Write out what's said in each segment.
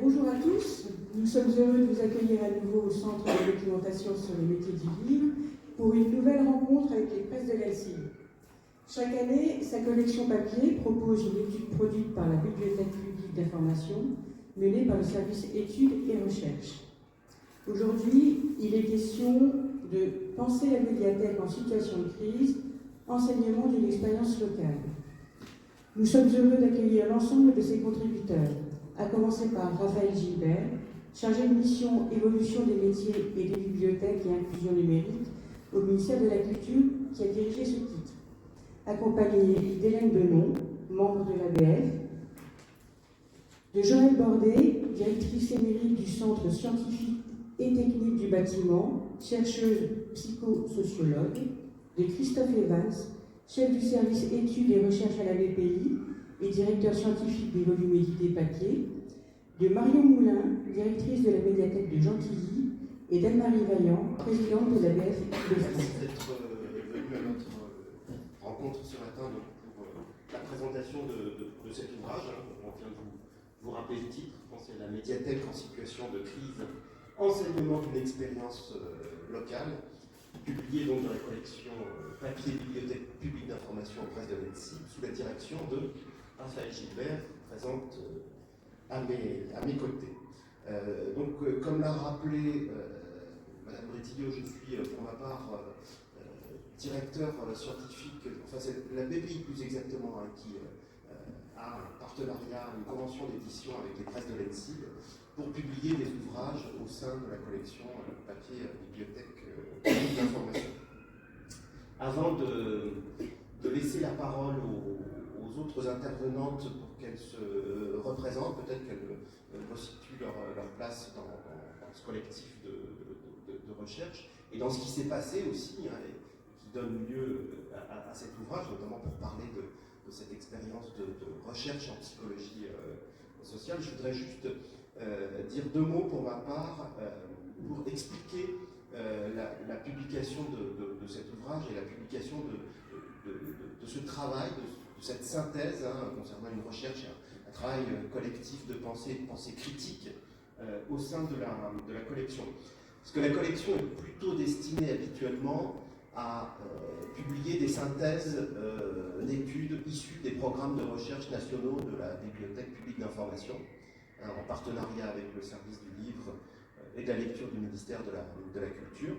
Bonjour à tous, nous sommes heureux de vous accueillir à nouveau au Centre de documentation sur les métiers du livre pour une nouvelle rencontre avec les presses de l'Alcide. Chaque année, sa collection papier propose une étude produite par la Bibliothèque publique d'information menée par le service études et recherches. Aujourd'hui, il est question de penser la médiathèque en situation de crise, enseignement d'une expérience locale. Nous sommes heureux d'accueillir l'ensemble de ses contributeurs, à commencer par Raphaël Gilbert, chargé de mission évolution des métiers et des bibliothèques et inclusion numérique au ministère de la Culture, qui a dirigé ce titre, accompagné d'Hélène Benon, membre de l'ABF, de Joëlle Bordet, directrice émérite du Centre scientifique et technique du bâtiment, chercheuse psychosociologue, de Christophe Evans, chef du service études et recherches à la BPI et directeur scientifique des volumes édités papier, de Marion Moulin, directrice de la médiathèque de Gentilly, et d'Anne-Marie Vaillant, présidente de la BF de France. Merci d'être venu à notre rencontre ce matin pour la présentation de cet ouvrage. On vient de vous rappeler le titre, c'est la médiathèque en situation de crise, enseignement d'une expérience locale, publié donc dans la collection papier Bibliothèque publique d'information en presse de l'ENSI, sous la direction de Raphaël Gilbert, présente à mes côtés. Comme l'a rappelé Madame Bretillo, je suis pour ma part directeur scientifique, enfin c'est la BPI plus exactement, qui a un partenariat, une convention d'édition avec les presses de l'ENSI pour publier des ouvrages au sein de la collection papier Bibliothèque publique d'information. Avant de laisser la parole aux autres intervenantes pour qu'elles se représentent, peut-être qu'elles resituent leur place dans ce collectif de recherche et dans ce qui s'est passé aussi, et qui donne lieu à cet ouvrage, notamment pour parler de cette expérience de recherche en psychologie sociale. Je voudrais juste dire deux mots pour ma part pour expliquer la publication de cet ouvrage et la publication de ce travail, de cette synthèse concernant une recherche, un travail collectif de pensée critique au sein de la collection. Parce que la collection est plutôt destinée habituellement à publier des synthèses d'études issues des programmes de recherche nationaux de la Bibliothèque publique d'information, en partenariat avec le service du livre et de la lecture du ministère de la Culture.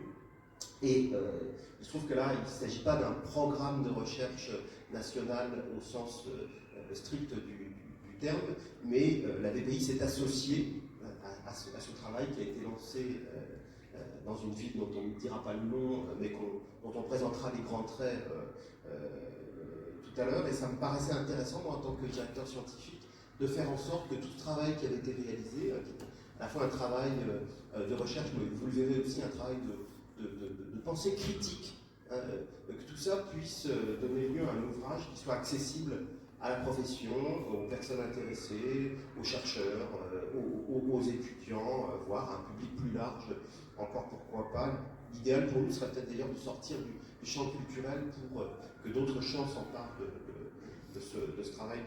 Et il se trouve que là, il ne s'agit pas d'un programme de recherche national au sens strict du terme, mais la BPI s'est associée à ce travail qui a été lancé dans une ville dont on ne dira pas le nom, mais dont on présentera les grands traits tout à l'heure. Et ça me paraissait intéressant, moi, en tant que directeur scientifique, de faire en sorte que tout ce travail qui avait été réalisé, qui était à la fois un travail de recherche, mais vous le verrez aussi, un travail de pensée critique, que tout ça puisse donner lieu à un ouvrage qui soit accessible à la profession, aux personnes intéressées, aux chercheurs, aux étudiants, voire à un public plus large, encore pourquoi pas. L'idéal pour nous serait peut-être d'ailleurs de sortir du champ culturel pour que d'autres champs s'emparent de ce travail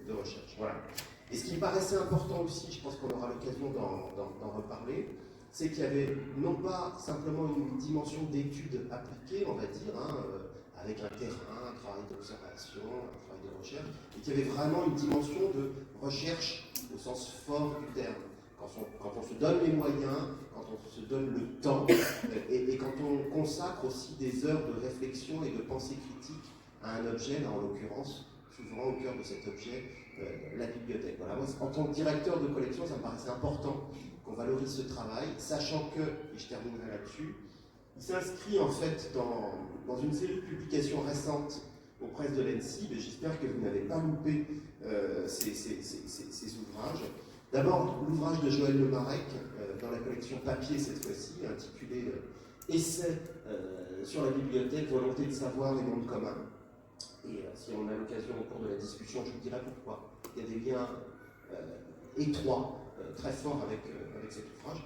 de recherche. Voilà. Et ce qui me paraissait important aussi, je pense qu'on aura l'occasion d'en reparler, c'est qu'il y avait non pas simplement une dimension d'études appliquées, on va dire, avec un terrain, un travail d'observation, un travail de recherche, et qu'il y avait vraiment une dimension de recherche au sens fort du terme. Quand on se donne les moyens, quand on se donne le temps, et quand on consacre aussi des heures de réflexion et de pensée critique à un objet, là en l'occurrence, souvent au cœur de cet objet, la bibliothèque. Voilà. Moi, en tant que directeur de collection, ça me paraissait important qu'on valorise ce travail, sachant que, et je terminerai là-dessus, il s'inscrit en fait dans une série de publications récentes aux presses de l'ENSI, et j'espère que vous n'avez pas loupé ces ouvrages. D'abord, l'ouvrage de Joël Lemarec, dans la collection papier cette fois-ci, intitulé Essai sur la bibliothèque, volonté de savoir et monde commun. Et si on a l'occasion au cours de la discussion, je vous dirai pourquoi. Il y a des liens étroits, très forts avec cet ouvrage.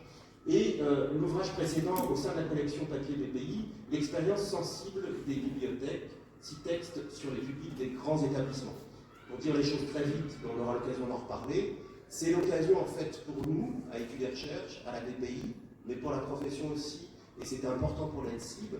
Et l'ouvrage précédent, au sein de la collection papier BPI, l'expérience sensible des bibliothèques, 6 textes sur les publics des grands établissements. Pour dire les choses très vite, on aura l'occasion d'en reparler, C'est l'occasion, en fait, pour nous, à Études et Recherches, à la BPI, mais pour la profession aussi, et c'était important pour l'ENSIB,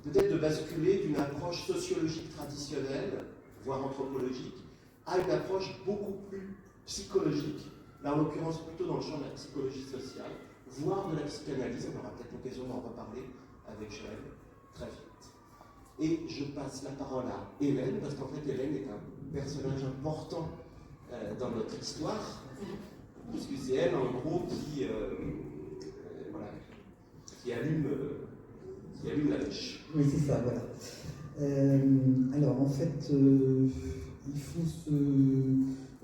peut-être de basculer d'une approche sociologique traditionnelle, voire anthropologique, à une approche beaucoup plus psychologique, là en l'occurrence plutôt dans le champ de la psychologie sociale, voire de la psychanalyse. On aura peut-être l'occasion d'en reparler avec Joël très vite. Et je passe la parole à Hélène, parce qu'en fait Hélène est un personnage important dans notre histoire, puisque c'est elle en gros qui, voilà, qui allume la mèche. Oui, c'est ça, voilà. Alors, en fait, il faut se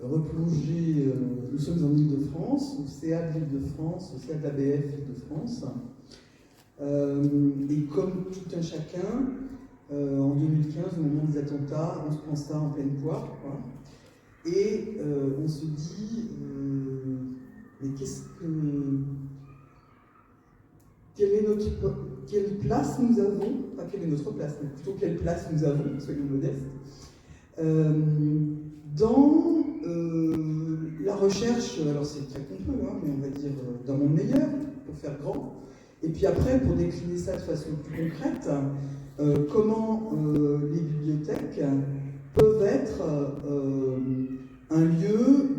replonger. Nous sommes en Île-de-France, au CA de l'Île-de-France, au CA de l'ABF Île-de-France. Et comme tout un chacun, en 2015, au moment des attentats, on se prend ça en pleine poire, quoi. Et on se dit, mais quelle place nous avons, pas quelle est notre place, mais plutôt quelle place nous avons, soyons modestes, dans la recherche, alors c'est très pompeux, hein, mais on va dire d'un monde meilleur, pour faire grand, et puis après, pour décliner ça de façon plus concrète, comment les bibliothèques peuvent être un lieu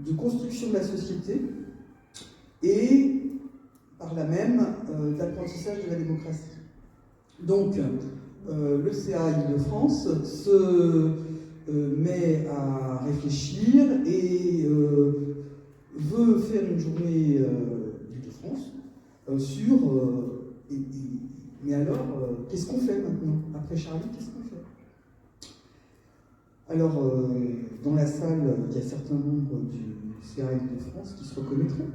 de construction de la société et par là même d'apprentissage de la démocratie. Donc, le CA Île-de-France se met à réfléchir et veut faire une journée d'Île-de-France sur... mais alors, qu'est-ce qu'on fait maintenant? Après Charlie, qu'est-ce qu'on fait? Alors, dans la salle, il y a certains membres du CA Île-de-France qui se reconnaîtront,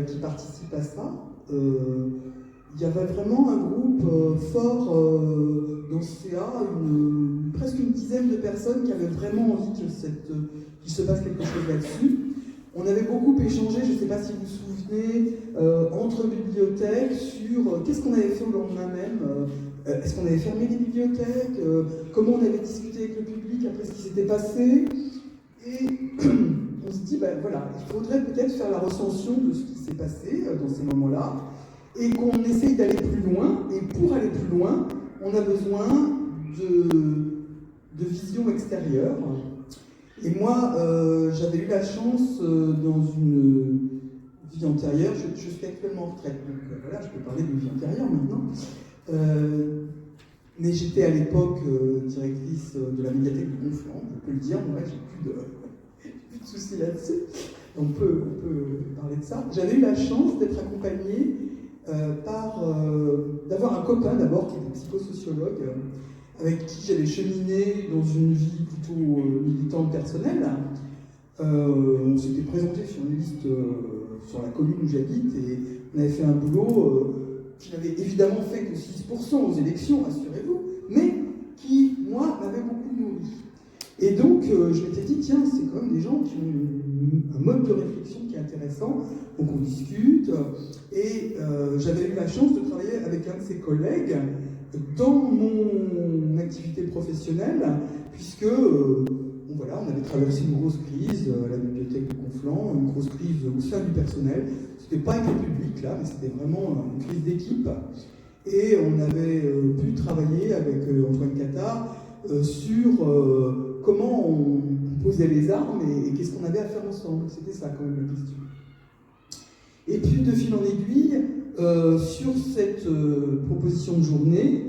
qui participent à ça. Il y avait vraiment un groupe fort dans ce CA, presque une dizaine de personnes qui avaient vraiment envie qu'il se passe quelque chose là-dessus. On avait beaucoup échangé, je ne sais pas si vous vous souvenez, entre bibliothèques sur qu'est-ce qu'on avait fait au lendemain même, est-ce qu'on avait fermé les bibliothèques, comment on avait discuté avec le public après ce qui s'était passé. Et on se dit, ben voilà, il faudrait peut-être faire la recension de ce qui s'est passé dans ces moments-là, et qu'on essaye d'aller plus loin, et pour aller plus loin, on a besoin de vision extérieure. Et moi, j'avais eu la chance, dans une vie antérieure, je suis actuellement en retraite, donc voilà, je peux parler d'une vie antérieure maintenant, mais j'étais à l'époque directrice de la médiathèque de Conflans, je peux le dire, moi j'ai plus de soucis là-dessus, on peut parler de ça. J'avais eu la chance d'être accompagnée d'avoir un copain d'abord qui était psychosociologue, avec qui j'avais cheminé dans une vie plutôt militante personnelle. On s'était présenté sur une liste sur la commune où j'habite et on avait fait un boulot qui n'avait évidemment fait que 6% aux élections, rassurez-vous, mais qui, moi, m'avait beaucoup nourri. Et donc, je m'étais dit, tiens, c'est quand même des gens qui ont un mode de réflexion qui est intéressant, donc on discute, et j'avais eu la chance de travailler avec un de ses collègues dans mon activité professionnelle, puisque voilà, on avait traversé une grosse crise à la bibliothèque de Conflans, une grosse crise au sein du personnel. C'était pas avec le public là, mais c'était vraiment une crise d'équipe. Et on avait pu travailler avec Antoine Catard sur comment on posait les armes et qu'est-ce qu'on avait à faire ensemble. C'était ça quand même la question. Et puis de fil en aiguille, sur cette proposition de journée,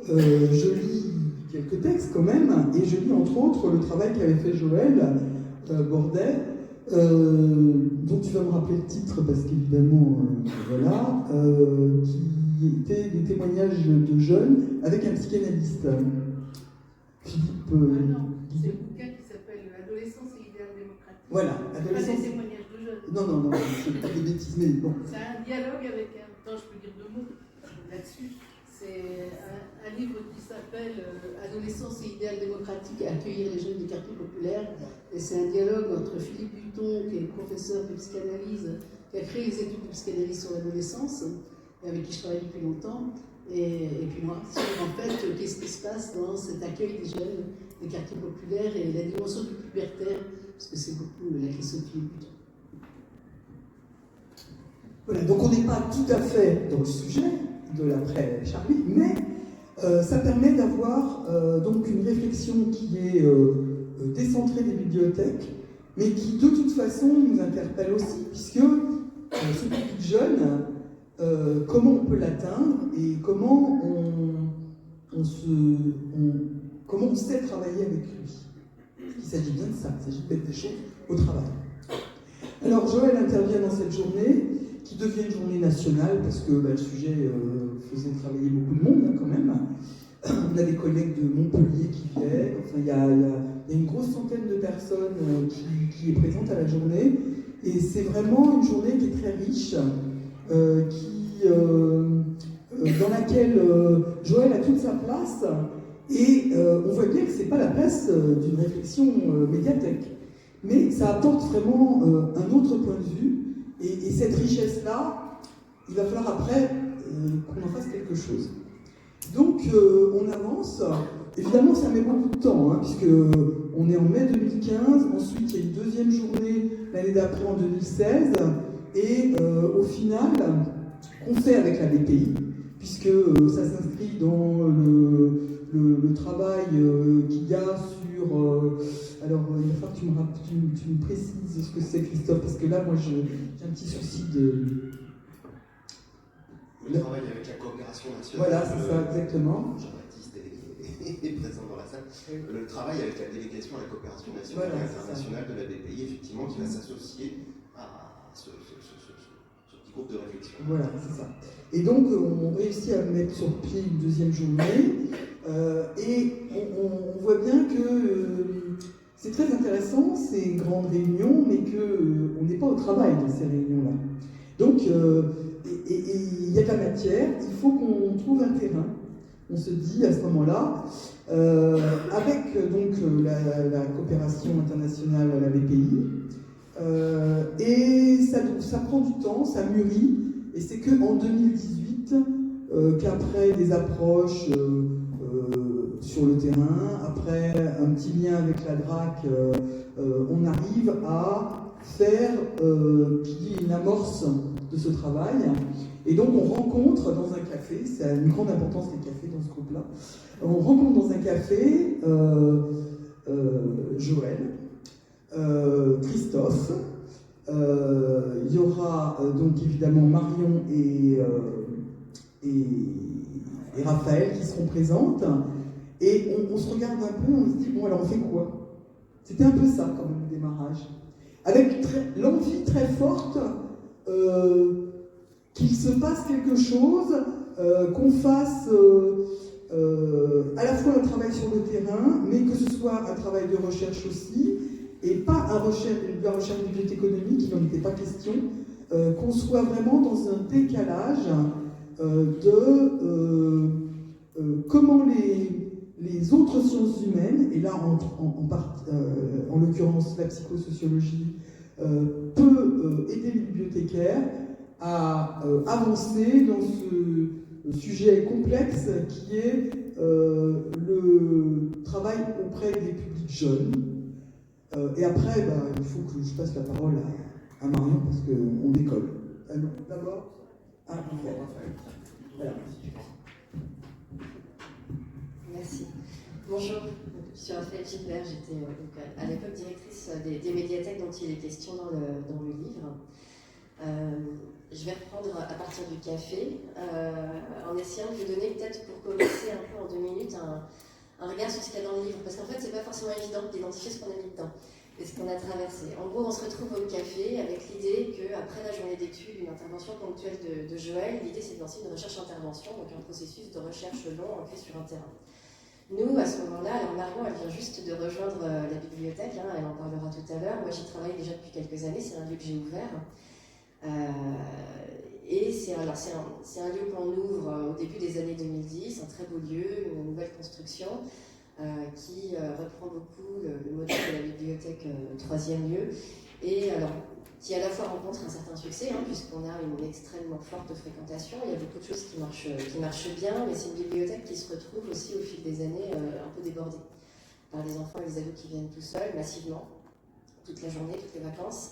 je lis quelques textes quand même, et je lis entre autres le travail qu'avait fait Joël Bordet, dont tu vas me rappeler le titre parce qu'évidemment, voilà, qui était des témoignages de jeunes avec un psychanalyste. Philippe. C'est un bouquin qui s'appelle Adolescence et idéal démocratique. Voilà, Adolescence. Pas des témoignages de jeunes. Non, c'est pas des bêtises, mais bon. C'est un dialogue avec un. Attends, je peux dire deux mots là-dessus. C'est un livre qui s'appelle Adolescence et idéal démocratique, accueillir les jeunes des quartiers populaires. Et c'est un dialogue entre Philippe Buton, qui est professeur de psychanalyse, qui a créé les études de psychanalyse sur l'adolescence, et avec qui je travaille depuis longtemps, et puis moi, sur en fait qu'est-ce qui se passe dans cet accueil des jeunes des quartiers populaires et la dimension du pubertaire parce que c'est beaucoup la Sophie Bouton. Voilà, donc on n'est pas tout à fait dans le sujet de l'après-Charlie, mais ça permet d'avoir donc une réflexion qui est décentrée des bibliothèques, mais qui de toute façon nous interpelle aussi, puisque ce public jeune, comment on peut l'atteindre et comment on sait travailler avec lui. Il s'agit bien de ça, il s'agit de mettre des choses au travail. Alors Joël intervient dans cette journée, qui devient une journée nationale, parce que le sujet faisait travailler beaucoup de monde quand même. On a des collègues de Montpellier qui viennent, enfin, il y a une grosse centaine de personnes qui est présente à la journée, et c'est vraiment une journée qui est très riche, dans laquelle Joël a toute sa place, et on voit bien que ce n'est pas la place d'une réflexion médiathèque, mais ça apporte vraiment un autre point de vue, et cette richesse-là, il va falloir après qu'on en fasse quelque chose. Donc on avance. Évidemment, ça met beaucoup de temps, hein, puisque on est en mai 2015. Ensuite, il y a une deuxième journée l'année d'après, en 2016. Et au final, qu'on fait avec la BPI, puisque ça s'inscrit dans le travail qu'il y a sur... alors, il va falloir que tu me précises ce que c'est, Christophe, parce que là, moi, j'ai un petit souci de... Le travail avec la coopération nationale. Voilà, c'est ça, exactement. Jean-Baptiste est présent dans la salle. Le travail avec la délégation à la coopération nationale et internationale de la BPI, effectivement, qui va s'associer à ce petit groupe de réflexion. Voilà, c'est ça. Et donc, on réussit à mettre sur pied une deuxième journée, et on voit bien que c'est très intéressant, ces grandes réunions, mais qu'on n'est pas au travail dans ces réunions-là. Donc, il y a de la matière, il faut qu'on trouve un terrain. On se dit à ce moment-là, avec donc la coopération internationale à la BPI, et ça prend du temps, ça mûrit, et c'est qu'en 2018, qu'après des approches sur le terrain, après un petit lien avec la DRAC, on arrive à faire qu'il y ait une amorce de ce travail. Et donc on rencontre dans un café, c'est une grande importance les cafés dans ce groupe-là, on rencontre dans un café Joël, Christophe, il y aura donc évidemment Marion et Raphaël qui seront présentes, et on se regarde un peu, on se dit bon alors on fait quoi? C'était un peu ça quand même le démarrage, avec l'envie très forte qu'il se passe quelque chose, qu'on fasse à la fois un travail sur le terrain, mais que ce soit un travail de recherche aussi, et pas la recherche bibliothéconomique, il n'en était pas question, qu'on soit vraiment dans un décalage de comment les autres sciences humaines, et là en l'occurrence la psychosociologie, peut aider les bibliothécaires à avancer dans ce sujet complexe qui est le travail auprès des publics jeunes. Et après, il faut que je passe la parole à Marion parce qu'on décolle. Non, d'abord, Raphaël. Voilà. Merci. Bonjour, je suis Raphaël Gilbert, j'étais à l'époque directrice des médiathèques dont il est question dans le livre. Je vais reprendre à partir du café, en essayant de vous donner peut-être pour commencer un peu en 2 minutes un regard sur ce qu'il y a dans le livre, parce qu'en fait c'est pas forcément évident d'identifier ce qu'on a mis dedans et ce qu'on a traversé. En gros on se retrouve au café avec l'idée qu'après la journée d'études, une intervention ponctuelle de Joël, l'idée c'est de lancer une recherche-intervention, donc un processus de recherche long ancré sur un terrain. Nous, à ce moment-là, alors Marion, elle vient juste de rejoindre la bibliothèque, hein, elle en parlera tout à l'heure. Moi, j'y travaille déjà depuis quelques années, c'est un lieu que j'ai ouvert. Et c'est un lieu qu'on ouvre au début des années 2010, un très beau lieu, une nouvelle construction qui reprend beaucoup le modèle de la bibliothèque 3e lieu. Et alors, qui à la fois rencontre un certain succès, hein, puisqu'on a une extrêmement forte fréquentation, il y a beaucoup de choses qui marchent bien, mais c'est une bibliothèque qui se retrouve aussi au fil des années un peu débordée par des enfants et des ados qui viennent tout seuls, massivement, toute la journée, toutes les vacances,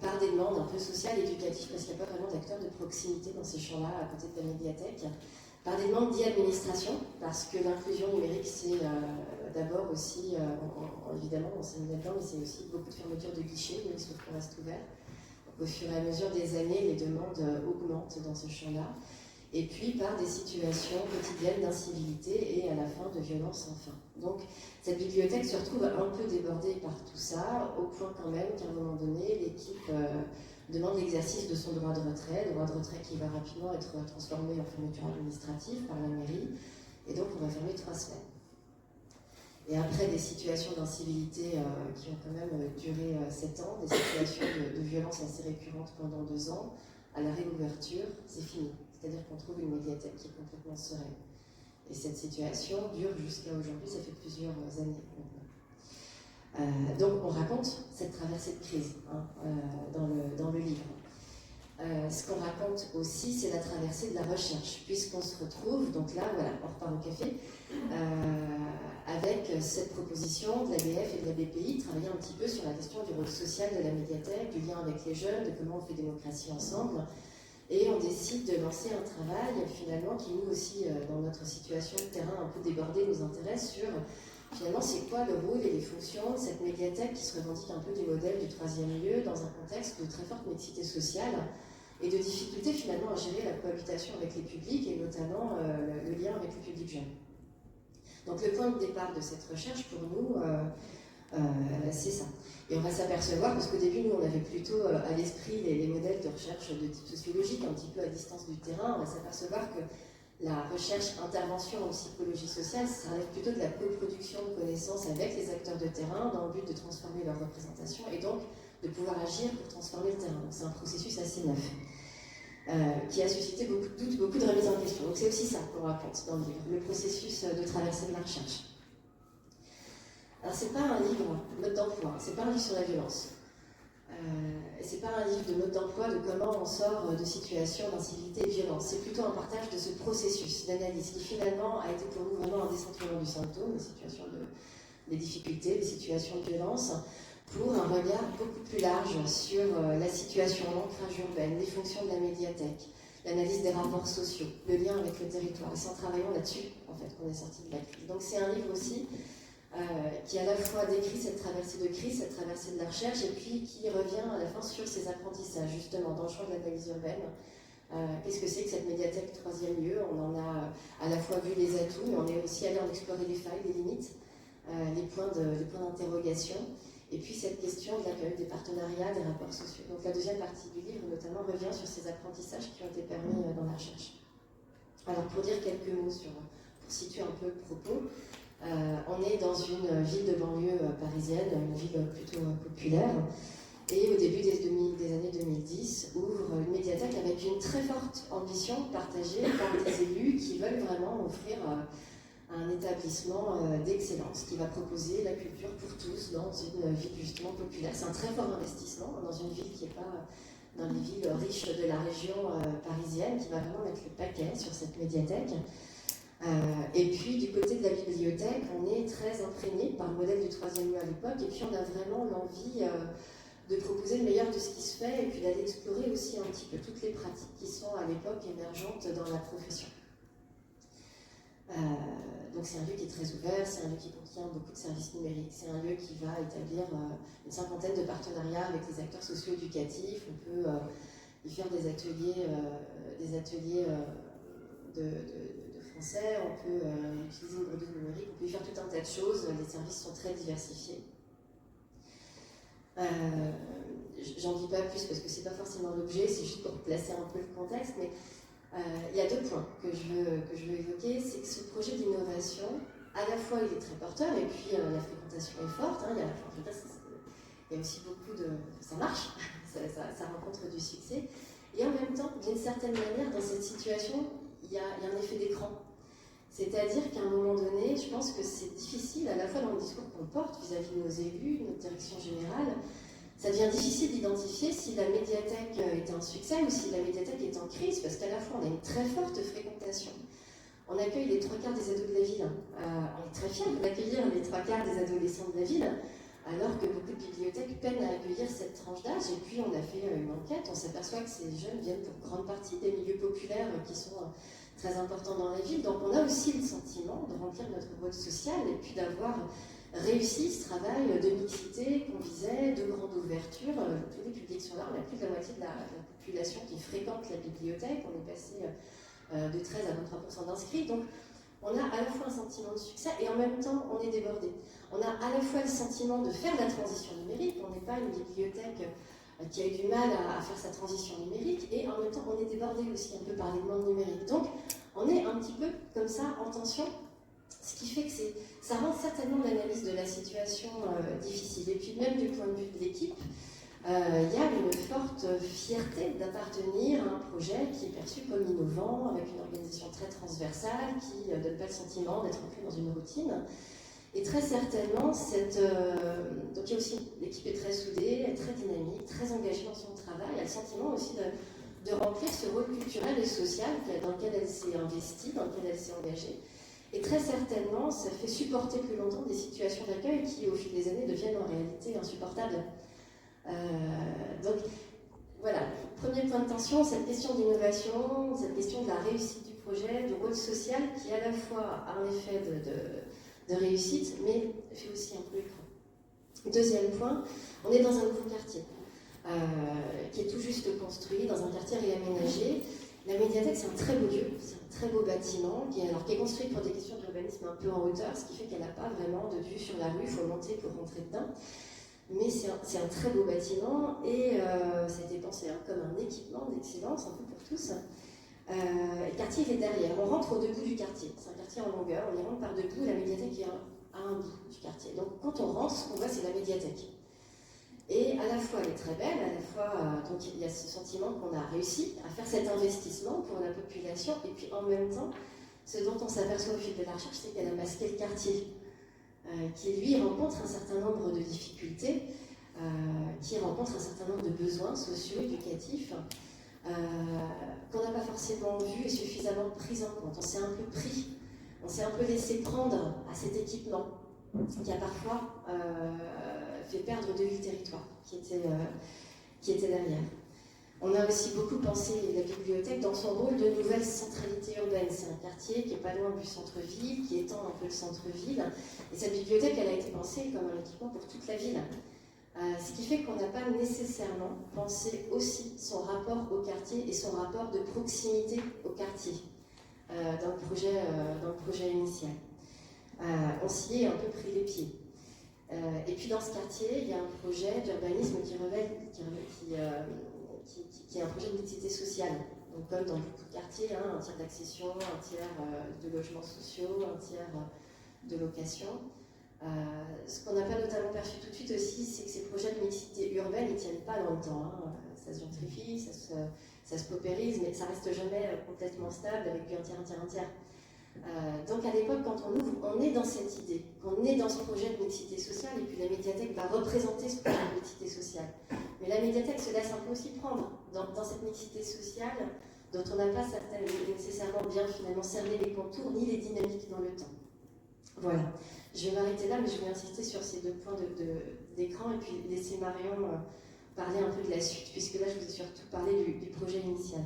par des demandes un peu sociales, éducatives, parce qu'il n'y a pas vraiment d'acteurs de proximité dans ces champs-là, à côté de la médiathèque, par des demandes d'e-administration, parce que l'inclusion numérique, c'est d'abord aussi, évidemment, on s'est mis là-dedans, mais c'est aussi beaucoup de fermetures de guichets, même si on reste ouvert. Au fur et à mesure des années, les demandes augmentent dans ce champ-là, et puis par des situations quotidiennes d'incivilité et à la fin de violence sans fin. Donc cette bibliothèque se retrouve un peu débordée par tout ça, au point quand même qu'à un moment donné, l'équipe demande l'exercice de son droit de retrait qui va rapidement être transformé en fermeture administrative par la mairie, et donc on va fermer 3 semaines. Et après des situations d'incivilité qui ont quand même duré 7 ans, des situations de violence assez récurrentes pendant 2 ans, à la réouverture, c'est fini. C'est-à-dire qu'on trouve une médiathèque qui est complètement sereine. Et cette situation dure jusqu'à aujourd'hui, ça fait plusieurs années maintenant. Donc on raconte cette traversée de crise dans le livre. Ce qu'on raconte aussi, c'est la traversée de la recherche, puisqu'on se retrouve, donc là, voilà, on repart au café, avec cette proposition de l'ABF et de la BPI, travailler un petit peu sur la question du rôle social de la médiathèque, du lien avec les jeunes, de comment on fait démocratie ensemble. Et on décide de lancer un travail, finalement, qui nous aussi, dans notre situation de terrain un peu débordée, nous intéresse sur, finalement, c'est quoi le rôle et les fonctions de cette médiathèque qui se revendique un peu du modèle du troisième lieu, dans un contexte de très forte mixité sociale, et de difficulté finalement à gérer la cohabitation avec les publics, et notamment le lien avec le public jeune. Donc le point de départ de cette recherche, pour nous, c'est ça. Et on va s'apercevoir, parce qu'au début, nous, on avait plutôt à l'esprit les modèles de recherche de type sociologique, un petit peu à distance du terrain. On va s'apercevoir que la recherche intervention en psychologie sociale, ça relève plutôt de la coproduction de connaissances avec les acteurs de terrain, dans le but de transformer leur représentation, et donc de pouvoir agir pour transformer le terrain. C'est un processus assez neuf, qui a suscité beaucoup de doutes, beaucoup de remises en question. Donc c'est aussi ça qu'on raconte dans le livre, le processus de traversée de la recherche. Alors c'est pas un livre mode d'emploi, c'est pas un livre sur la violence. C'est pas un livre de mode d'emploi de comment on sort de situations d'incivilité et de violence. C'est plutôt un partage de ce processus d'analyse qui finalement a été pour nous vraiment un décentrement du symptôme, des difficultés, des situations de violence, pour un regard beaucoup plus large sur la situation, l'ancrage urbain, les fonctions de la médiathèque, l'analyse des rapports sociaux, le lien avec le territoire. Et c'est en travaillant là-dessus, en fait, qu'on est sorti de la crise. Donc c'est un livre aussi qui à la fois décrit cette traversée de crise, cette traversée de la recherche, et puis qui revient à la fin sur ses apprentissages, justement, dans le champ de l'analyse urbaine. Qu'est-ce que c'est que cette médiathèque troisième lieu? On en a à la fois vu les atouts, mais on est aussi allé en explorer les failles, les limites, les points d'interrogation, et puis cette question de l'accueil, des partenariats, des rapports sociaux. Donc la deuxième partie du livre, notamment, revient sur ces apprentissages qui ont été permis dans la recherche. Alors pour dire quelques mots pour situer un peu le propos, on est dans une ville de banlieue parisienne, une ville plutôt populaire, et au début des années 2010, ouvre une médiathèque avec une très forte ambition partagée par des élus qui veulent vraiment offrir un établissement d'excellence qui va proposer la culture pour tous dans une ville justement populaire. C'est un très fort investissement dans une ville qui n'est pas dans les villes riches de la région parisienne, qui va vraiment mettre le paquet sur cette médiathèque. Et puis du côté de la bibliothèque, on est très imprégné par le modèle du troisième lieu à l'époque, et puis on a vraiment l'envie de proposer le meilleur de ce qui se fait, et puis d'aller explorer aussi un petit peu toutes les pratiques qui sont à l'époque émergentes dans la profession. Donc c'est un lieu qui est très ouvert, c'est un lieu qui contient beaucoup de services numériques, c'est un lieu qui va établir une cinquantaine de partenariats avec les acteurs socio-éducatifs. On peut y faire des ateliers de français, on peut utiliser une brebis numérique, on peut y faire tout un tas de choses, les services sont très diversifiés. J'en dis pas plus parce que c'est pas forcément l'objet, c'est juste pour placer un peu le contexte, mais il y a 2 points que je veux évoquer. C'est que ce projet d'innovation, à la fois il est très porteur, et puis la fréquentation est forte, il y a aussi beaucoup de... ça marche, ça rencontre du succès, et en même temps, d'une certaine manière, dans cette situation, il y a un effet d'écran. C'est-à-dire qu'à un moment donné, je pense que c'est difficile, à la fois dans le discours qu'on porte vis-à-vis de nos élus, de notre direction générale, ça devient difficile d'identifier si la médiathèque est un succès ou si la médiathèque est en crise, parce qu'à la fois on a une très forte fréquentation. On accueille les 3/4 des ados de la ville. On est très fiers d'accueillir les 3/4 des adolescents de la ville. alors que beaucoup de bibliothèques peinent à accueillir cette tranche d'âge. Et puis on a fait une enquête, on s'aperçoit que ces jeunes viennent pour grande partie des milieux populaires qui sont très importants dans la ville. Donc on a aussi le sentiment de remplir notre rôle social et puis d'avoir réussi ce travail de mixité qu'on visait, de grande ouverture. Tous les publics sont là, on a plus de la moitié de la population qui fréquente la bibliothèque, on est passé de 13 à 23% d'inscrits. Donc on a à la fois un sentiment de succès et en même temps on est débordé. On a à la fois le sentiment de faire la transition numérique, on n'est pas une bibliothèque qui a eu du mal à faire sa transition numérique, et en même temps on est débordé aussi un peu par les demandes numériques. Donc on est un petit peu comme ça en tension, ce qui fait que ça rend certainement l'analyse de la situation difficile. Et puis même du point de vue de l'équipe, il y a une forte fierté d'appartenir à un projet qui est perçu comme innovant, avec une organisation très transversale, qui ne donne pas le sentiment d'être ancré dans une routine. Et très certainement, donc il y a aussi, l'équipe est très soudée, très dynamique, très engagée dans son travail. Elle a le sentiment aussi de remplir ce rôle culturel et social dans lequel elle s'est investie, dans lequel elle s'est engagée. Et très certainement, ça fait supporter plus longtemps des situations d'accueil qui, au fil des années, deviennent en réalité insupportables. Donc, voilà, premier point de tension, cette question d'innovation, cette question de la réussite du projet, du rôle social, qui à la fois a un effet de réussite, mais fait aussi un peu écran. Deuxième point, on est dans un nouveau quartier, qui est tout juste construit, dans un quartier réaménagé. La médiathèque, c'est un très beau lieu, c'est un très beau bâtiment, qui est construit pour des questions d'urbanisme un peu en hauteur, ce qui fait qu'elle n'a pas vraiment de vue sur la rue, il faut monter pour rentrer dedans. Mais c'est un très beau bâtiment, et ça a été pensé comme un équipement d'excellence, un peu pour tous. Le quartier il est derrière, on rentre au debout du quartier, c'est un quartier en longueur, on y rentre par debout, la médiathèque est à un bout du quartier. Donc quand on rentre, ce qu'on voit c'est la médiathèque. Et à la fois elle est très belle, à la fois donc il y a ce sentiment qu'on a réussi à faire cet investissement pour la population, et puis en même temps, ce dont on s'aperçoit au fil de la recherche, c'est qu'elle a masqué le quartier, qui lui rencontre un certain nombre de difficultés, qui rencontre un certain nombre de besoins sociaux, éducatifs, qu'on n'a pas forcément vu et suffisamment pris en compte. On s'est un peu laissé prendre à cet équipement qui a parfois fait perdre de vue le territoire qui était derrière. On a aussi beaucoup pensé la bibliothèque dans son rôle de nouvelle centralité urbaine. C'est un quartier qui n'est pas loin du centre-ville, qui étend un peu le centre-ville. Et cette bibliothèque, elle a été pensée comme un équipement pour toute la ville. Ce qui fait qu'on n'a pas nécessairement pensé aussi son rapport au quartier et son rapport de proximité au quartier dans le projet initial. On s'y est un peu pris les pieds. Et puis dans ce quartier, il y a un projet d'urbanisme qui est un projet de mixité sociale. Donc comme dans beaucoup de quartiers, un tiers d'accession, un tiers de logements sociaux, un tiers de location. Ce qu'on n'a pas notamment perçu tout de suite aussi, c'est que ces projets de mixité urbaine, ils ne tiennent pas dans le temps. Ça se gentrifie, ça se paupérise, mais ça reste jamais complètement stable avec du un tiers. Donc à l'époque, quand on ouvre, on est dans cette idée, qu'on est dans ce projet de mixité sociale, et puis la médiathèque va représenter ce projet de mixité sociale. Mais la médiathèque se laisse un peu aussi prendre dans cette mixité sociale, dont on n'a pas nécessairement bien finalement cerné les contours ni les dynamiques dans le temps. Voilà. Je vais m'arrêter là, mais je vais insister sur ces 2 points d'écran et puis laisser Marion parler un peu de la suite, puisque là, je vous ai surtout parlé du projet initial.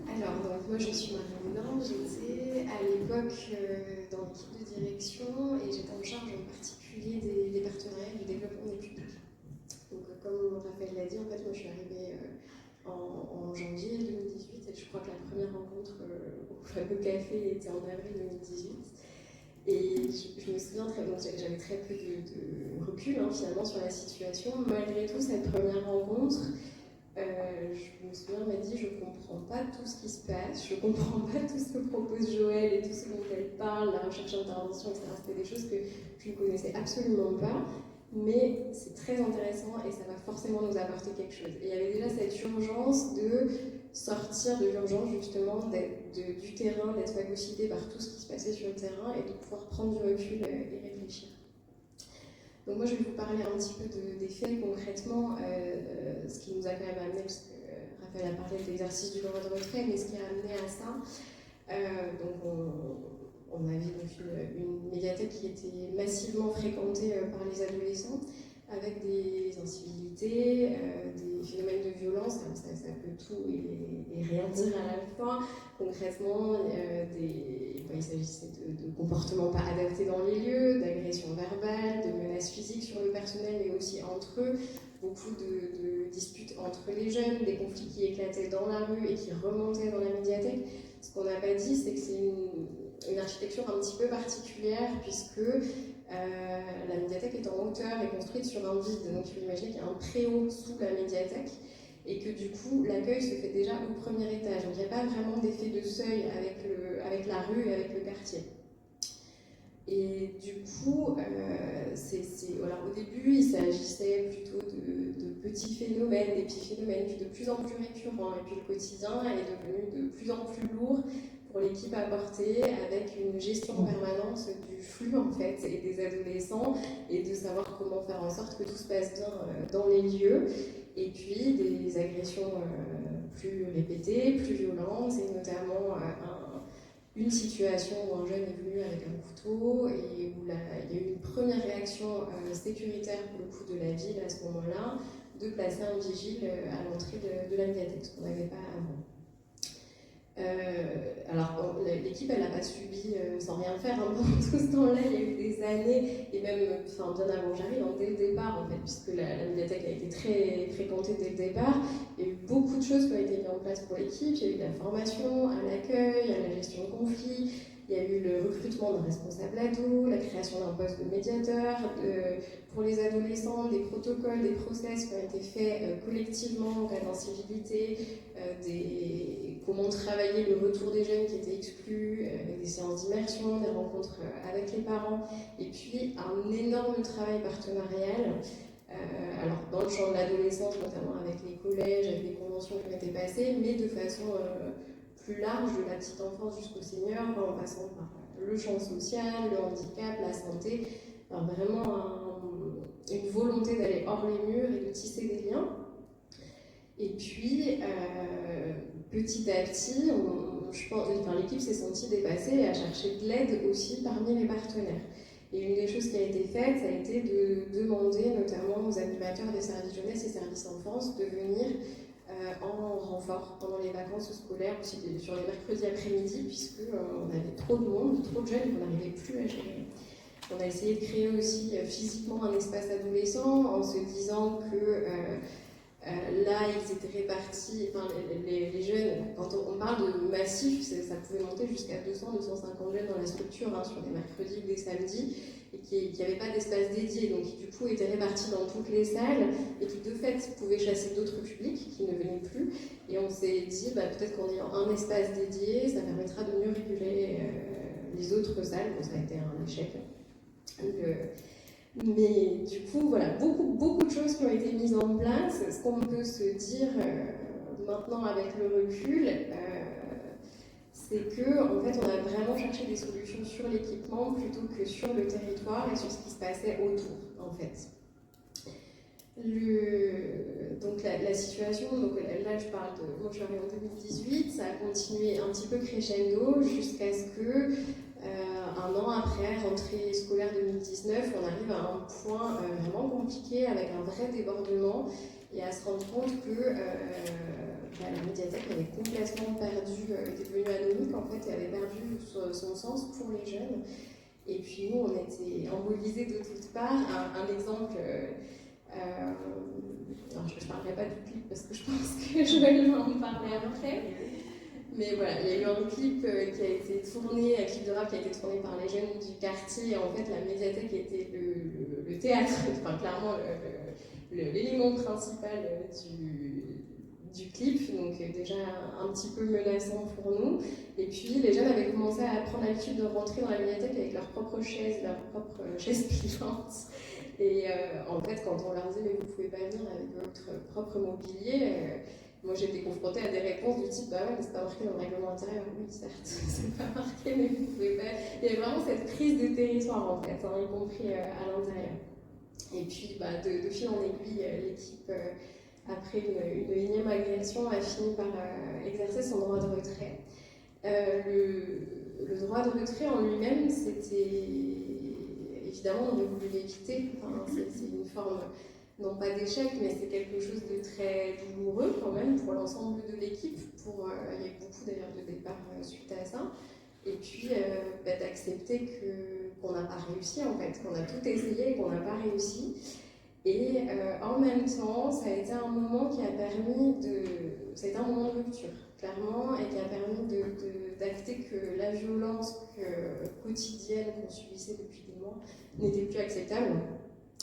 Alors, donc, moi, je suis Marion Blanc, j'étais à l'époque dans l'équipe de direction et j'étais en charge en particulier des partenariats du développement des publics. Donc, comme Raphaël l'a dit, en fait, moi, je suis arrivée en janvier 2018 et je crois que la première rencontre au fameux café était en avril 2018. Et je me souviens très bien, j'avais très peu de recul finalement sur la situation. Malgré tout, cette première rencontre, je me souviens, on m'a dit, je comprends pas tout ce qui se passe, je comprends pas tout ce que propose Joëlle et tout ce dont elle parle, la recherche d'intervention, etc. C'était des choses que je ne connaissais absolument pas. Mais c'est très intéressant et ça va forcément nous apporter quelque chose. Et il y avait déjà cette urgence de sortir de l'urgence justement du terrain, d'être phagocyté par tout ce qui se passait sur le terrain et de pouvoir prendre du recul et réfléchir. Donc moi je vais vous parler un petit peu des faits concrètement, ce qui nous a quand même amené, parce que Raphaël a parlé de l'exercice du droit de retrait, mais ce qui a amené à ça. Donc on avait donc une médiathèque qui était massivement fréquentée par les adolescents, avec des incivilités, des phénomènes de violence, ça peut tout et rien dire à la fois. Concrètement, il s'agissait de comportements pas adaptés dans les lieux, d'agressions verbales, de menaces physiques sur le personnel, mais aussi entre eux, beaucoup de disputes entre les jeunes, des conflits qui éclataient dans la rue et qui remontaient dans la médiathèque. Ce qu'on n'a pas dit, c'est que c'est une architecture un petit peu particulière, puisque la médiathèque est en hauteur et construite sur un vide. Donc il faut imaginer qu'il y a un préau sous la médiathèque et que du coup l'accueil se fait déjà au premier étage. Donc il n'y a pas vraiment d'effet de seuil avec la rue et avec le quartier. Et du coup, alors au début, il s'agissait plutôt de petits phénomènes, d'épiphénomènes, puis de plus en plus récurrents. Et puis le quotidien est devenu de plus en plus lourd pour l'équipe à porter, avec une gestion permanente du flux en fait, et des adolescents, et de savoir comment faire en sorte que tout se passe bien dans les lieux. Et puis des agressions plus répétées, plus violentes, et notamment une situation où un jeune est venu avec un couteau et où il y a eu une première réaction sécuritaire pour le coup de la ville à ce moment-là, de placer un vigile à l'entrée de la médiathèque, ce qu'on n'avait pas avant. Alors l'équipe elle n'a pas subi sans rien faire pendant tout ce temps-là, il y a eu des années, et même bien avant j'arrive, dès le départ en fait, puisque la médiathèque a été très fréquentée dès le départ. Il y a eu beaucoup de choses qui ont été mises en place pour l'équipe. Il y a eu de la formation à l'accueil, à la gestion de conflits, il y a eu le recrutement d'un responsable ado, la création d'un poste de médiateur, pour les adolescents, des protocoles, des process qui ont été faits collectivement en cas d'incivilité, comment travailler le retour des jeunes qui étaient exclus, avec des séances d'immersion, des rencontres avec les parents, et puis un énorme travail partenarial. Alors dans le champ de l'adolescence, notamment avec les collèges, avec des conventions qui ont été passées, mais de façon plus large, de la petite enfance jusqu'au senior, en passant par le champ social, le handicap, la santé. Alors vraiment une volonté d'aller hors les murs et de tisser des liens. Et puis, petit à petit, l'équipe s'est sentie dépassée et a cherché de l'aide aussi parmi les partenaires. Et une des choses qui a été faite, ça a été de demander notamment aux animateurs des services jeunesse et services enfance de venir en renfort pendant les vacances scolaires, aussi sur les mercredis après-midi, puisqu'on avait trop de monde, trop de jeunes qu'on n'arrivait plus à gérer. On a essayé de créer aussi physiquement un espace adolescent en se disant que là, ils étaient répartis, les jeunes, quand on parle de massif, ça pouvait monter jusqu'à 200-250 jeunes dans la structure, sur des mercredis ou des samedis, et qui n'avaient pas d'espace dédié, donc qui du coup étaient répartis dans toutes les salles, et qui de fait pouvaient chasser d'autres publics qui ne venaient plus. Et on s'est dit, peut-être qu'en ayant un espace dédié, ça permettra de mieux réguler les autres salles. Bon, ça a été un échec. Mais du coup, voilà, beaucoup de choses qui ont été mises en place. Ce qu'on peut se dire maintenant avec le recul, c'est qu'en fait, on a vraiment cherché des solutions sur l'équipement plutôt que sur le territoire et sur ce qui se passait autour, en fait. Donc la situation, là je parle de... Moi je suis arrivée en 2018, ça a continué un petit peu crescendo jusqu'à ce que... un an après, rentrée scolaire 2019, on arrive à un point vraiment compliqué avec un vrai débordement et à se rendre compte que la médiathèque avait complètement perdu, était devenue anonyme en fait et avait perdu son sens pour les jeunes. Et puis nous, on était embolisés de toutes parts. Un exemple, alors je ne parlerai pas du clip parce que je pense que je vais en parler après. Mais voilà, il y a eu un clip qui a été tourné, un clip de rap qui a été tourné par les jeunes du quartier. Et en fait, la médiathèque était le théâtre, clairement l'élément principal du clip. Donc déjà un petit peu menaçant pour nous. Et puis les jeunes avaient commencé à prendre l'habitude de rentrer dans la médiathèque avec leurs propres chaises pliantes. Et en fait, quand on leur dit mais vous pouvez pas venir avec votre propre mobilier, moi j'étais confrontée à des réponses du type bah ouais mais c'est pas marqué dans le règlement intérieur. Oui certes, c'est pas marqué mais vous pouvez pas. Il y avait vraiment cette crise de territoire en fait, y compris à l'intérieur. Et puis, de fil en aiguille, l'équipe, après une énième agrégation, a fini par exercer son droit de retrait. Le droit de retrait en lui-même, c'était... Évidemment, on aurait voulu l'éviter. Enfin, c'est une forme, non pas d'échec, mais c'est quelque chose de très douloureux quand même pour l'ensemble de l'équipe. Il y a eu beaucoup d'ailleurs de départs suite à ça. Et puis d'accepter qu'on n'a pas réussi en fait, qu'on a tout essayé et qu'on n'a pas réussi. Et en même temps, ça a été un moment qui a permis ça a été un moment de rupture, clairement, et qui a permis d'acter que la violence quotidienne qu'on subissait depuis des mois n'était plus acceptable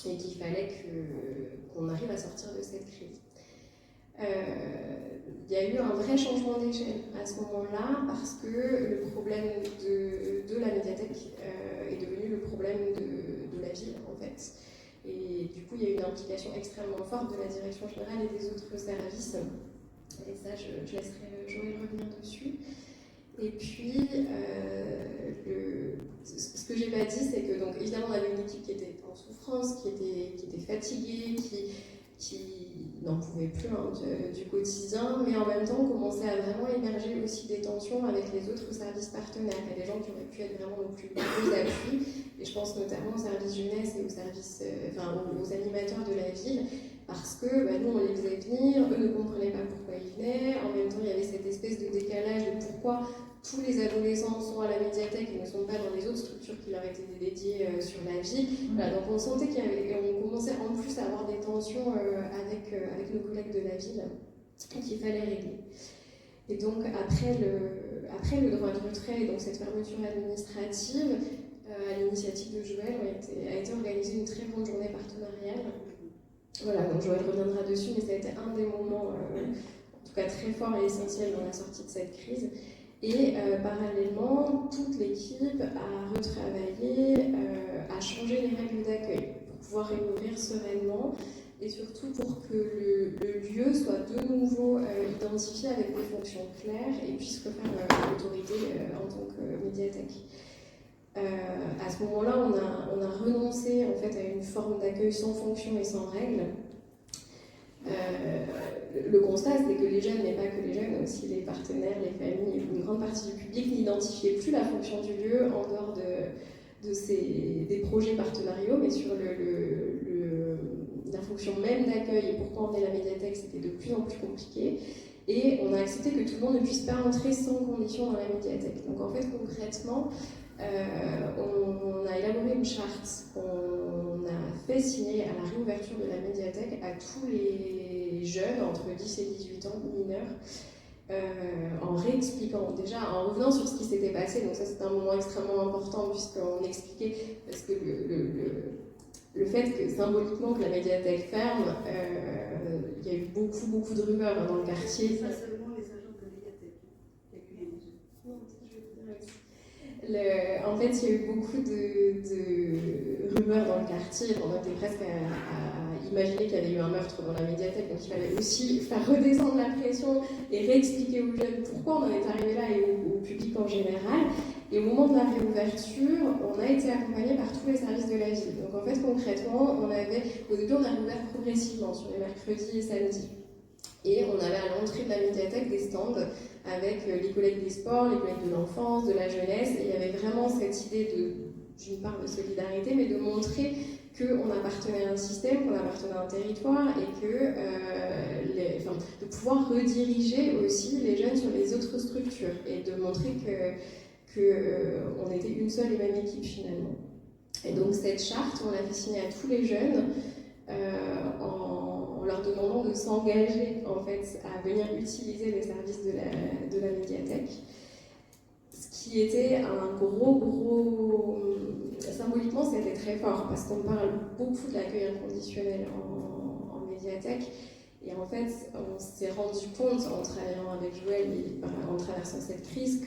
et qu'il fallait qu'on arrive à sortir de cette crise. Il y a eu un vrai changement d'échelle à ce moment-là parce que le problème de la médiathèque est devenu le problème de la ville en fait. Et du coup, il y a eu une implication extrêmement forte de la direction générale et des autres services. Et ça, je laisserai Joël revenir dessus. Et puis, ce que j'ai pas dit, c'est que, donc, évidemment, on avait une équipe qui était en souffrance, qui était fatiguée, qui n'en pouvait plus du quotidien, mais en même temps, commençait à vraiment émerger aussi des tensions avec les autres services partenaires. Il y a des gens qui auraient pu être vraiment nos plus gros appuis, et je pense notamment au service jeunesse et aux animateurs de la ville, parce que nous, on les faisait venir, eux ne comprenaient pas pourquoi ils venaient, en même temps, il y avait cette espèce de décalage de pourquoi tous les adolescents sont à la médiathèque et ne sont pas dans les autres structures qui leur étaient dédiées sur la ville. Voilà, donc on sentait qu'on commençait en plus à avoir des tensions avec nos collègues de la ville qu'il fallait régler. Et donc après le droit de retrait et donc cette fermeture administrative, à l'initiative de Joël, a été organisée une très grande journée partenariale. Voilà, donc Joël reviendra dessus, mais ça a été un des moments, en tout cas très fort et essentiel dans la sortie de cette crise. Et parallèlement, toute l'équipe a retravaillé, a changé les règles d'accueil pour pouvoir réouvrir sereinement et surtout pour que le lieu soit de nouveau identifié avec des fonctions claires et puisse refaire l'autorité en tant que médiathèque. À ce moment-là, on a renoncé en fait à une forme d'accueil sans fonction et sans règles. Le constat, c'est que les jeunes, mais pas que les jeunes, aussi les partenaires, les familles, une grande partie du public n'identifiaient plus la fonction du lieu en dehors des projets partenariaux, mais sur la fonction même d'accueil et pourquoi emmener la médiathèque, c'était de plus en plus compliqué. Et on a accepté que tout le monde ne puisse pas entrer sans condition dans la médiathèque. Donc en fait, concrètement, on a élaboré une charte qu'on a fait signer à la réouverture de la médiathèque à tous les jeunes entre 10 et 18 ans, mineurs, en réexpliquant, déjà en revenant sur ce qui s'était passé. Donc ça c'est un moment extrêmement important puisqu'on expliquait, parce que le fait que symboliquement que la médiathèque ferme, il y a eu beaucoup de rumeurs dans le quartier. Pas seulement les agents de médiathèque, il y a que les jeunes. Non, je vais dire aussi. En fait, il y a eu beaucoup de rumeurs dans le quartier. On était presque à imaginer qu'il y avait eu un meurtre dans la médiathèque. Donc il fallait aussi faire redescendre la pression et réexpliquer aux jeunes pourquoi on en est arrivé là et au public en général. Et au moment de la réouverture, on a été accompagné par tous les services de la ville. Donc en fait, concrètement, au début, on a réouvert progressivement sur les mercredis et samedis. Et on avait à l'entrée de la médiathèque des stands avec les collègues des sports, les collègues de l'enfance, de la jeunesse. Et il y avait vraiment cette idée d'une part de solidarité, mais de montrer qu'on appartenait à un système, qu'on appartenait à un territoire et de pouvoir rediriger aussi les jeunes sur les autres structures et de montrer qu'on était une seule et même équipe finalement. Et donc cette charte, on l'a fait signer à tous les jeunes en leur demandant de s'engager en fait à venir utiliser les services de la médiathèque. Ce qui était un gros... Symboliquement, c'était très fort parce qu'on parle beaucoup de l'accueil inconditionnel en médiathèque. Et en fait, on s'est rendu compte en travaillant avec Joël et en traversant cette crise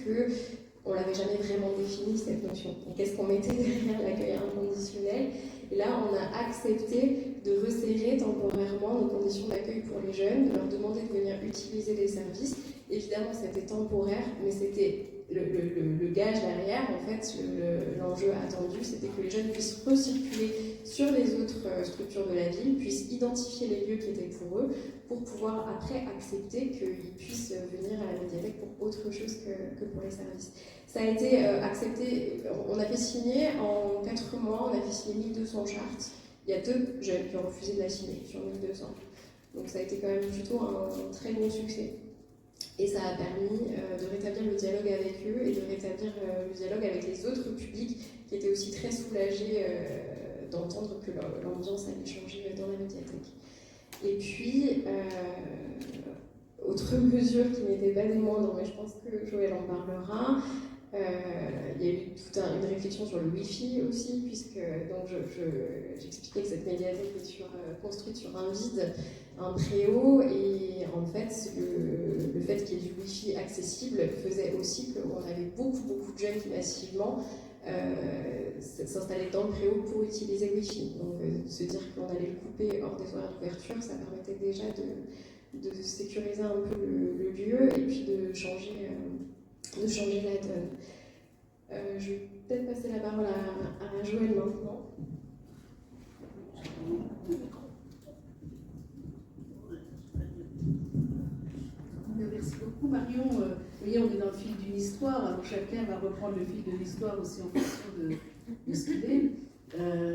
qu'on n'avait jamais vraiment défini cette notion. Et qu'est-ce qu'on mettait derrière l'accueil inconditionnel? Et là, on a accepté de resserrer temporairement nos conditions d'accueil pour les jeunes, de leur demander de venir utiliser les services. Évidemment, c'était temporaire, mais c'était le gage derrière, en fait, l'enjeu attendu, c'était que les jeunes puissent recirculer sur les autres structures de la ville, puissent identifier les lieux qui étaient pour eux, pour pouvoir après accepter qu'ils puissent venir à la médiathèque pour autre chose que pour les services. Ça a été accepté, on a fait signer en 4 mois, on a fait signer 1200 chartes. Il y a 2 jeunes qui ont refusé de la signer sur 1200. Donc ça a été quand même plutôt un très bon succès. Et ça a permis de rétablir le dialogue avec eux et de rétablir le dialogue avec les autres publics qui étaient aussi très soulagés d'entendre que l'ambiance allait changer dans la médiathèque. Et puis, autre mesure qui n'était pas des moindres, mais je pense que Joël en parlera, il y a eu toute une réflexion sur le Wi-Fi aussi, puisque j'expliquais que cette médiathèque est construite sur un vide, un préau, et en fait, le fait qu'il y ait du Wi-Fi accessible faisait aussi qu'on avait beaucoup de jeunes qui massivement s'installaient dans le préau pour utiliser le Wi-Fi. Donc, se dire qu'on allait le couper hors des horaires d'ouverture, ça permettait déjà de sécuriser un peu le lieu et puis de changer la donne. Je vais peut-être passer la parole à Joël maintenant. Merci beaucoup Marion. Vous voyez, on est dans le fil d'une histoire, alors chacun va reprendre le fil de l'histoire aussi en fonction de ce qu'il est.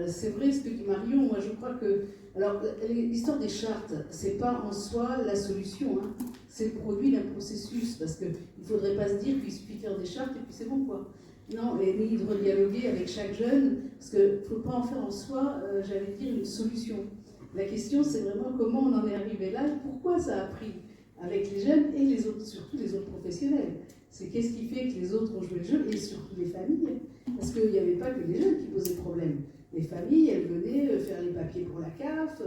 C'est vrai ce que dit Marion, moi je crois que... Alors, l'histoire des chartes, c'est pas en soi la solution, hein. C'est le produit d'un processus, parce qu'il ne faudrait pas se dire qu'il suffit de faire des chartes et puis c'est bon quoi. Non, mais il faudrait dialoguer avec chaque jeune, parce qu'il ne faut pas en faire en soi, j'allais dire, une solution. La question c'est vraiment comment on en est arrivé là, pourquoi ça a pris avec les jeunes et les autres, surtout les autres professionnels. C'est qu'est-ce qui fait que les autres ont joué le jeu, et surtout les familles, parce qu'il n'y avait pas que les jeunes qui posaient problème. Les familles, elles venaient faire les papiers pour la CAF,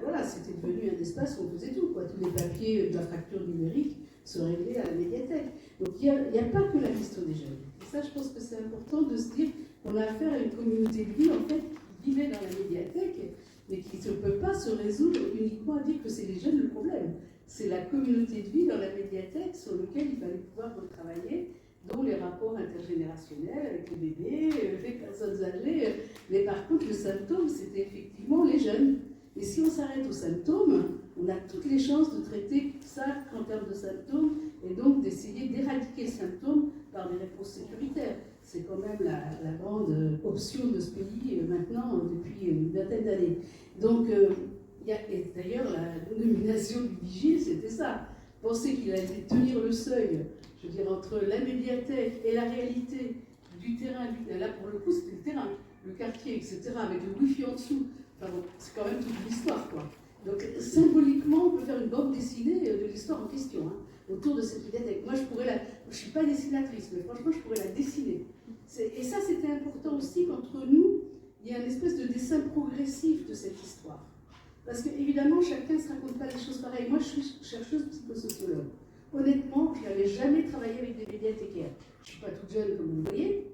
voilà, c'était devenu un espace où on faisait tout, quoi. Tous les papiers de la fracture numérique se réglaient à la médiathèque. Donc il n'y a pas que la question des jeunes. Et ça, je pense que c'est important de se dire qu'on a affaire à une communauté de vie, en fait, qui vivait dans la médiathèque, mais qui ne peut pas se résoudre uniquement à dire que c'est les jeunes le problème. C'est la communauté de vie dans la médiathèque sur laquelle il fallait pouvoir retravailler, dont les rapports intergénérationnels avec les bébés, les personnes âgées. Mais par contre, le symptôme, c'était effectivement les jeunes. Et si on s'arrête aux symptômes, on a toutes les chances de traiter ça en termes de symptômes et donc d'essayer d'éradiquer le symptôme par des réponses sécuritaires. C'est quand même la grande option de ce pays maintenant depuis une vingtaine d'années. Donc, et d'ailleurs, la nomination du vigile, c'était ça. Penser qu'il allait tenir le seuil, je veux dire, entre la médiathèque et la réalité du terrain. Là, pour le coup, c'était le terrain, le quartier, etc., avec le wifi en dessous. Enfin, bon, c'est quand même toute l'histoire, quoi. Donc, symboliquement, on peut faire une bande dessinée de l'histoire en question, hein, autour de cette médiathèque. Moi, je ne suis pas dessinatrice, mais franchement, je pourrais la dessiner. Et ça, c'était important aussi qu'entre nous, il y a une espèce de dessin progressif de cette histoire. Parce qu'évidemment, chacun ne se raconte pas les choses pareilles. Moi, je suis chercheuse psychosociologue. Honnêtement, je n'avais jamais travaillé avec des médiathécaires. Je ne suis pas toute jeune, comme vous le voyez,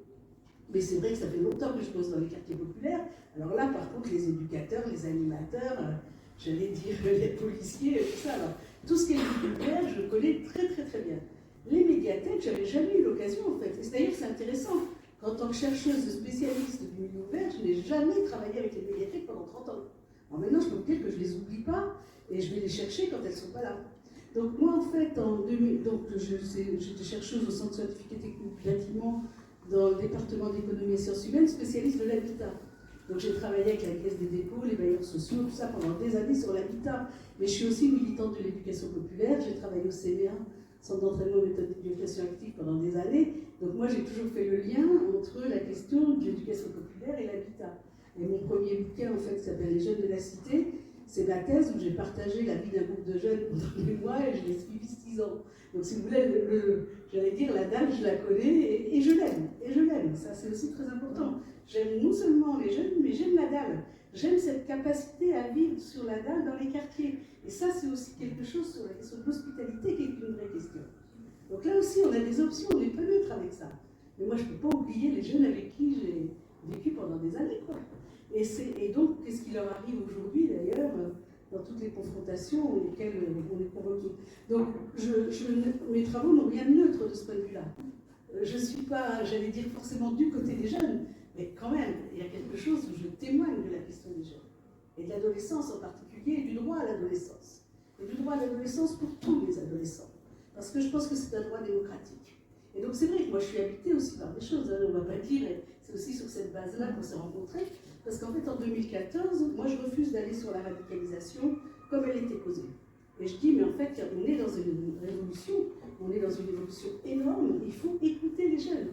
mais c'est vrai que ça fait longtemps que je bosse dans les quartiers populaires. Alors là, par contre, les éducateurs, les animateurs, j'allais dire les policiers, tout ça. Alors, tout ce qui est populaire, je connais très bien. Les médiathèques, je n'avais jamais eu l'occasion, en fait. Et d'ailleurs, c'est intéressant. En tant que chercheuse spécialiste du milieu ouvert, je n'ai jamais travaillé avec les médiathèques pendant 30 ans. Alors maintenant, je peux vous dire que je ne les oublie pas et je vais les chercher quand elles ne sont pas là. Donc moi, en fait, j'étais chercheuse au Centre scientifique et technique du bâtiment dans le département d'économie et sciences humaines, spécialiste de l'habitat. Donc j'ai travaillé avec la Caisse des dépôts, les bailleurs sociaux, tout ça pendant des années sur l'habitat. Mais je suis aussi militante de l'éducation populaire, j'ai travaillé au CMA, Centre d'entraînement méthodique d'éducation active, pendant des années. Donc moi, j'ai toujours fait le lien entre la question de l'éducation populaire et l'habitat. Et mon premier bouquin, en fait, qui s'appelle Les jeunes de la cité, c'est ma thèse où j'ai partagé la vie d'un groupe de jeunes pendant des mois et je l'ai suivi 6 ans. Donc si vous voulez, j'allais dire, la dame, je la connais et je l'aime. Et je l'aime, ça c'est aussi très important. J'aime non seulement les jeunes, mais j'aime la dalle. J'aime cette capacité à vivre sur la dalle dans les quartiers. Et ça, c'est aussi quelque chose sur la question de l'hospitalité qui est une vraie question. Donc là aussi, on a des options, on n'est pas neutre avec ça. Mais moi, je ne peux pas oublier les jeunes avec qui j'ai vécu pendant des années, quoi. Et donc, qu'est-ce qui leur arrive aujourd'hui, d'ailleurs, dans toutes les confrontations auxquelles on est convoqué. Donc, mes travaux n'ont rien de neutre de ce point de vue-là. Je ne suis pas, j'allais dire, forcément du côté des jeunes, Mais quand même, il y a quelque chose où je témoigne de la question des jeunes, et de l'adolescence en particulier, et du droit à l'adolescence. Et du droit à l'adolescence pour tous les adolescents. Parce que je pense que c'est un droit démocratique. Et donc c'est vrai que moi je suis habitée aussi par des choses, hein, on ne va pas dire, et c'est aussi sur cette base-là qu'on s'est rencontrés, parce qu'en fait en 2014, moi je refuse d'aller sur la radicalisation comme elle était posée. Et je dis, mais en fait, on est dans une révolution, on est dans une évolution énorme, il faut écouter les jeunes.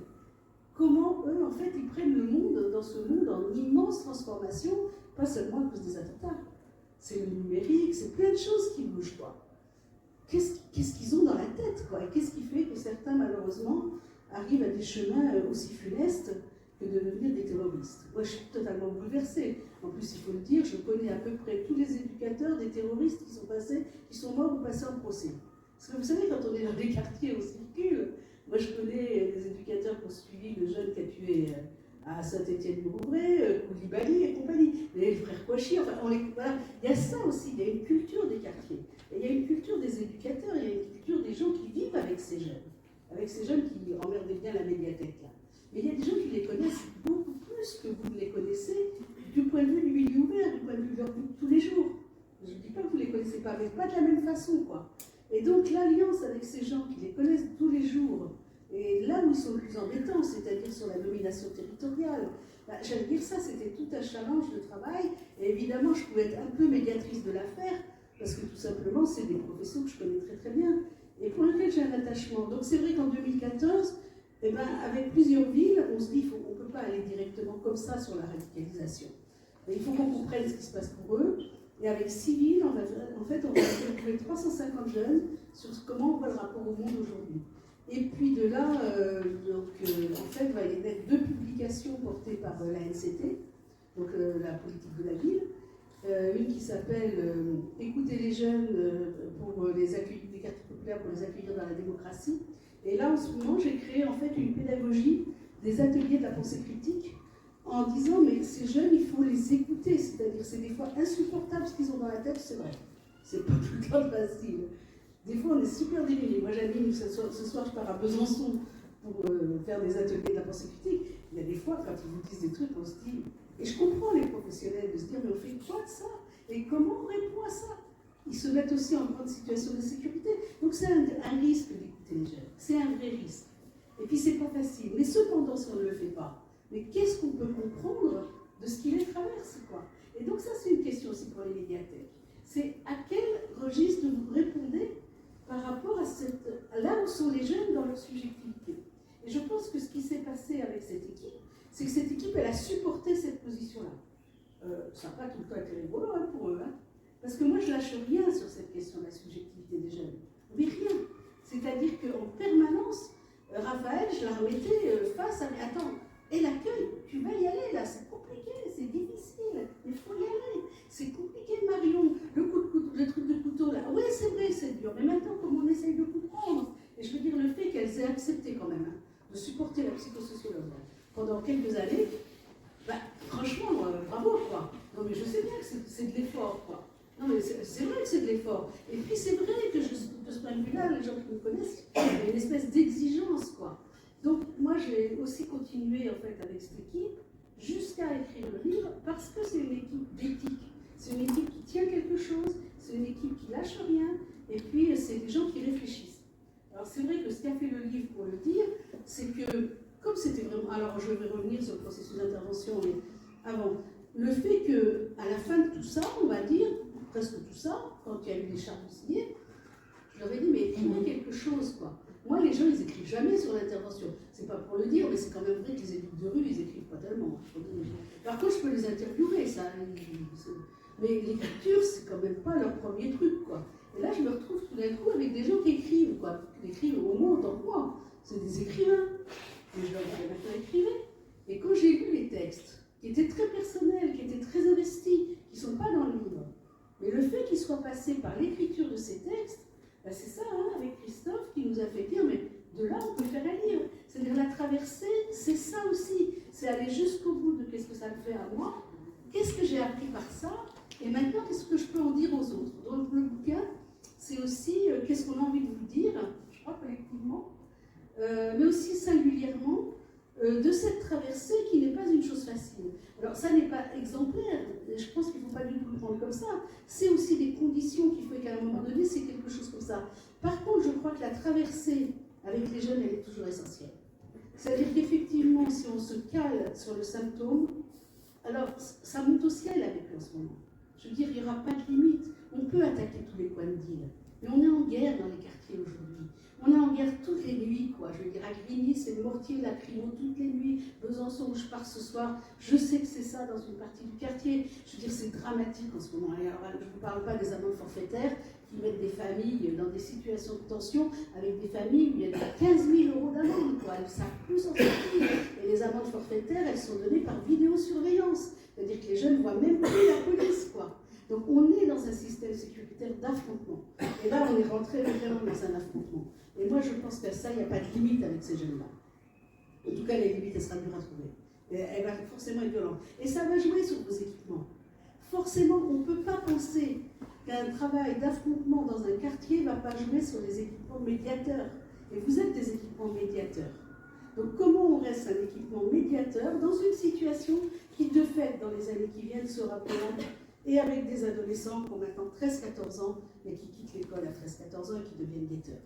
Comment eux, en fait, ils prennent le monde, dans ce monde, en immense transformation, pas seulement à cause des attentats. C'est le numérique, c'est plein de choses qui bougent, quoi. Qu'est-ce qu'ils ont dans la tête, quoi? Et qu'est-ce qui fait que certains, malheureusement, arrivent à des chemins aussi funestes que de devenir des terroristes? Moi, je suis totalement bouleversée. En plus, il faut le dire, je connais à peu près tous les éducateurs des terroristes qui sont morts ou passés en procès. Parce que vous savez, quand on est dans des quartiers où circulent, moi, je connais des éducateurs qui ont suivi le jeune qui a tué à Saint-Étienne-du-Rouvray, Koulibaly et compagnie, les frères Kouachi, enfin, voilà. Il y a ça aussi, il y a une culture des quartiers. Et il y a une culture des éducateurs, il y a une culture des gens qui vivent avec ces jeunes qui emmerdaient bien la médiathèque, là. Mais il y a des gens qui les connaissent beaucoup plus que vous les connaissez du point de vue du milieu ouvert, du point de vue de leur vie de tous les jours. Je ne dis pas que vous ne les connaissez pas, mais pas de la même façon, quoi. Et donc l'alliance avec ces gens qui les connaissent tous les jours, et là où ils sont le plus embêtants, c'est-à-dire sur la domination territoriale, j'allais dire ça, c'était tout un challenge de travail, et évidemment je pouvais être un peu médiatrice de l'affaire, parce que tout simplement c'est des professions que je connais très très bien, et pour lesquelles j'ai un attachement. Donc c'est vrai qu'en 2014, avec plusieurs villes, on se dit qu'on ne peut pas aller directement comme ça sur la radicalisation. Et il faut qu'on comprenne ce qui se passe pour eux. Et avec 6 villes, on va interviewer 350 jeunes sur comment on voit le rapport au monde aujourd'hui. Et puis de là, en fait, il va y avoir 2 publications portées par l'ANCT, donc la politique de la ville. Une qui s'appelle Écouter les jeunes pour les accueillir, des quartiers populaires pour les accueillir dans la démocratie. Et là, en ce moment, j'ai créé en fait une pédagogie des ateliers de la pensée critique en disant, mais ces jeunes, il faut les écouter. C'est-à-dire, c'est des fois insupportable ce qu'ils ont dans la tête, c'est vrai. C'est pas tout le temps facile. Des fois, on est super démunis. Moi, j'anime ce soir, je pars à Besançon pour faire des ateliers de la pensée critique. Il y a des fois, quand ils vous disent des trucs, on se dit, et je comprends les professionnels de se dire, mais on fait quoi de ça? Et comment on répond à ça? Ils se mettent aussi en grande situation de sécurité. Donc c'est un risque d'écouter les jeunes. C'est un vrai risque. Et puis c'est pas facile. Mais cependant, si on ne le fait pas, mais qu'est-ce qu'on peut comprendre de ce qui les traverse, quoi? Et donc ça, c'est une question aussi pour les médiathèques. C'est à quel registre vous répondez par rapport à là où sont les jeunes dans leur subjectivité. Et je pense que ce qui s'est passé avec cette équipe, c'est que cette équipe, elle a supporté cette position-là. Ça n'a pas tout le temps été rigolo pour eux, hein. Parce que moi, je lâche rien sur cette question de la subjectivité des jeunes. Mais rien. C'est-à-dire qu'en permanence, Raphaël, je la remettais face à... Attends, et l'accueil, tu vas y aller là, c'est compliqué, c'est difficile, il faut y aller. C'est compliqué, Marion, le truc de couteau là. Oui, c'est vrai, c'est dur, mais maintenant, comment on essaye de comprendre? Et je veux dire, le fait qu'elles aient accepté quand même de supporter la psychosociologue pendant quelques années, franchement, bravo, quoi. Non, mais je sais bien que c'est de l'effort, quoi. Non, mais c'est vrai que c'est de l'effort. Et puis c'est vrai que de ce point de vue-là, les gens qui me connaissent, il y a une espèce d'exigence, quoi. Donc moi, j'ai aussi continué, en fait, avec cette équipe, jusqu'à écrire le livre, parce que c'est une équipe d'éthique. C'est une équipe qui tient quelque chose, c'est une équipe qui lâche rien, et puis c'est des gens qui réfléchissent. Alors c'est vrai que ce qu'a fait le livre, pour le dire, c'est que, comme c'était vraiment... Alors je vais revenir sur le processus d'intervention, mais avant, le fait qu'à la fin de tout ça, on va dire, presque tout ça, quand il y a eu des chartes signées, je leur ai dit, mais écrivez quelque chose, quoi. Moi, les gens, ils écrivent jamais sur l'intervention. C'est pas pour le dire, mais c'est quand même vrai que les élus de rue, ils écrivent pas tellement. Par contre, je peux les interviewer, ça. Mais l'écriture, c'est quand même pas leur premier truc, quoi. Et là, je me retrouve tout d'un coup avec des gens qui écrivent, quoi. Qui écrivent au moins autant que moi. C'est des écrivains. Et je leur dis, maintenant, écrivez. Et quand j'ai lu les textes, qui étaient très personnels, qui étaient très investis, qui sont pas dans le livre, mais le fait qu'ils soient passés par l'écriture de ces textes, c'est ça, hein, avec Christophe, qui nous a fait dire, mais de là, on peut faire un livre. C'est-à-dire la traversée, c'est ça aussi. C'est aller jusqu'au bout de qu'est-ce que ça me fait à moi, qu'est-ce que j'ai appris par ça, et maintenant, qu'est-ce que je peux en dire aux autres. Donc le bouquin, c'est aussi qu'est-ce qu'on a envie de vous dire, je crois collectivement, mais aussi singulièrement, de cette traversée qui n'est pas une chose facile. Alors ça n'est pas exemplaire, je pense qu'il ne faut pas du tout le prendre comme ça, c'est aussi des conditions qu'il faut qu'à un moment donné, c'est quelque chose comme ça. Par contre, je crois que la traversée avec les jeunes, elle est toujours essentielle. C'est-à-dire qu'effectivement, si on se cale sur le symptôme, alors ça monte au ciel avec eux en ce moment. Je veux dire, il n'y aura pas de limite. On peut attaquer tous les coins de deal, mais on est en guerre dans les quartiers aujourd'hui. On est en guerre toutes les nuits, quoi. Je veux dire, à Grigny, c'est le mortier, lacrymo toutes les nuits. Besançon, où je pars ce soir, je sais que c'est ça dans une partie du quartier. Je veux dire, c'est dramatique en ce moment. Et alors, je ne vous parle pas des amendes forfaitaires qui mettent des familles dans des situations de tension, avec des familles où il y a 15 000 € d'amende, quoi. Elles ne savent plus s'en sortir. Et les amendes forfaitaires, elles sont données par vidéosurveillance. C'est-à-dire que les jeunes ne voient même plus la police, quoi. Donc on est dans un système sécuritaire d'affrontement. Et là, on est rentré vraiment dans un affrontement. Et moi, je pense qu'à ça, il n'y a pas de limite avec ces jeunes-là. En tout cas, la limite, elle sera dure à trouver. Elle va forcément être violente. Et ça va jouer sur vos équipements. Forcément, on ne peut pas penser qu'un travail d'affrontement dans un quartier ne va pas jouer sur les équipements médiateurs. Et vous êtes des équipements médiateurs. Donc comment on reste un équipement médiateur dans une situation qui, de fait, dans les années qui viennent, sera payante, et avec des adolescents qui ont maintenant 13-14 ans, mais qui quittent l'école à 13-14 ans et qui deviennent guetteurs.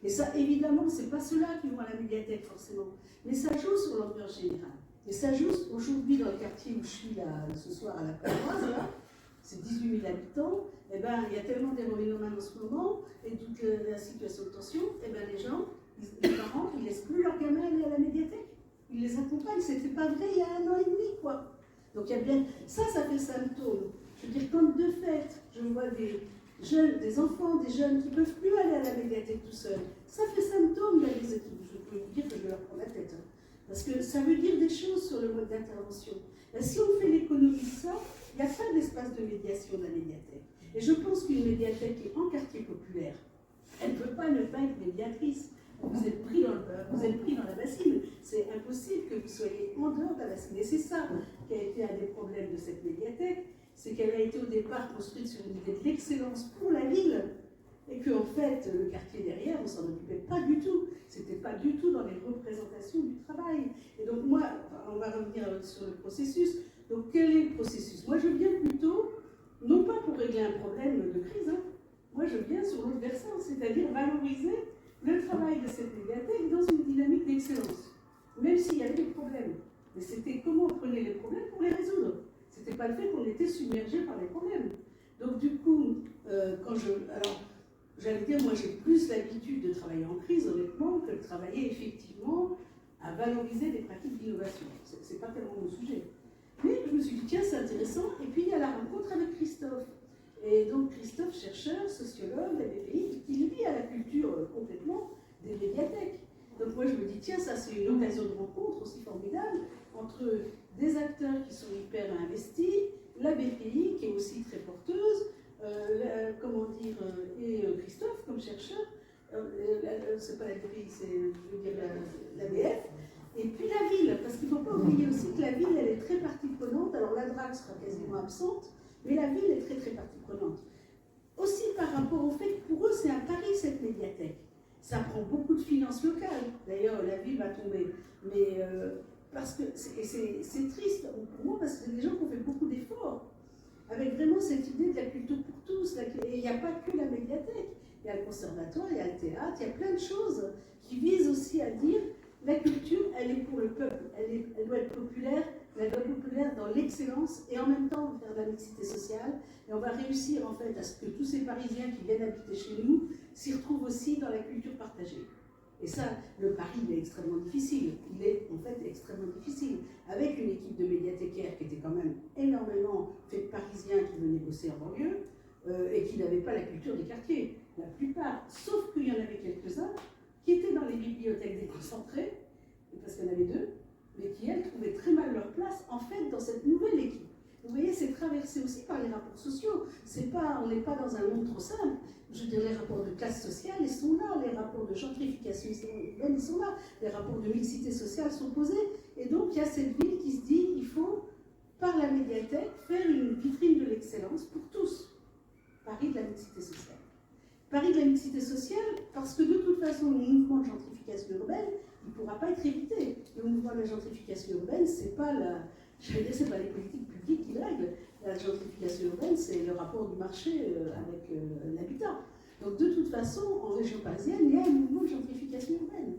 Et ça, évidemment, ce n'est pas ceux-là qui vont à la médiathèque, forcément, mais ça joue sur l'ambiance générale. Et ça joue aujourd'hui dans le quartier où je suis là, ce soir à la Canoise, là, c'est 18 000 habitants, et ben, il y a tellement d'héroïnomanes en ce moment, et toute la situation de tension, et ben, les gens, les parents, ils ne laissent plus leurs gamins aller à la médiathèque. Ils les accompagnent, c'était pas vrai il y a 1 an et demi, quoi. Donc il y a bien, ça fait symptôme. Je veux dire, quand de fait, je vois des jeunes, des enfants, des jeunes qui ne peuvent plus aller à la médiathèque tout seuls, ça fait symptôme de la mise à tout. Je peux vous dire que je leur prends la tête. Hein. Parce que ça veut dire des choses sur le mode d'intervention. Si on fait l'économie de ça, il n'y a pas d'espace de médiation de la médiathèque. Et je pense qu'une médiathèque qui est en quartier populaire, elle ne peut pas ne pas être médiatrice. Vous êtes pris dans la bassine. C'est impossible que vous soyez en dehors de la bassine. Et c'est ça qui a été un des problèmes de cette médiathèque, c'est qu'elle a été au départ construite sur une idée de l'excellence pour la ville, et qu'en fait, le quartier derrière, on ne s'en occupait pas du tout. C'était pas du tout dans les représentations du travail. Et donc moi, on va revenir sur le processus. Donc quel est le processus? Moi, je viens plutôt, non pas pour régler un problème de crise, hein. Moi, je viens sur l'autre versant, c'est-à-dire valoriser le travail de cette médiathèque dans une dynamique d'excellence. Même s'il y avait des problèmes. Mais c'était comment on prenait les problèmes pour les résoudre. C'était pas le fait qu'on était submergé par les problèmes. Donc du coup, j'allais dire, moi j'ai plus l'habitude de travailler en crise, honnêtement, que de travailler effectivement à valoriser des pratiques d'innovation. C'est pas tellement mon sujet. Mais je me suis dit, tiens, c'est intéressant. Et puis il y a la rencontre avec Christophe. Et donc Christophe, chercheur, sociologue, BPI, qui lui a la culture complètement des médiathèques. Donc moi je me dis, tiens, ça c'est une occasion de rencontre aussi formidable entre des acteurs qui sont hyper investis, la BPI qui est aussi très porteuse, et Christophe comme chercheur, c'est pas la BPI, c'est, je veux dire, l'ABF, et puis la ville, parce qu'il ne faut pas oublier aussi que la ville, elle est très partie prenante. Alors la DRAC sera quasiment absente, mais la ville est très très partie prenante. Aussi par rapport au fait que pour eux, c'est un pari cette médiathèque. Ça prend beaucoup de finances locales. D'ailleurs, la ville va tomber. Mais parce que c'est triste pour moi, parce que c'est des gens qui ont fait beaucoup d'efforts, avec vraiment cette idée de la culture pour tous. Et il n'y a pas que la médiathèque. Il y a le conservatoire, il y a le théâtre, il y a plein de choses qui visent aussi à dire la culture, elle est pour le peuple, elle doit être populaire, elle doit être populaire dans l'excellence et en même temps on va faire de la mixité sociale et on va réussir en fait à ce que tous ces Parisiens qui viennent habiter chez nous s'y retrouvent aussi dans la culture partagée. Et ça, le pari, il est extrêmement difficile. Il est en fait extrêmement difficile. Avec une équipe de médiathécaires qui était quand même énormément faite de Parisiens qui venaient bosser en banlieue et qui n'avaient pas la culture des quartiers. La plupart, sauf qu'il y en avait quelques-uns, qui étaient dans les bibliothèques déconcentrées, parce qu'il y en avait 2, mais qui, elles, trouvaient très mal leur place, en fait, dans cette nouvelle équipe. Vous voyez, c'est traversé aussi par les rapports sociaux. On n'est pas dans un monde trop simple. Je veux dire, les rapports de classe sociale, ils sont là, les rapports de gentrification urbaine, ils sont là, les rapports de mixité sociale sont posés. Et donc, il y a cette ville qui se dit, il faut, par la médiathèque, faire une vitrine de l'excellence pour tous. Paris de la mixité sociale. Paris de la mixité sociale, parce que de toute façon, le mouvement de gentrification urbaine, il ne pourra pas être évité. Le le mouvement de la gentrification urbaine, c'est pas c'est pas les politiques publiques qui règlent. La gentrification urbaine, c'est le rapport du marché avec l'habitat. Donc de toute façon, en région parisienne, il y a un mouvement de gentrification urbaine.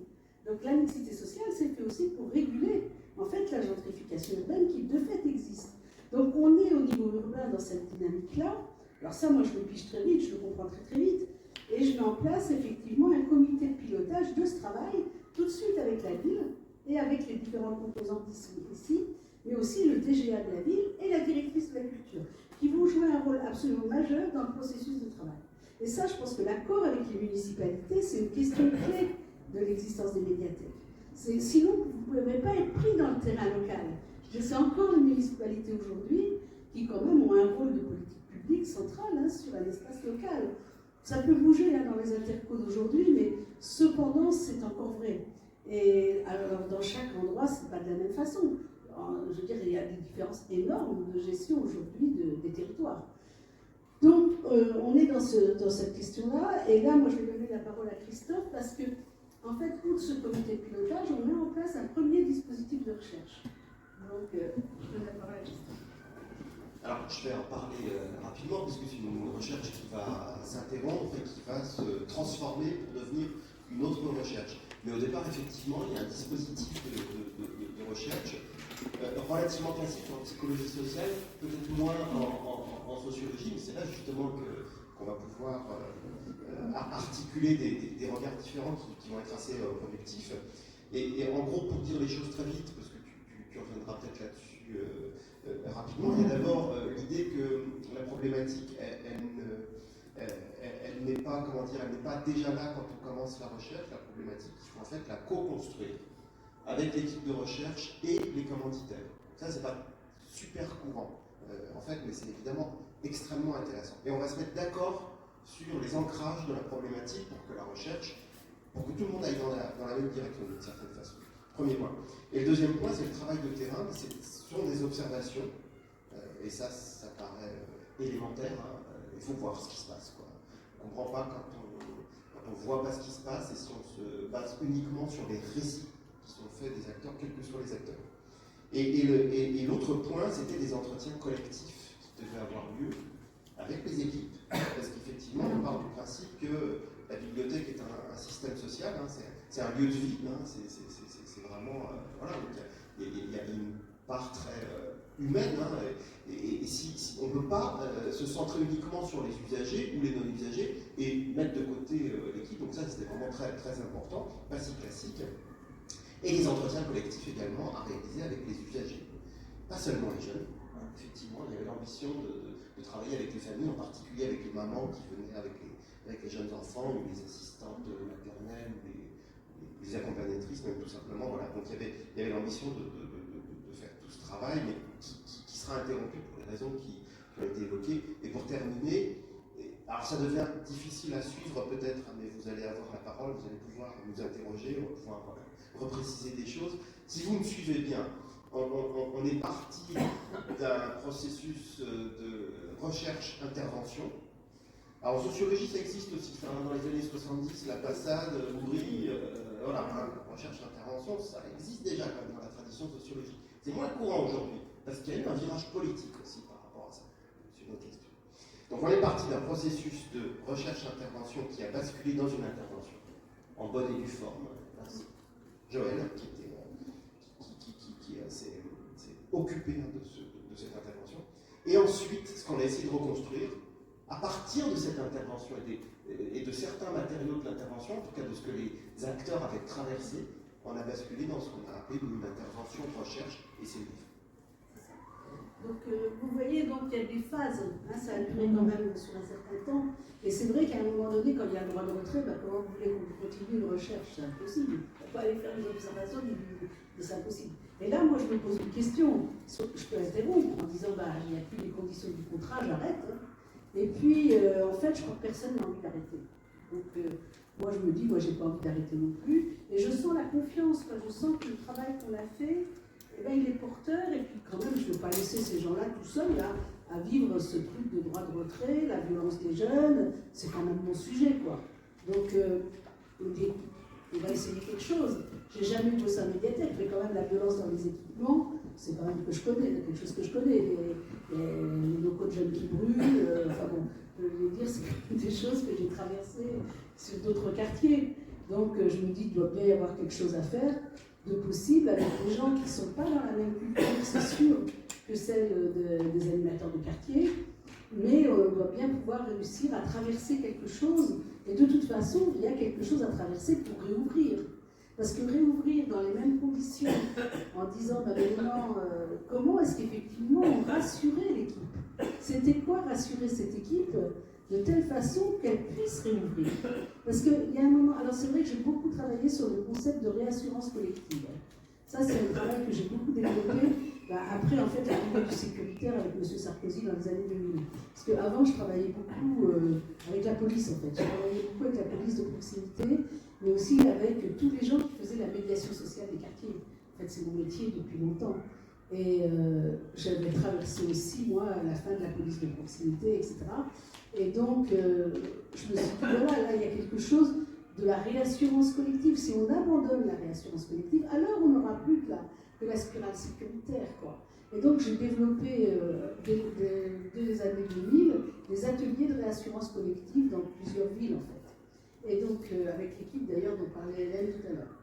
Donc la mixité sociale, c'est fait aussi pour réguler en fait la gentrification urbaine qui de fait existe. Donc on est au niveau urbain dans cette dynamique-là. Alors ça, moi je le pige très vite, je le comprends très très vite. Et je mets en place effectivement un comité de pilotage de ce travail, tout de suite avec la ville et avec les différentes composantes qui sont ici, mais aussi le DGA de la ville et la directrice de la culture, qui vont jouer un rôle absolument majeur dans le processus de travail. Et ça, je pense que l'accord avec les municipalités, c'est une question clé de l'existence des médiathèques. Sinon, vous ne pouvez pas être pris dans le terrain local. C'est encore les municipalités aujourd'hui qui, quand même, ont un rôle de politique publique centrale sur un espace local. Ça peut bouger dans les intercos d'aujourd'hui, mais cependant, c'est encore vrai. Et alors, dans chaque endroit, ce n'est pas de la même façon. Je veux dire, il y a des différences énormes de gestion aujourd'hui des territoires. Donc, on est dans cette question-là, et là, moi, je vais donner la parole à Christophe, parce que, en fait, pour ce comité de pilotage, on met en place un premier dispositif de recherche. Donc, je donne la parole à Christophe. Alors, je vais en parler rapidement, parce que c'est une recherche qui va s'interrompre et qui va se transformer pour devenir une autre recherche. Mais au départ, effectivement, il y a un dispositif de recherche relativement classique en psychologie sociale, peut-être moins en sociologie, mais c'est là justement qu'on va pouvoir articuler des regards différents qui vont être assez productifs. Et en gros, pour dire les choses très vite, parce que tu reviendras peut-être là-dessus rapidement, il y a d'abord l'idée que la problématique, elle n'est pas, comment dire, elle n'est pas déjà là quand on commence la recherche. La problématique, il faut en fait la co-construire avec l'équipe de recherche et les commanditaires. Ça, c'est pas super courant, en fait, mais c'est évidemment extrêmement intéressant. Et on va se mettre d'accord sur les ancrages de la problématique pour que la recherche, pour que tout le monde aille dans la même direction d'une certaine façon. Premier point. Et le deuxième point, c'est le travail de terrain. Ce sont des observations, et ça paraît élémentaire. Il faut voir ce qui se passe, quoi. On ne comprend pas quand on ne voit pas ce qui se passe et si on se base uniquement sur les récits qui sont faits des acteurs, quels que soient les acteurs. Et l'autre point, c'était des entretiens collectifs qui devaient avoir lieu avec les équipes. Parce qu'effectivement, on part du principe que la bibliothèque est un système social, c'est un lieu de vie, c'est vraiment... voilà, donc il y a une part très humaine, et si on ne peut pas se centrer uniquement sur les usagers ou les non-usagers et mettre de côté l'équipe, donc ça c'était vraiment très, très important, pas si classique. Et les entretiens collectifs également à réaliser avec les usagers, pas seulement les jeunes. Effectivement, il y avait l'ambition de travailler avec les familles, en particulier avec les mamans qui venaient avec les jeunes enfants, ou les assistantes maternelles, ou les accompagnatrices, même tout simplement. Voilà. Donc il y avait l'ambition de faire tout ce travail, mais qui sera interrompu pour les raisons qui ont été évoquées. Et pour terminer, alors ça devient difficile à suivre peut-être, mais vous allez avoir la parole, vous allez pouvoir nous interroger, on va pouvoir repréciser des choses. Si vous me suivez bien, on est parti d'un processus de recherche-intervention. Alors en sociologie, ça existe aussi. Dans les années 70, la Passade, Ouvry, voilà, recherche-intervention, ça existe déjà quand même dans la tradition sociologique. C'est moins courant aujourd'hui, parce qu'il y a eu un virage politique aussi par rapport à ça. C'est une autre question. Donc on est parti d'un processus de recherche-intervention qui a basculé dans une intervention, en bonne et due forme. Merci. Joël, qui s'est occupé de cette intervention. Et ensuite, ce qu'on a essayé de reconstruire, à partir de cette intervention et de certains matériaux de l'intervention, en tout cas de ce que les acteurs avaient traversé, on a basculé dans ce qu'on a appelé une intervention de recherche, et c'est le livre. Donc, vous voyez, donc il y a des phases, ça a duré quand même sur un certain temps, et c'est vrai qu'à un moment donné, quand il y a le droit de retrait, comment vous voulez qu'on continue une recherche? C'est impossible. On ne peut pas aller faire des observations, c'est impossible. Et là, moi, je me pose une question. Je peux interrompre en disant, il n'y a plus les conditions du contrat, j'arrête. Et puis, en fait, je crois que personne n'a envie d'arrêter. Donc, moi, je me dis, moi, j'ai pas envie d'arrêter non plus. Et je sens la confiance, je sens que le travail qu'on a fait, il est porteur, et puis quand même, je ne veux pas laisser ces gens-là tout seuls là, à vivre ce truc de droit de retrait, la violence des jeunes, c'est quand même mon sujet, quoi. Donc, on va essayer quelque chose. J'ai jamais bossé en médiathèque, mais quand même la violence dans les équipements, c'est quand même que je connais, quelque chose que je connais. Les locaux de jeunes qui brûlent, enfin bon, je veux dire, c'est quand même des choses que j'ai traversées sur d'autres quartiers. Donc je me dis qu'il doit bien y avoir quelque chose à faire de possible avec des gens qui ne sont pas dans la même culture, c'est sûr, que celle des animateurs de quartier, mais on doit bien pouvoir réussir à traverser quelque chose, et de toute façon, il y a quelque chose à traverser pour réouvrir. Parce que réouvrir dans les mêmes conditions, en disant, maintenant, comment est-ce qu'effectivement on rassurait l'équipe? C'était quoi rassurer cette équipe de telle façon qu'elle puisse réouvrir? Parce qu'il y a un moment, alors c'est vrai que j'ai beaucoup travaillé sur le concept de réassurance collective. Ça, c'est un travail que j'ai beaucoup développé. Après, en fait, l'arrivée du sécuritaire avec M. Sarkozy dans les années 2000. Parce qu'avant, je travaillais beaucoup avec la police, en fait. Je travaillais beaucoup avec la police de proximité, mais aussi avec tous les gens qui faisaient la médiation sociale des quartiers. En fait, c'est mon métier depuis longtemps. Et j'avais traversé aussi, moi, la fin de la police de proximité, etc. Et donc, je me suis dit, voilà, là, il y a quelque chose de la réassurance collective. Si on abandonne la réassurance collective, alors on n'aura plus que la spirale sécuritaire, quoi. Et donc, j'ai développé, dès les années 2000, des ateliers de réassurance collective dans plusieurs villes, en fait. Et donc, avec l'équipe, d'ailleurs, dont parlait Hélène tout à l'heure.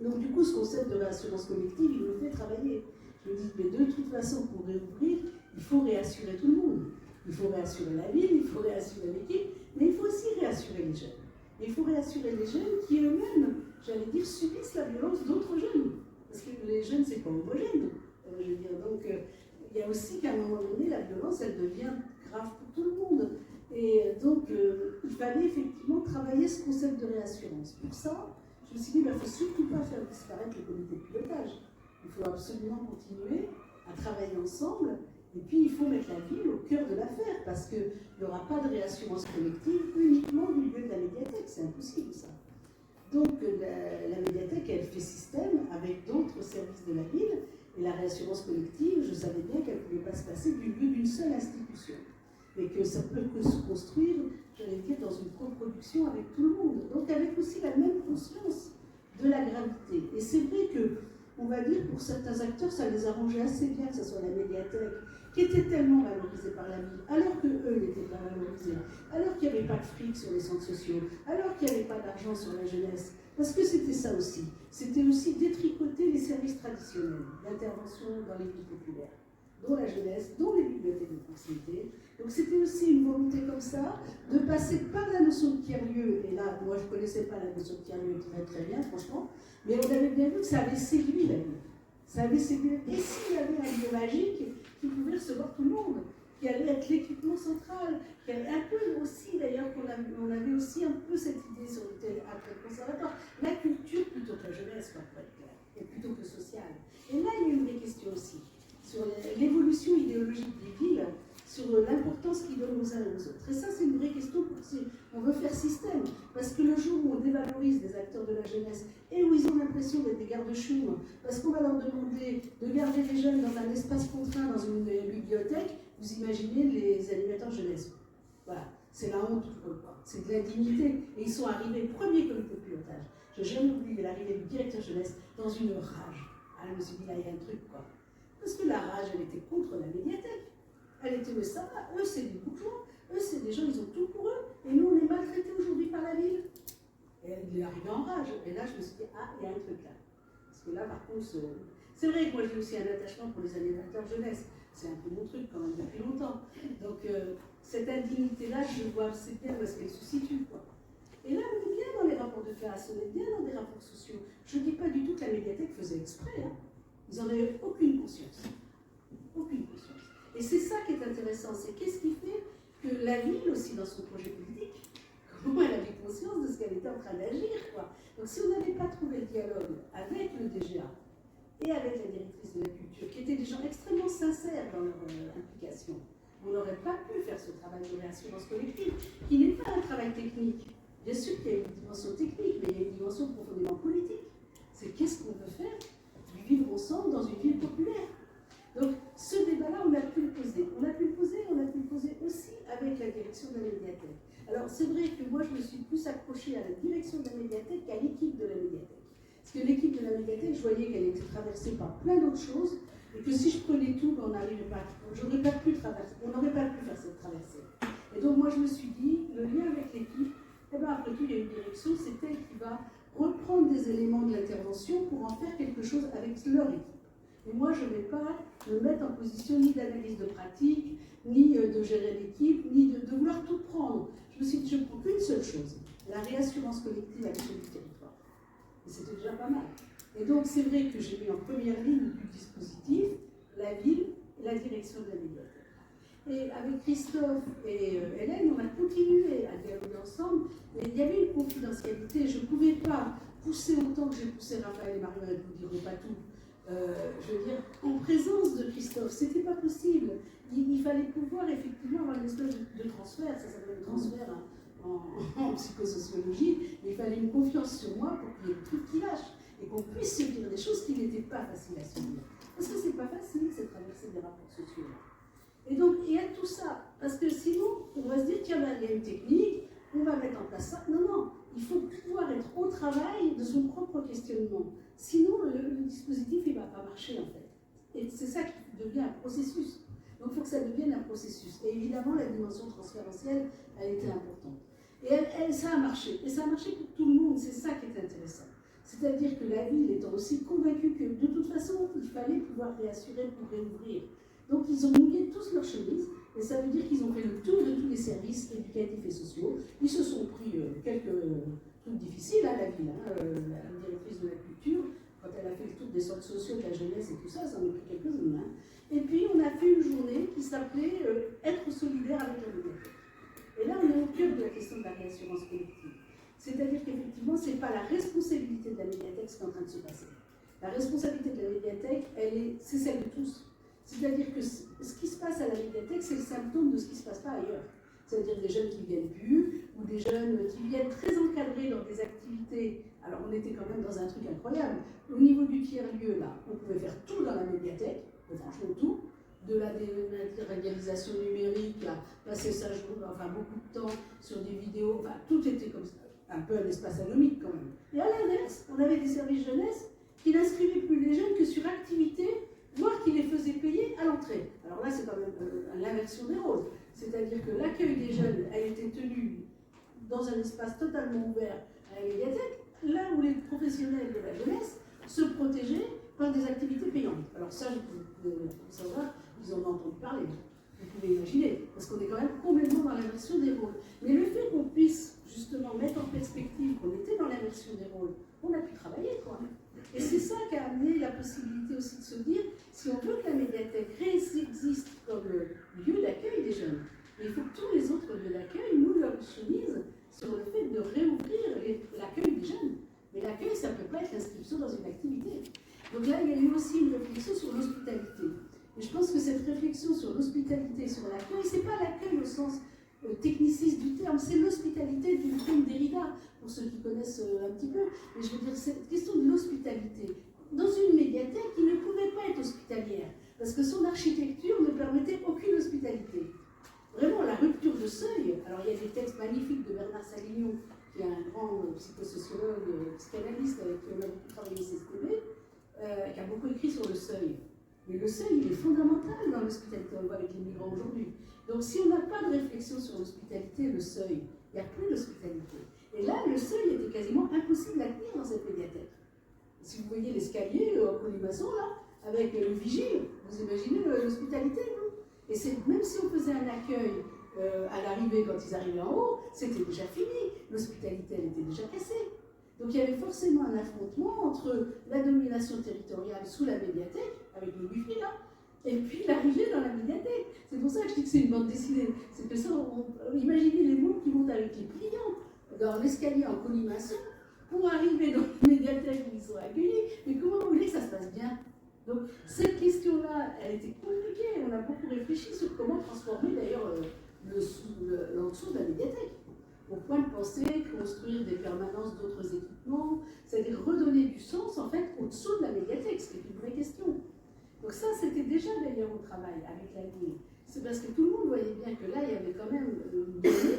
Donc, du coup, ce concept de réassurance collective, il me fait travailler. Je me dis, mais de toute façon, pour réouvrir, il faut réassurer tout le monde. Il faut réassurer la ville, il faut réassurer l'équipe, mais il faut aussi réassurer les jeunes. Et il faut réassurer les jeunes qui eux-mêmes, j'allais dire, subissent la violence d'autres jeunes. Parce que les jeunes, c'est pas homogène. Je veux dire, donc, il y a aussi qu'à un moment donné, la violence, elle devient grave pour tout le monde. Et donc, il fallait effectivement travailler ce concept de réassurance. Pour ça, je me suis dit, il ne faut surtout pas faire disparaître le comité de pilotage. Il faut absolument continuer à travailler ensemble. Et puis, il faut mettre la ville au cœur de l'affaire, parce qu'il n'y aura pas de réassurance collective uniquement du lieu de la médiathèque. C'est impossible, ça. Donc, la médiathèque, elle fait système avec d'autres services de la ville. Et la réassurance collective, je savais bien qu'elle ne pouvait pas se passer du lieu d'une seule institution. Mais que ça peut que se construire, j'allais dire, dans une coproduction avec tout le monde. Donc, avec aussi la même conscience de la gravité. Et c'est vrai que, on va dire, pour certains acteurs, ça les arrangeait assez bien que ce soit la médiathèque, qui était tellement valorisée par la ville, alors qu'eux n'étaient pas valorisés, alors qu'il n'y avait pas de fric sur les centres sociaux, alors qu'il n'y avait pas d'argent sur la jeunesse. Parce que c'était ça aussi. C'était aussi détricoter les services traditionnels d'intervention dans les villes populaires, dont la jeunesse, dont les bibliothèques de proximité. Donc c'était aussi une volonté comme ça, de passer par la notion de tiers-lieu. Et là, moi je ne connaissais pas la notion de tiers-lieu très très bien, franchement, mais on avait bien vu que ça avait séduit la ville. Ça avait séduit. Et s'il y avait un lieu magique qui pouvait recevoir tout le monde, qui allait être l'équipement central, qui avait un peu aussi, d'ailleurs, on avait aussi un peu cette idée sur le conservatoire, la culture plutôt que la jeunesse, pour être clair, et plutôt que sociale. Et là, il y a une vraie question aussi, sur l'évolution idéologique des villes, sur l'importance qu'ils donnent aux uns et aux autres. Et ça, c'est une vraie question pour si on veut faire système. Parce que le jour où on dévalorise des acteurs de la jeunesse et où ils ont l'impression d'être des gardes-choux, parce qu'on va leur demander de garder les jeunes dans un espace contraint, dans une bibliothèque, vous imaginez les animateurs jeunesse. Voilà, c'est la honte pour eux, c'est de l'indignité. Et ils sont arrivés premier comité de pilotage. Je n'ai jamais oublié l'arrivée du directeur jeunesse dans une rage. Alors, je me suis dit, là, il y a un truc, quoi. Parce que la rage, elle était contre la médiathèque. Elle était, mais ça va, eux, c'est des bourgeois, eux, c'est des gens, ils ont tout pour eux. Et nous, on est maltraités aujourd'hui par la ville. Et il est arrivé en rage. Et là, je me suis dit, ah, il y a un truc là. Parce que là, par contre, c'est vrai que moi, j'ai aussi un attachement pour les animateurs jeunesse. C'est un peu mon truc quand même depuis longtemps. Donc, cette indignité-là, je vois assez bien où est-ce qu'elle se situe, quoi. Et là, on est bien dans les rapports de classe, on est bien dans des rapports sociaux. Je ne dis pas du tout que la médiathèque faisait exprès. Hein. Ils n'en avaient aucune conscience. Aucune conscience. Et c'est ça qui est intéressant, c'est qu'est-ce qui fait que la ville aussi, dans son projet politique, comment elle avait conscience de ce qu'elle était en train d'agir, quoi. Donc si on n'avait pas trouvé le dialogue avec le DGA et avec la directrice de la culture, qui étaient des gens extrêmement sincères dans leur implication, on n'aurait pas pu faire ce travail de réassurance collective, qui n'est pas un travail technique. Bien sûr qu'il y a une dimension technique, mais il y a une dimension profondément politique. C'est qu'est-ce qu'on veut faire du vivre ensemble dans une ville populaire. Donc, ce débat-là, on a pu le poser. On a pu le poser aussi avec la direction de la médiathèque. Alors, Alors c'est vrai que moi je me suis plus accrochée à la direction de la médiathèque qu'à l'équipe de la médiathèque. Parce que l'équipe de la médiathèque, je voyais qu'elle était traversée par plein d'autres choses, et que si je prenais tout, on n'arrivait pas, j'aurais pas pu traverser, on n'aurait pas pu faire cette traversée. Et donc moi je me suis dit, le lien avec l'équipe, eh ben, après tout il y a une direction, c'est elle qui va reprendre des éléments de l'intervention pour en faire quelque chose avec leur équipe. Et moi je ne vais pas me mettre en position ni d'analyse de pratique, ni de gérer l'équipe, ni de vouloir tout prendre. Je me suis dit, je prends qu'une seule chose, la réassurance collective à l'échelle du territoire. Et c'était déjà pas mal. Et donc c'est vrai que j'ai mis en première ligne du dispositif la ville et la direction de la médiathèque. Et avec Christophe et Hélène, on a continué à dialoguer ensemble, mais il y avait une confidentialité. Je ne pouvais pas pousser autant que j'ai poussé Raphaël et Marie, elles ne vous diront pas tout. Je veux dire, en présence de Christophe, c'était pas possible. Il fallait pouvoir effectivement avoir une espèce de transfert, ça s'appelle le transfert en psychosociologie, mais il fallait une confiance sur moi pour qu'il y ait le truc qui lâche et qu'on puisse se dire des choses qui n'étaient pas faciles à subir. Parce que c'est pas facile, cette traversée des rapports sociaux. Et donc, il y a tout ça, parce que sinon, on va se dire, tiens, il y a une technique, on va mettre en place ça. Non, non, il faut pouvoir être au travail de son propre questionnement. Sinon, le dispositif, il ne va pas marcher, en fait. Et c'est ça qui devient un processus. Donc, il faut que ça devienne un processus. Et évidemment, la dimension transférentielle, elle était importante. Et ça a marché. Et ça a marché pour tout le monde. C'est ça qui est intéressant. C'est-à-dire que la ville étant aussi convaincue que, de toute façon, il fallait pouvoir réassurer pour réouvrir. Donc, ils ont mouillé tous leurs chemises. Et ça veut dire qu'ils ont fait le tour de tous les services éducatifs et sociaux. Ils se sont pris quelques trucs difficiles à la ville. La directrice de la culture, quand elle a fait le tour des centres sociaux, de la jeunesse et tout ça, ça en a pris quelques-unes. Et puis, on a fait une journée qui s'appelait Être solidaire avec la médiathèque. Et là, on est au cœur de la question de la réassurance collective. C'est-à-dire qu'effectivement, ce n'est pas la responsabilité de la médiathèque ce qui est en train de se passer. La responsabilité de la médiathèque, c'est celle de tous. C'est-à-dire que ce qui se passe à la médiathèque, c'est le symptôme de ce qui ne se passe pas ailleurs. C'est-à-dire des jeunes qui ne viennent plus, ou des jeunes qui viennent très encadrés dans des activités. Alors on était quand même dans un truc incroyable. Au niveau du tiers-lieu, là, on pouvait faire tout dans la médiathèque, franchement tout, de la dématérialisation numérique, à passer ça, enfin beaucoup de temps sur des vidéos, enfin tout était comme ça, un peu un espace anomique quand même. Et à l'inverse, on avait des services jeunesse qui n'inscrivaient plus les jeunes que sur activité, voire qui les faisaient payer à l'entrée. Alors là, c'est quand même l'inversion des rôles. C'est-à-dire que l'accueil des jeunes a été tenu dans un espace totalement ouvert à la médiathèque, là où les professionnels de la jeunesse se protégeaient par des activités payantes. Alors ça, vous pouvez savoir, ils en ont entendu parler. Vous pouvez imaginer, parce qu'on est quand même complètement dans l'inversion des rôles. Mais le fait qu'on puisse justement mettre en perspective qu'on était dans l'inversion des rôles, on a pu travailler, quoi. Et c'est ça qui a amené la possibilité aussi de se dire, si on veut que la médiathèque existe comme lieu d'accueil des jeunes, il faut que tous les autres lieux d'accueil nous leur chemisent sur le fait de réouvrir l'accueil des jeunes. Mais l'accueil, ça ne peut pas être l'inscription dans une activité. Donc là, il y a eu aussi une réflexion sur l'hospitalité. Et je pense que cette réflexion sur l'hospitalité et sur l'accueil, ce n'est pas l'accueil au sens techniciste du terme, c'est l'hospitalité du film Derrida, pour ceux qui connaissent un petit peu. Mais je veux dire, cette question de l'hospitalité. Dans une médiathèque qui ne pouvait pas être hospitalière, parce que son architecture ne permettait aucune hospitalité. Vraiment, la rupture de seuil, alors il y a des textes magnifiques de Bernard Salignon, qui est un grand psychosociologue, psychanalyste avec qui on a beaucoup travaillé au CSTB, qui a beaucoup écrit sur le seuil. Mais le seuil, il est fondamental dans l'hospitalité, on le voit avec les migrants aujourd'hui. Donc si on n'a pas de réflexion sur l'hospitalité, le seuil, il n'y a plus d'hospitalité. Et là, le seuil était quasiment impossible à tenir dans cette médiathèque. Si vous voyez l'escalier en colimaçon, là, avec le vigile, vous imaginez l'hospitalité, non? Et même si on faisait un accueil à l'arrivée, quand ils arrivaient en haut, c'était déjà fini. L'hospitalité, elle était déjà cassée. Donc il y avait forcément un affrontement entre la domination territoriale sous la médiathèque, avec le wifi là, et puis l'arrivée dans la médiathèque. C'est pour ça que je dis que c'est une bande dessinée. C'est que ça, imaginez les mots qui montent avec les pliants dans l'escalier en colimaçon pour arriver dans la médiathèque où ils sont accueillis. Mais comment vous voulez que ça se passe bien? Donc cette question-là, elle était compliquée. On a beaucoup réfléchi sur comment transformer d'ailleurs l'en-dessous de la médiathèque. Au point de penser construire des permanences d'autres équipements, c'est-à-dire redonner du sens en fait au-dessous de la médiathèque, ce qui est une vraie question. Donc ça, c'était déjà d'ailleurs au travail avec la ville. C'est parce que tout le monde voyait bien que là, il y avait quand même une donnée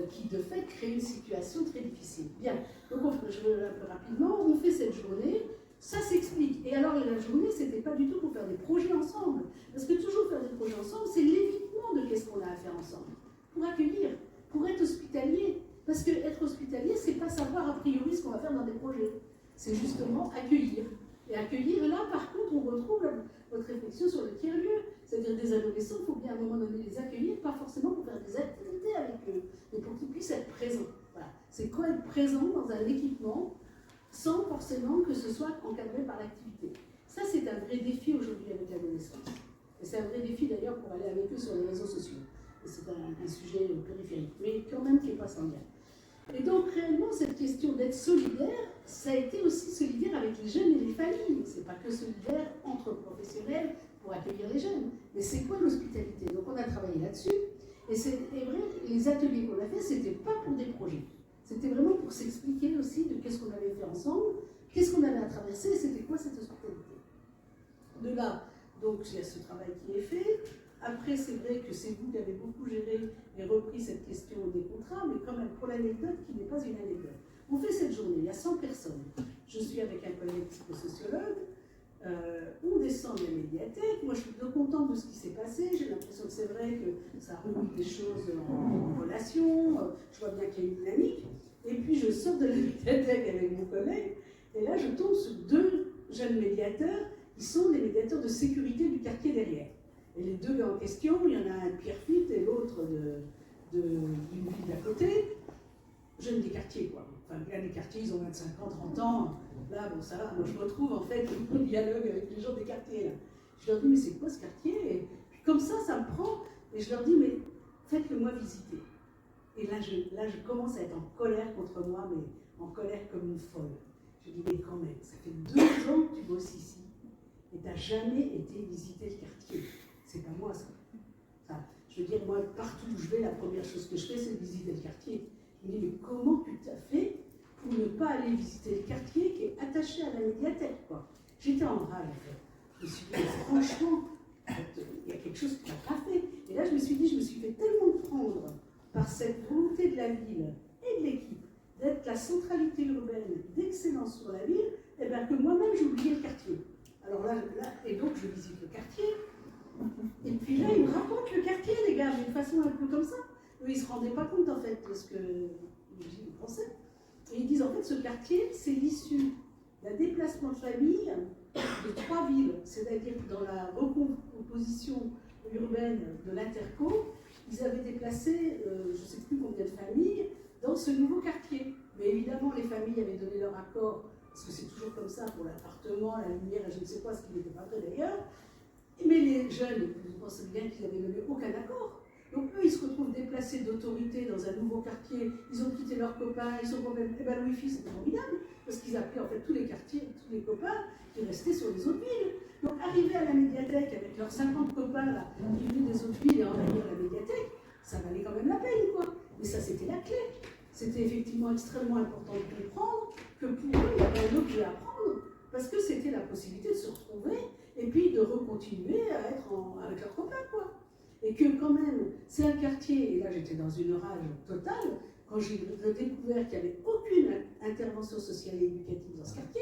qui de fait crée une situation très difficile. Bien, donc je vais un peu rapidement, on fait cette journée, ça s'explique. Et alors la journée, c'était pas du tout pour faire des projets ensemble, parce que toujours faire des projets ensemble, c'est l'évitement de qu'est-ce qu'on a à faire ensemble, pour accueillir, pour être hospitalier. Parce que être hospitalier, c'est pas savoir a priori ce qu'on va faire dans des projets, c'est justement accueillir. Et accueillir, là, par contre, on retrouve votre réflexion sur le tiers-lieu. C'est-à-dire des adolescents, il faut bien à un moment donné les accueillir, pas forcément pour faire des activités avec eux, mais pour qu'ils puissent être présents. Voilà. C'est quoi être présent dans un équipement sans forcément que ce soit encadré par l'activité. Ça, c'est un vrai défi aujourd'hui avec l'adolescence. Et c'est un vrai défi d'ailleurs pour aller avec eux sur les réseaux sociaux. Et c'est un sujet périphérique, mais quand même qui n'est pas sans lien. Et donc, réellement, cette question d'être solidaire, ça a été aussi solidaire avec les jeunes et les familles. C'est pas que solidaire entre professionnels pour accueillir les jeunes. Mais c'est quoi l'hospitalité? Donc, on a travaillé là-dessus. Et c'est vrai, les ateliers qu'on a fait, c'était pas pour des projets. C'était vraiment pour s'expliquer aussi de qu'est-ce qu'on avait fait ensemble, qu'est-ce qu'on avait à traverser, et c'était quoi cette hospitalité. De là, donc, il y a ce travail qui est fait. Après, c'est vrai que c'est vous qui avez beaucoup géré et repris cette question des contrats, mais quand même, pour l'anecdote qui n'est pas une anecdote. On fait cette journée, il y a 100 personnes. Je suis avec un collègue psychosociologue, on descend de la médiathèque. Moi, je suis plutôt contente de ce qui s'est passé. J'ai l'impression que c'est vrai que ça remet des choses en relation. Je vois bien qu'il y a une dynamique. Et puis, je sors de la médiathèque avec mon collègue, et là, je tombe sur 2 jeunes médiateurs qui sont les médiateurs de sécurité du quartier derrière. Et les 2 gars en question, il y en a un de Pierrefitte et l'autre d'une ville d'à côté, jeunes des quartiers, quoi. Enfin, là, les quartiers, ils ont 25 ans, 30 ans. Là, bon, ça va. Moi, je me retrouve, en fait, au dialogue avec les gens des quartiers, là. Je leur dis, mais c'est quoi ce quartier? Et puis, comme ça me prend. Et je leur dis, mais faites-le-moi visiter. Et là, je commence à être en colère contre moi, mais en colère comme une folle. Je dis, mais quand même, ça fait 2 ans que tu bosses ici. Et tu n'as jamais été visiter le quartier. C'est pas moi, ça. Enfin, je veux dire, moi, partout où je vais, la première chose que je fais, c'est de visiter le quartier. Je me dis, mais comment tu t'as fait pour ne pas aller visiter le quartier qui est attaché à la médiathèque, quoi? J'étais en rage, en fait. Je me suis dit, mais franchement, il y a quelque chose que tu n'as pas fait. Et là, je me suis dit, je me suis fait tellement prendre par cette volonté de la ville et de l'équipe d'être la centralité urbaine d'excellence sur la ville, et bien que moi-même, j'ai oublié le quartier. Alors là, et donc je visite le quartier, et puis là, ils me racontent le quartier, les gars, d'une façon un peu comme ça. Eux, ils ne se rendaient pas compte, en fait, de ce que je dis en français. Et ils disent, en fait, ce quartier, c'est l'issue d'un déplacement de famille de 3 villes, c'est-à-dire que dans la recomposition urbaine de l'Interco, ils avaient déplacé, je ne sais plus combien de familles, dans ce nouveau quartier. Mais évidemment, les familles avaient donné leur accord, parce que c'est toujours comme ça pour l'appartement, la lumière, et je ne sais pas, ce qui n'était pas vrai d'ailleurs. Mais les jeunes, je pense bien qu'ils n'avaient donné aucun accord. Donc eux, ils se retrouvent déplacés d'autorité dans un nouveau quartier, ils ont quitté leurs copains, ils sont complètement... Eh bien, le Wi-Fi, c'était formidable, parce qu'ils appelaient en fait tous les quartiers, tous les copains qui restaient sur les autres villes. Donc arriver à la médiathèque avec leurs 50 copains là, qui venaient des autres villes et envahir la médiathèque, ça valait quand même la peine, quoi. Mais ça, c'était la clé. C'était effectivement extrêmement important de comprendre que pour eux, il y avait un objet à prendre, parce que c'était la possibilité de se retrouver et puis de recontinuer à être avec leurs copains, quoi. Et que quand même, c'est un quartier, et là j'étais dans une rage totale, quand j'ai découvert qu'il n'y avait aucune intervention sociale et éducative dans ce quartier,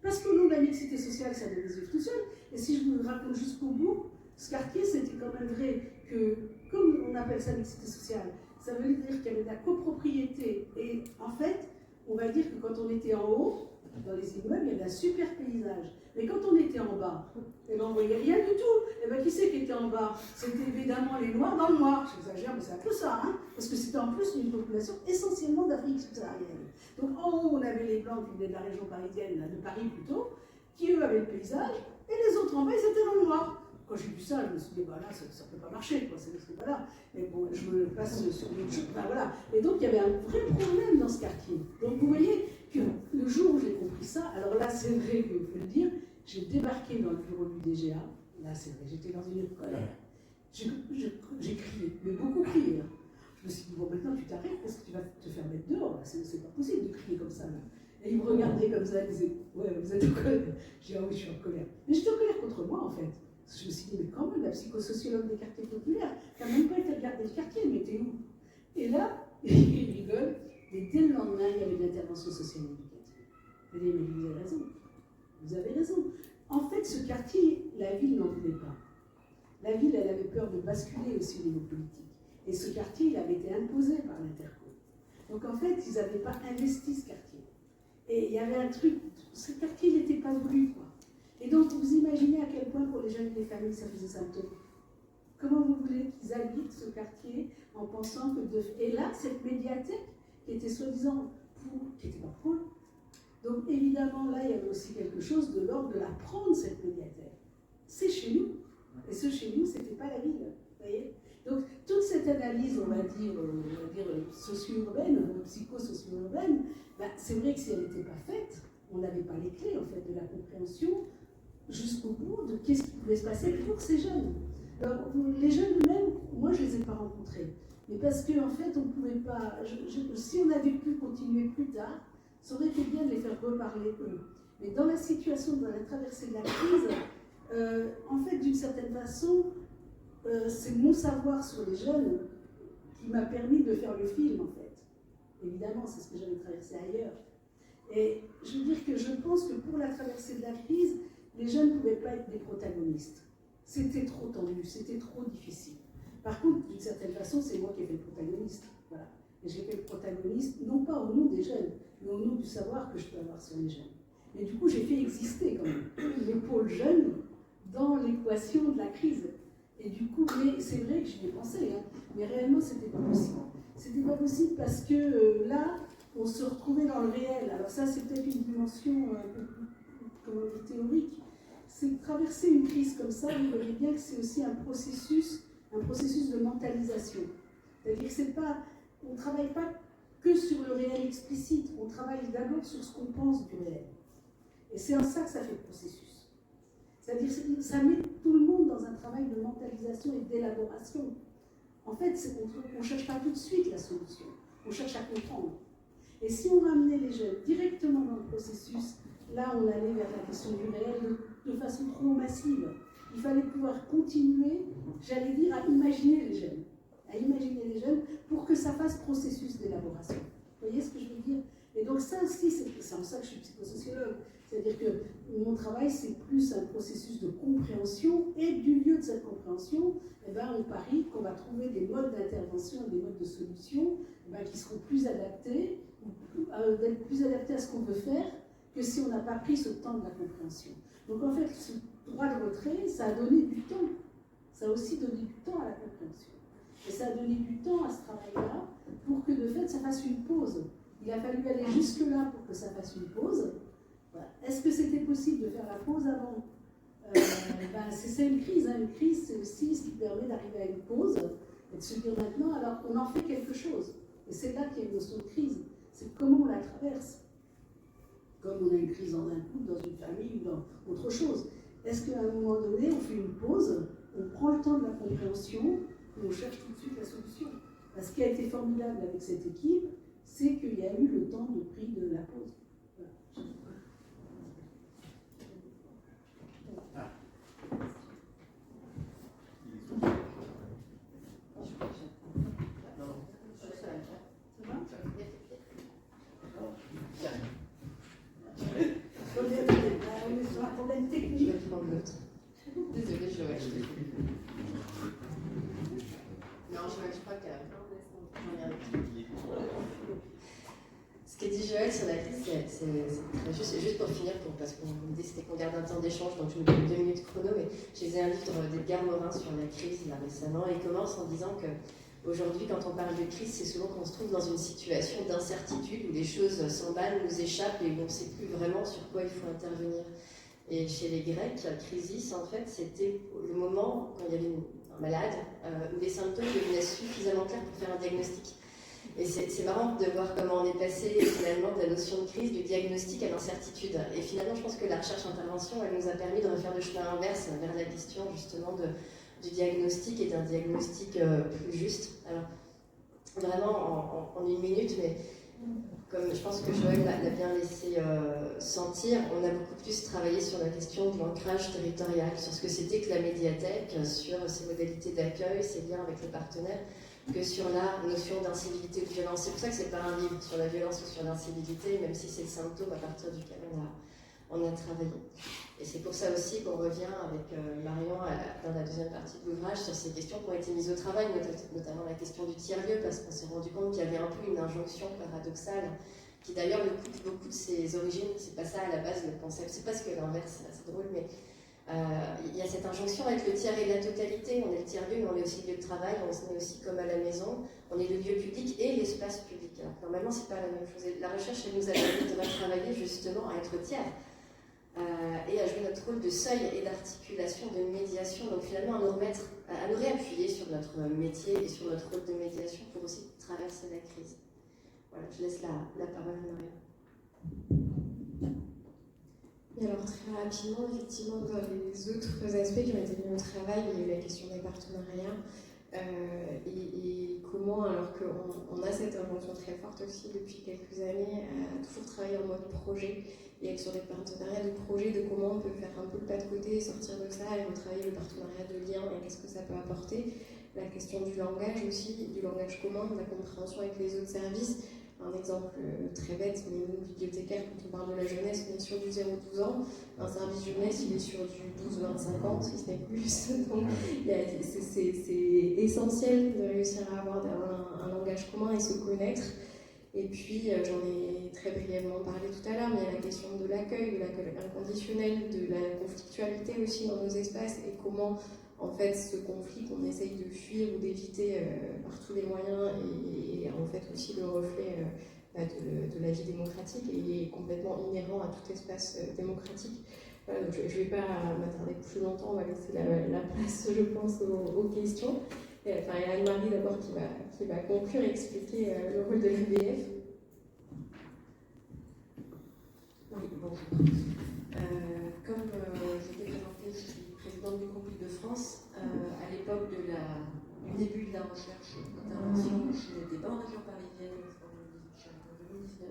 parce qu'au nom de la mixité sociale, ça devait vivre tout seul. Et si je vous le raconte jusqu'au bout, ce quartier, c'était quand même vrai que, comme on appelle ça mixité sociale, ça veut dire qu'il y avait de la copropriété. Et en fait, on va dire que quand on était en haut, dans les immeubles, il y avait un super paysage. Mais quand on était en bas, eh ben, on ne voyait rien du tout. Et ben, qui c'est qui était en bas? C'était évidemment les Noirs dans le noir. J'exagère, mais c'est un peu ça, hein, parce que c'était en plus une population essentiellement d'Afrique subsaharienne. Donc en haut, on avait les Blancs qui venaient de la région parisienne, de Paris plutôt, qui eux avaient le paysage, et les autres en bas, ils étaient dans le noir. Quand j'ai vu ça, je me suis dit, bah là, ça ne peut pas marcher, quoi, c'est pas là. Mais bon, je me passe sur une chose, ben voilà. Et donc, il y avait un vrai problème dans ce quartier. Donc, vous voyez que le jour où j'ai compris ça, alors là, c'est vrai qu'il faut le dire, j'ai débarqué dans le bureau du DGA, là, c'est vrai, j'étais dans une colère. J'ai crié, mais beaucoup crié. Hein. Je me suis dit, bon, maintenant, tu t'arrêtes parce que tu vas te faire mettre dehors, là, c'est pas possible de crier comme ça, là. Et ils me regardaient comme ça, ils disaient, ouais, vous êtes en colère. J'ai dit, ah oui, je suis en colère. Mais j'étais en colère contre moi, en fait. Je me suis dit, mais quand même, la psychosociologue des quartiers populaires, tu n'as même pas été regarder le quartier, mais t'es où? Et là, il rigole, mais dès le lendemain, il y avait de l'intervention sociale et éducative. Je dis, mais vous avez raison, vous avez raison. En fait, ce quartier, la ville n'en voulait pas. La ville, elle avait peur de basculer aussi au niveau politique. Et ce quartier, il avait été imposé par l'Interco. Donc en fait, ils n'avaient pas investi ce quartier. Et il y avait un truc, ce quartier n'était pas voulu, quoi. Et donc vous imaginez à quel point pour les jeunes et les familles, ça faisait symptôme. Comment vous voulez qu'ils habitent ce quartier en pensant que... Et là, cette médiathèque, qui était soi-disant pour... qui n'était pas pour... Donc évidemment, là, il y avait aussi quelque chose de l'ordre de la prendre, cette médiathèque. C'est chez nous. Et ce chez nous, c'était pas la ville. Vous voyez ? Donc toute cette analyse, on va dire socio-urbaine, psycho-socio-urbaine, ben, c'est vrai que si elle n'était pas faite, on n'avait pas les clés en fait de la compréhension jusqu'au bout de qu'est-ce qui pouvait se passer pour ces jeunes. Alors les jeunes eux-mêmes, moi je les ai pas rencontrés, mais parce qu'en en fait on ne pouvait pas. Si on avait pu continuer plus tard, ça aurait été bien de les faire reparler eux. Mais dans la situation, dans la traversée de la crise, en fait d'une certaine façon, c'est mon savoir sur les jeunes qui m'a permis de faire le film, en fait. Évidemment, c'est ce que j'avais traversé ailleurs. Et je veux dire que je pense que pour la traversée de la crise, les jeunes ne pouvaient pas être des protagonistes. C'était trop tendu, c'était trop difficile. Par contre, d'une certaine façon, c'est moi qui ai fait le protagoniste. Voilà. Et j'ai fait le protagoniste, non pas au nom des jeunes, mais au nom du savoir que je peux avoir sur les jeunes. Mais du coup, j'ai fait exister quand même le pôle jeune dans l'équation de la crise. Et du coup, mais c'est vrai que j'y ai pensé, hein, mais réellement, c'était pas possible. C'était pas possible parce que là, on se retrouvait dans le réel. Alors ça, c'est peut-être une dimension un peu plus théorique. C'est que traverser une crise comme ça, vous voyez bien que c'est aussi un processus de mentalisation. C'est-à-dire que c'est pas, on ne travaille pas que sur le réel explicite, on travaille d'abord sur ce qu'on pense du réel. Et c'est en ça que ça fait le processus. C'est-à-dire que ça met tout le monde dans un travail de mentalisation et d'élaboration. En fait, on ne cherche pas tout de suite la solution, on cherche à comprendre. Et si on ramenait les jeunes directement dans le processus, là on allait vers la question du réel de façon trop massive. Il fallait pouvoir continuer, j'allais dire, à imaginer les jeunes pour que ça fasse processus d'élaboration. Vous voyez ce que je veux dire? Et donc ça aussi, c'est en ça que je suis psychosociologue. C'est-à-dire que mon travail, c'est plus un processus de compréhension, et du lieu de cette compréhension, eh ben, on parie qu'on va trouver des modes d'intervention et des modes de solution qui seront plus adaptés, d'être plus adaptés à ce qu'on veut faire, que si on n'a pas pris ce temps de la compréhension. Donc en fait, ce droit de retrait, ça a donné du temps. Ça a aussi donné du temps à la compréhension. Et ça a donné du temps à ce travail-là pour que de fait, ça fasse une pause. Il a fallu aller jusque-là pour que ça fasse une pause. Voilà. Est-ce que c'était possible de faire la pause avant? C'est ça une crise. Hein. Une crise, c'est aussi ce qui permet d'arriver à une pause et de se dire maintenant, alors on en fait quelque chose. Et c'est là qu'il y a une notion de crise. C'est comment on la traverse. Comme on a une crise dans un couple, dans une famille ou dans autre chose. Est-ce qu'à un moment donné, on fait une pause, on prend le temps de la compréhension et on cherche tout de suite la solution? Ce qui a été formidable avec cette équipe, c'est qu'il y a eu le temps de prix de la pause. Voilà. On est sur un problème technique. Je vais prendre l'autre. Désolée, Joël. Non, Joël, je crois que... Ce qu'a dit Joël sur la crise, c'est très juste. Et juste pour finir, parce qu'on l'idée c'était qu'on garde un temps d'échange, donc je me donne 2 minutes chrono, mais j'ai lu un livre d'Edgar Morin sur la crise là récemment, et il commence en disant que aujourd'hui, quand on parle de crise, c'est souvent qu'on se trouve dans une situation d'incertitude où les choses s'emballent, nous échappent et où on ne sait plus vraiment sur quoi il faut intervenir. Et chez les Grecs, crisis, en fait, c'était le moment quand il y avait un malade où les symptômes devenaient suffisamment clairs pour faire un diagnostic. Et c'est marrant de voir comment on est passé finalement de la notion de crise, du diagnostic à l'incertitude. Et finalement, je pense que la recherche-intervention, elle nous a permis de refaire le chemin inverse vers la question justement du diagnostic et d'un diagnostic plus juste. Alors, vraiment en 1 minute, mais comme je pense que Joël l'a bien laissé sentir, on a beaucoup plus travaillé sur la question de l'ancrage territorial, sur ce que c'était que la médiathèque, sur ses modalités d'accueil, ses liens avec les partenaires, que sur la notion d'incivilité ou de violence. C'est pour ça que c'est pas un livre sur la violence ou sur l'incivilité, même si c'est le symptôme à partir duquel on a travaillé. Et c'est pour ça aussi qu'on revient avec Marion dans la deuxième partie de l'ouvrage sur ces questions qui ont été mises au travail, notamment la question du tiers-lieu, parce qu'on s'est rendu compte qu'il y avait un peu une injonction paradoxale, qui d'ailleurs le coupe beaucoup de ses origines. C'est pas ça à la base le concept, c'est presque l'inverse, c'est drôle, mais il y a cette injonction avec le tiers et la totalité. On est le tiers-lieu, mais on est aussi le lieu de travail, on est aussi comme à la maison, on est le lieu public et l'espace public. Alors normalement, c'est pas la même chose. Et la recherche, elle nous a permis de travailler justement à être tiers et à jouer notre rôle de seuil et d'articulation, de médiation. Donc finalement, à nous réappuyer sur notre métier et sur notre rôle de médiation pour aussi traverser la crise. Voilà, je laisse la parole à Marion. Et alors très rapidement, effectivement, dans les autres aspects qui ont été mis au travail, il y a eu la question des partenariats et comment, alors qu'on a cette injonction très forte aussi depuis quelques années, à toujours travailler en mode projet et être sur des partenariats de projet, de comment on peut faire un peu le pas de côté, sortir de ça et retravailler le partenariat de lien et qu'est-ce que ça peut apporter. La question du langage aussi, du langage commun, de la compréhension avec les autres services. Un exemple très bête, mais nous, bibliothécaires, quand on parle de la jeunesse, on est sur du 0-12 ans. Un service jeunesse, il est sur du 12-25 ans, si ce n'est plus. Donc, c'est essentiel de réussir à avoir un langage commun et se connaître. Et puis, j'en ai très brièvement parlé tout à l'heure, mais il y a la question de l'accueil inconditionnel, de la conflictualité aussi dans nos espaces et comment, en fait, ce conflit qu'on essaye de fuir ou d'éviter par tous les moyens est en fait aussi le reflet de la vie démocratique et est complètement inhérent à tout espace démocratique. Voilà, donc je ne vais pas m'attarder plus longtemps, on va laisser la place, je pense, aux questions. Il y a Anne-Marie d'abord qui va conclure et expliquer le rôle de l'ABF. Oui, bonjour. Comme je t'ai présenté, je suis présidente du groupe Île-de-France. À l'époque du début de la recherche d'intervention, je n'étais pas en région parisienne, je suis arrivée en 2019.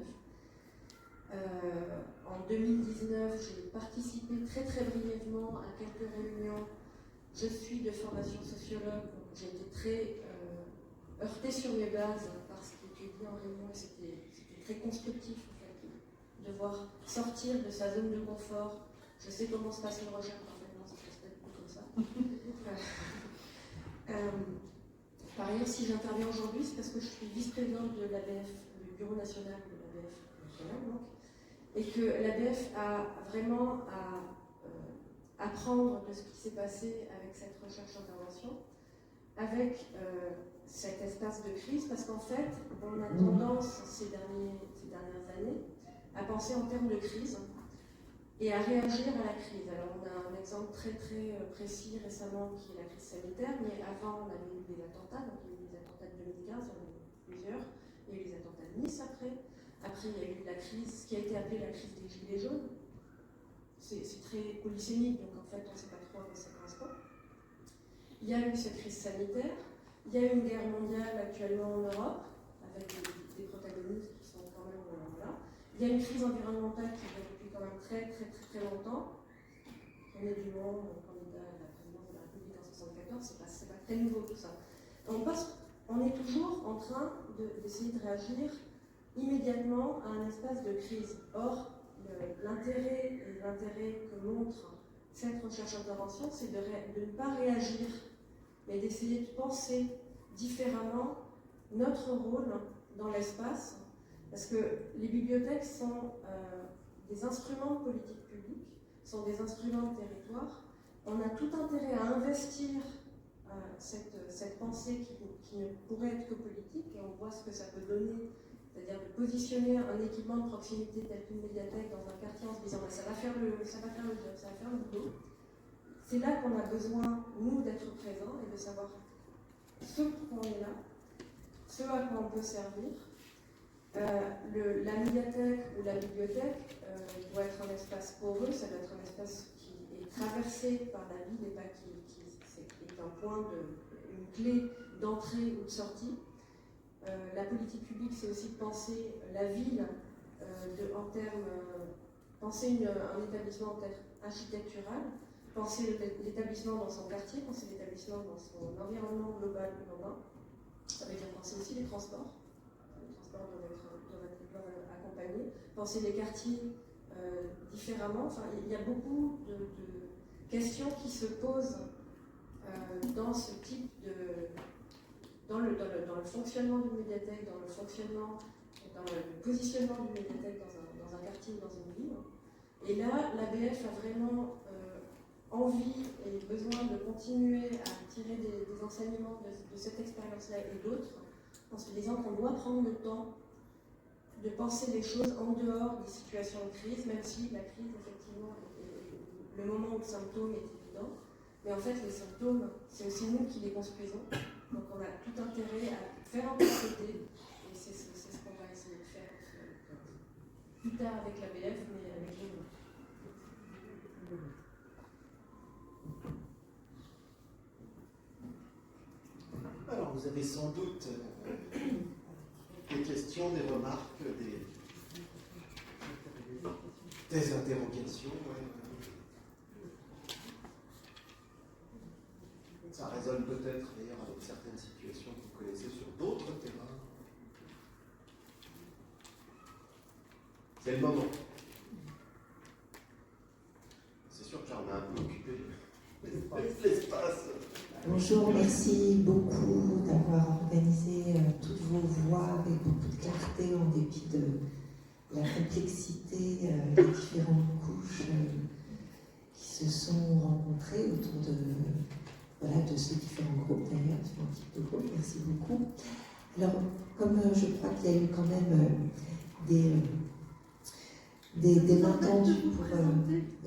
En 2019, j'ai participé très très brièvement à quelques réunions. Je suis de formation sociologue, donc j'ai été très heurtée sur mes bases par ce qui était dit en réunion et c'était très constructif en fait, de voir sortir de sa zone de confort. Je sais comment se passe une recherche, parfaitement, ça se passe peut-être plus comme ça. Par ailleurs, si j'interviens aujourd'hui, c'est parce que je suis vice-présidente de l'ABF, du Bureau national de l'ABF national, donc, et que l'ABF a vraiment à apprendre de ce qui s'est passé avec cette recherche-intervention, avec cet espace de crise, parce qu'en fait, on a tendance ces dernières années à penser en termes de crise et à réagir à la crise. Alors on a un exemple très très précis récemment qui est la crise sanitaire, mais avant on avait eu des attentats, donc il y a eu les attentats de 2015, il y en a eu plusieurs, il y a eu les attentats de Nice après il y a eu la crise, ce qui a été appelé la crise des Gilets jaunes. C'est très polysémique, donc en fait on ne sait pas trop à quoi ça correspond. Il y a eu cette crise sanitaire, il y a eu une guerre mondiale actuellement en Europe, avec des protagonistes qui sont quand même là. Il y a une crise environnementale qui dure depuis quand même très très très très longtemps. René Dumont, candidat à la présidence de la République en 1974, c'est pas très nouveau tout ça. On est toujours en train d'essayer de réagir immédiatement à un espace de crise. Or, l'intérêt que montre cette recherche-intervention, c'est de ne pas réagir, mais d'essayer de penser différemment notre rôle dans l'espace, parce que les bibliothèques sont des instruments de politique publique, sont des instruments de territoire. On a tout intérêt à investir cette pensée qui ne pourrait être que politique, et on voit ce que ça peut donner. C'est-à-dire de positionner un équipement de proximité tel qu'une médiathèque dans un quartier en se disant ça va faire le job, ça va faire le boulot. C'est là qu'on a besoin, nous, d'être présents et de savoir ce pourquoi on est là, ce à quoi on peut servir. La médiathèque ou la bibliothèque doit être un espace poreux, ça doit être un espace qui est traversé par la ville et pas qui est un point une clé d'entrée ou de sortie. La politique publique, c'est aussi de penser la ville penser un établissement en termes architectural, penser l'établissement dans son quartier, penser l'établissement dans son environnement global urbain, avec transports. Les transports doivent être accompagnés. Penser les quartiers différemment. Enfin, il y a beaucoup de questions qui se posent dans ce type de... dans le fonctionnement d'une médiathèque, dans le positionnement d'une médiathèque dans un quartier ou dans une ville. Et là, l'ABF a vraiment envie et besoin de continuer à tirer des enseignements de cette expérience-là et d'autres, en se disant qu'on doit prendre le temps de penser les choses en dehors des situations de crise, même si la crise, effectivement, est le moment où le symptôme est évident. Mais en fait, les symptômes, c'est aussi nous qui les construisons. Donc on a tout intérêt à faire anticiper, et c'est ce qu'on va essayer de faire plus tard avec l'ABF, mais avec nous. Alors, vous avez sans doute des questions, des remarques, des interrogations. Ça résonne peut-être d'ailleurs avec certaines situations que vous connaissez sur d'autres terrains. C'est le moment. C'est sûr que j'en ai un peu occupé l'espace. Bonjour, merci beaucoup d'avoir organisé toutes vos voix avec beaucoup de clarté en dépit de la complexité des différentes couches qui se sont rencontrées autour de ces différents groupes d'ailleurs, différents types de groupes. Merci beaucoup. Alors, comme je crois qu'il y a eu quand même des mains tendues pour...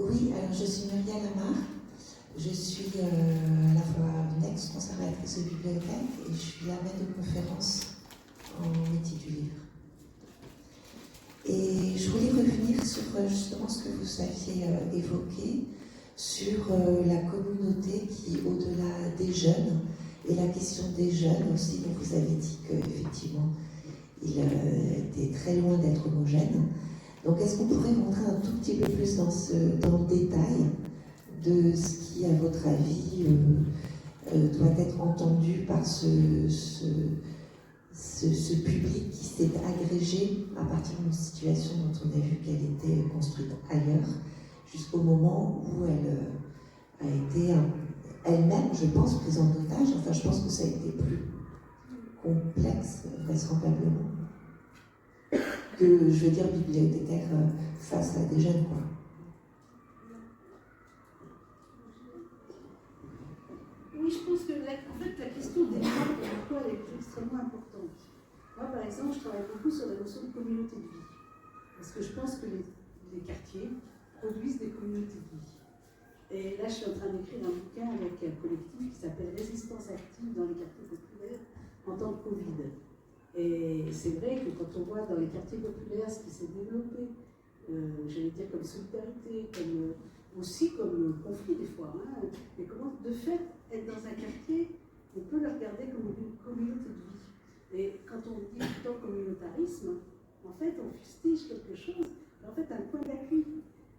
Oui, alors je suis Muriel Amar. Je suis à la fois une ex-conservatrice de bibliothèque et je suis la maître de conférence en métier du livre. Et je voulais revenir sur justement ce que vous aviez évoqué, sur la communauté qui, au-delà des jeunes, et la question des jeunes aussi, dont vous avez dit qu'effectivement, il était très loin d'être homogène. Donc est-ce qu'on pourrait rentrer un tout petit peu plus dans le détail de ce qui, à votre avis, doit être entendu par ce public qui s'est agrégé à partir d'une situation dont on a vu qu'elle était construite ailleurs, jusqu'au moment où elle a été elle-même, je pense, prise en otage. Enfin, je pense que ça a été plus complexe, vraisemblablement, que, je veux dire, bibliothécaire face à des jeunes, quoi. Oui, je pense que la question des gens de l'emploi est extrêmement importante. Moi, par exemple, je travaille beaucoup sur la notion de communauté de vie. Parce que je pense que les quartiers produisent des communautés de vie. Et là, je suis en train d'écrire un bouquin avec un collectif qui s'appelle Résistance active dans les quartiers populaires en temps de Covid. Et c'est vrai que quand on voit dans les quartiers populaires ce qui s'est développé, j'allais dire comme solidarité, aussi comme conflit des fois, hein, mais comment de fait être dans un quartier, on peut le regarder comme une communauté de vie. Et quand on dit tout le temps communautarisme, en fait on fustige quelque chose, en fait un point d'appui,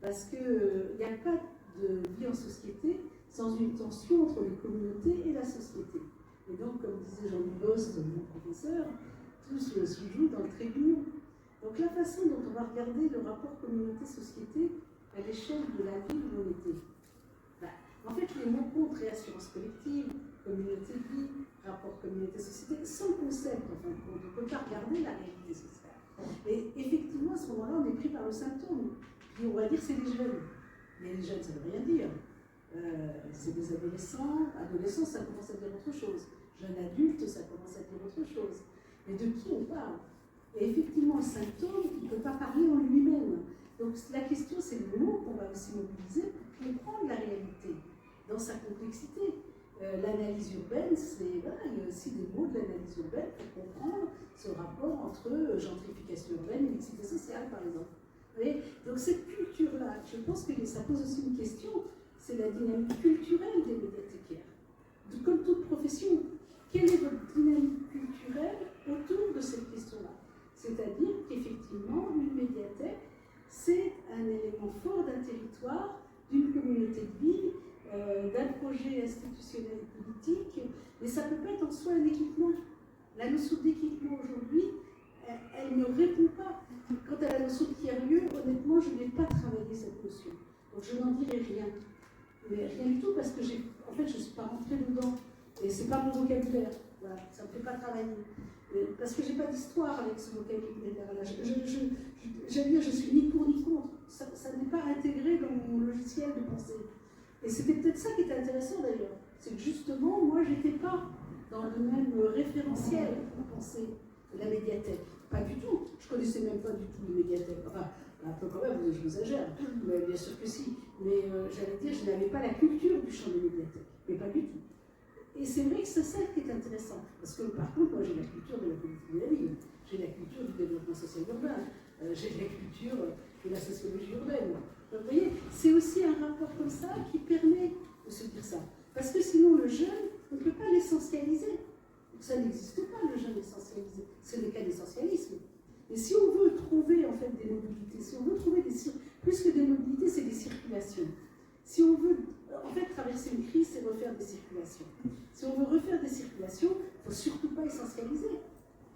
parce qu'il n'y a pas de vie en société sans une tension entre les communautés et la société. Et donc, comme disait Jean-Louis Bost, mon professeur, tout se joue dans le trait d'union. Donc la façon dont on va regarder le rapport communauté-société à l'échelle de la ville où on était. En fait, les mots contre réassurance collective, communauté de vie, rapport communauté-société, sans concept, enfin, on ne peut pas regarder la réalité sociale. Et effectivement, à ce moment-là, on est pris par le symptôme. Puis on va dire c'est les jeunes. Mais les jeunes, ça ne veut rien dire. C'est des adolescents. Adolescents, ça commence à dire autre chose. Jeunes adultes, ça commence à dire autre chose. Mais de qui on parle? Et effectivement, le symptôme, il ne peut pas parler en lui-même. Donc la question, c'est le mot qu'on va aussi mobiliser pour comprendre la réalité dans sa complexité. L'analyse urbaine, il y a aussi des mots de l'analyse urbaine pour comprendre ce rapport entre gentrification urbaine et mixité sociale, par exemple. Vous voyez, donc cette culture-là, je pense que ça pose aussi une question, c'est la dynamique culturelle des médiathécaires. Comme toute profession, quelle est votre dynamique culturelle autour de cette question-là? C'est-à-dire qu'effectivement, une médiathèque, c'est un élément fort d'un territoire, d'une communauté de vie, d'un projet institutionnel et politique, mais ça ne peut pas être en soi un équipement. La notion d'équipement Donc je n'en dirai rien. Mais rien du tout parce que en fait, je ne suis pas rentrée dedans. Et ce n'est pas mon vocabulaire. Voilà, ça ne me fait pas travailler. Parce que je n'ai pas d'histoire avec ce vocabulaire-là. J'allais dire, je suis ni pour ni contre. Ça n'est pas intégré dans mon logiciel de pensée. Et c'était peut-être ça qui était intéressant d'ailleurs. C'est que justement, moi, je n'étais pas dans le même référentiel de pensée de la médiathèque. Pas du tout. Je ne connaissais même pas du tout les médiathèques. Enfin, un peu quand même, je vous exagère. Mais bien sûr que si. Mais j'allais dire, je n'avais pas la culture du champ des médiathèques. Mais pas du tout. Et c'est vrai que c'est ça qui est intéressant. Parce que par contre, moi j'ai la culture de la politique de la ville, j'ai la culture du développement social urbain, j'ai la culture de la sociologie urbaine. Donc, vous voyez, c'est aussi un rapport comme ça qui permet de se dire ça. Parce que sinon, le jeune, on ne peut pas l'essentialiser. Ça n'existe pas, le jeune essentialisé. Ce n'est qu'un essentialisme. Et si on veut trouver en fait des mobilités, si on veut trouver plus que des mobilités, c'est des circulations. Si on veut en fait traverser une crise, c'est refaire des circulations. Si on veut refaire des circulations, il ne faut surtout pas essentialiser,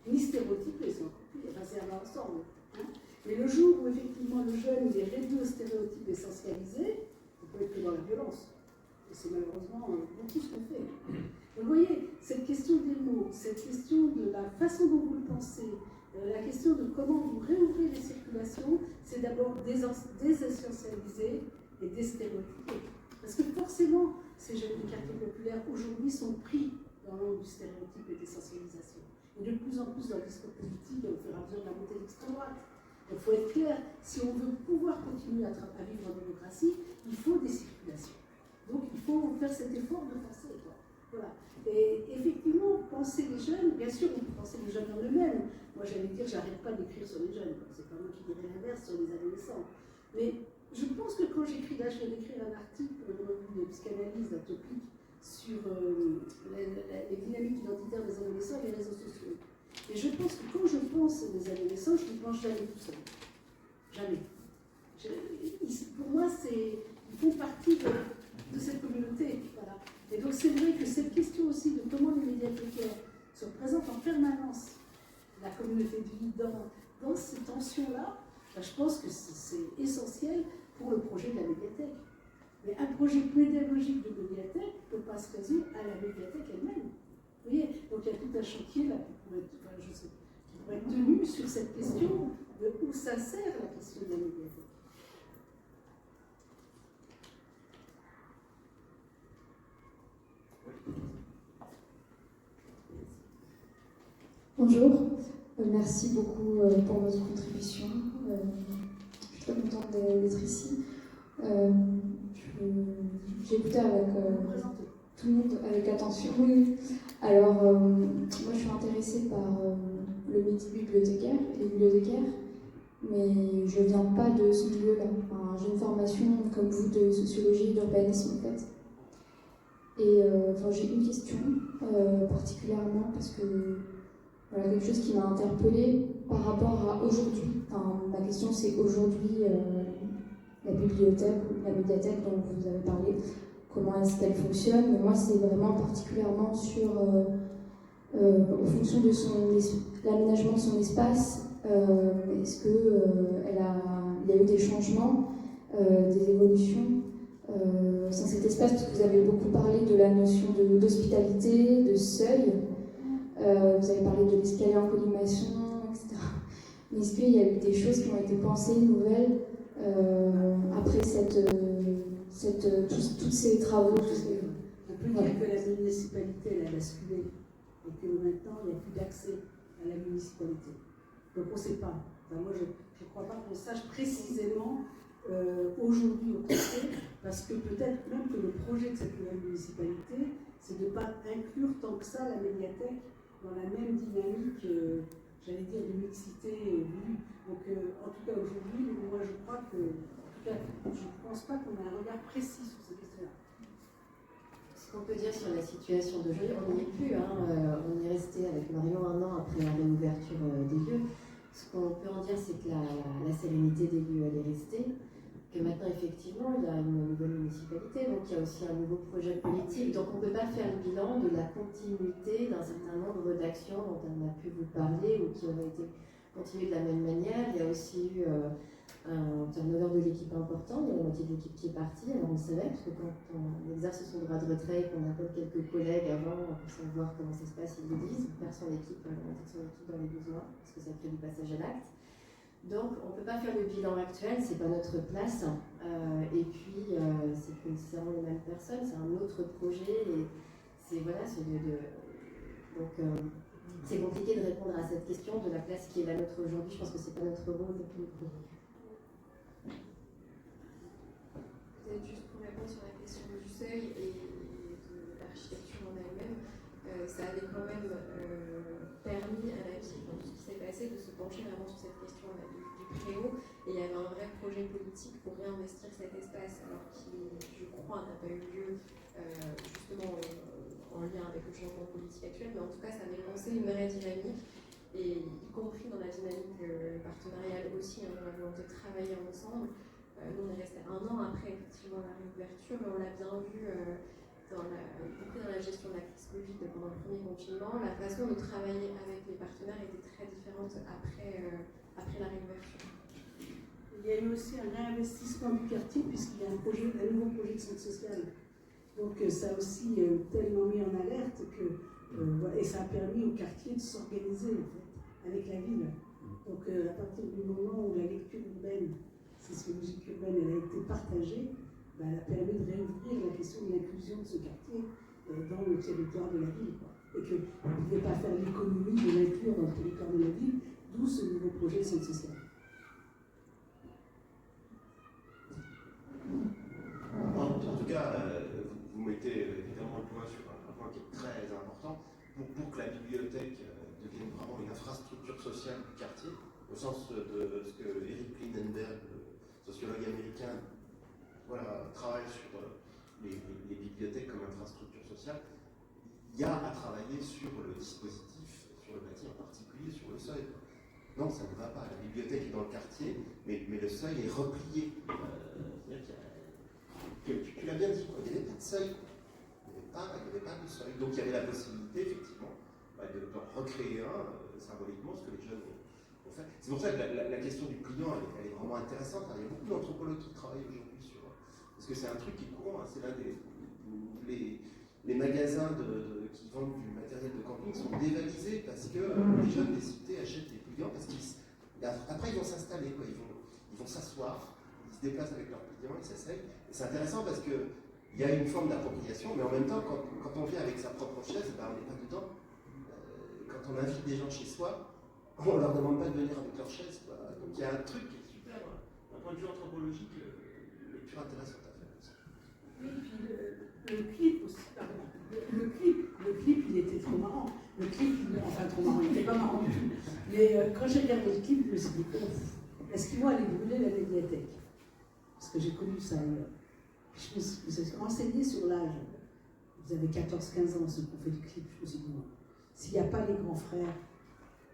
ni stéréotyper, c'est un ensemble. Hein. Mais le jour où effectivement le jeune est réduit aux stéréotypes essentialisés, on peut être pris dans la violence. Et c'est malheureusement beaucoup ce qu'on fait. Donc vous voyez, cette question des mots, cette question de la façon dont vous le pensez, la question de comment vous réouvrez les circulations, c'est d'abord désessentialiser et déstéréotyper. Parce que forcément, ces jeunes des quartiers populaires aujourd'hui sont pris dans l'angle du stéréotype et de l'essentialisation. Et de plus en plus dans le discours politique, au fur et à mesure de la montée de l'extrême droite. Donc il faut être clair, si on veut pouvoir continuer à vivre en démocratie, il faut des circulations. Donc il faut faire cet effort de penser. Voilà. Et effectivement, penser les jeunes, bien sûr, on peut penser les jeunes en eux-mêmes. Moi, j'allais dire, j'arrête pas d'écrire sur les jeunes, c'est pas moi qui dirais l'inverse sur les adolescents. Mais je pense que quand j'écris, là, je viens d'écrire un article pour une revue de psychanalyse atopique sur les dynamiques identitaires des adolescents et les réseaux sociaux. Et je pense que quand je pense aux adolescents, je ne pense jamais tout seul. Jamais. Pour moi, ils font partie de cette communauté. Voilà. Et donc c'est vrai que cette question aussi de comment les médiathécaires se représentent en permanence la communauté de vie dans ces tensions-là, ben, je pense que c'est essentiel pour le projet de la médiathèque. Mais un projet pédagogique de médiathèque ne peut pas se résoudre à la médiathèque elle-même. Vous voyez, donc il y a tout un chantier là qui pourrait être tenu sur cette question de où ça sert la question de la médiathèque. Bonjour, merci beaucoup pour votre contribution. Je suis très contente d'être ici. J'ai écouté avec tout le monde avec attention. Oui. Alors, moi je suis intéressée par le métier de bibliothécaire et les bibliothécaires, mais je ne viens pas de ce milieu-là. Enfin, j'ai une formation comme vous de sociologie et d'urbanisme en fait. Et j'ai une question particulièrement parce que voilà, quelque chose qui m'a interpellée par rapport à aujourd'hui. Enfin, ma question c'est aujourd'hui la bibliothèque ou la médiathèque dont vous avez parlé, comment est-ce qu'elle fonctionne. Mais moi c'est vraiment particulièrement sur en fonction de l'aménagement de son espace, est-ce qu'il y a eu des changements, des évolutions dans cet espace, parce que vous avez beaucoup parlé de la notion d'hospitalité, de seuil, vous avez parlé de l'escalier en colimaçon, etc. Mais est-ce qu'il y a eu des choses qui ont été pensées, nouvelles, après tous ces travaux On peut dire que la municipalité, elle a basculé, et que maintenant, il n'y a plus d'accès à la municipalité. Donc on ne sait pas. Enfin, moi, je ne crois pas qu'on sache précisément aujourd'hui au côté, parce que peut-être même que le projet de cette nouvelle municipalité, c'est de ne pas inclure tant que ça la médiathèque dans la même dynamique, j'allais dire, de mixité voulue. Donc en tout cas aujourd'hui, moi je crois que, en tout cas, je ne pense pas qu'on ait un regard précis sur ces questions-là. Ce qu'on peut dire sur la situation d'aujourd'hui, on n'y est plus. On est resté avec Marion un an après la réouverture des lieux. Ce qu'on peut en dire, c'est que la sérénité des lieux, elle est restée. Que maintenant, effectivement, il y a une nouvelle municipalité, donc il y a aussi un nouveau projet politique. Donc on ne peut pas faire le bilan de la continuité d'un certain nombre d'actions dont on a pu vous parler ou qui auraient été continue de la même manière. Il y a aussi eu un turnover de l'équipe important, il y a la moitié de l'équipe qui est partie. Alors on le savait, parce que quand on exerce son droit de retrait et qu'on appelle quelques collègues avant pour savoir comment ça se passe, ils le disent, on perd son équipe, la moitié de son équipe dans les 12 mois, parce que ça fait du passage à l'acte. Donc on ne peut pas faire le bilan actuel, c'est pas notre place. Et puis c'est pas nécessairement les mêmes personnes, c'est un autre projet. Et c'est voilà, donc c'est compliqué de répondre à cette question de la place qui est la nôtre aujourd'hui. Je pense que c'est pas notre rôle. Peut-être juste pour répondre sur la question du seuil et de l'architecture en elle-même, ça avait quand même permis à la ville, dans tout ce qui s'est passé, de se pencher vraiment sur cette question-là du préau. Et il y avait un vrai projet politique pour réinvestir cet espace, alors qui, je crois, n'a pas eu lieu justement en lien avec le changement politique actuel, mais en tout cas, ça avait lancé une vraie dynamique, et y compris dans la dynamique partenariale aussi, dans la volonté de travailler ensemble. Nous, on est resté 1 an après effectivement la réouverture, mais on l'a bien vu y compris dans la gestion de la crise Covid pendant le premier confinement. La façon de travailler avec les partenaires était très différente après la réouverture. Il y a eu aussi un réinvestissement du quartier puisqu'il y a un nouveau projet de centre social. Donc ça a aussi tellement mis en alerte que et ça a permis au quartier de s'organiser en fait, avec la ville. Donc à partir du moment où la lecture urbaine, sociologique urbaine, elle a été partagée, elle a permis de réouvrir la question de l'inclusion de ce quartier dans le territoire de la ville. Quoi. Et qu'on ne pouvait pas faire l'économie de l'inclure dans le territoire de la ville, d'où ce nouveau projet de centre social. En tout cas, vous mettez évidemment le point sur un point qui est très important. Pour que la bibliothèque devienne vraiment une infrastructure sociale du quartier, au sens de ce que Eric Klinenberg, le sociologue américain, travaille sur les bibliothèques comme infrastructure sociale, il y a à travailler sur le dispositif, sur le bâti en particulier, sur le seuil. Non, ça ne va pas. La bibliothèque est dans le quartier, mais le seuil est replié. Tu l'as bien dit, il n'y avait pas de seuil. Il n'y avait pas de seuil. Donc il y avait la possibilité, effectivement, de recréer symboliquement, ce que les jeunes ont fait. C'est pour ça que la question du client, elle est vraiment intéressante. Il y a beaucoup d'anthropologues qui travaillent aujourd'hui sur... Parce que c'est un truc qui est courant, c'est l'un des... Les magasins qui vendent du matériel de camping sont dévalisés parce que les jeunes des cités achètent des clients parce qu'après ils vont s'installer, quoi. Ils vont s'asseoir, ils se déplacent avec leurs clients, ils s'asseyent. Et c'est intéressant parce qu'il y a une forme d'appropriation, mais en même temps, quand on vient avec sa propre chaise, on n'est pas dedans. Quand on invite des gens chez soi, on ne leur demande pas de venir avec leur chaise, quoi. Donc il y a un truc qui est super, d'un point de vue anthropologique, le plus intéressant à faire. Oui, puis le clip aussi, pardon. Le clip, il était trop marrant. Le clip, enfin trop marrant, il n'était pas marrant du tout. Mais quand j'ai regardé le clip, je me suis dit, est-ce qu'ils vont aller brûler la médiathèque? Parce que j'ai connu ça ailleurs. Je me suis renseignée sur l'âge. Vous avez 14-15 ans, ceux qui ont fait du clip. Je me suis dit, non, s'il n'y a pas les grands frères,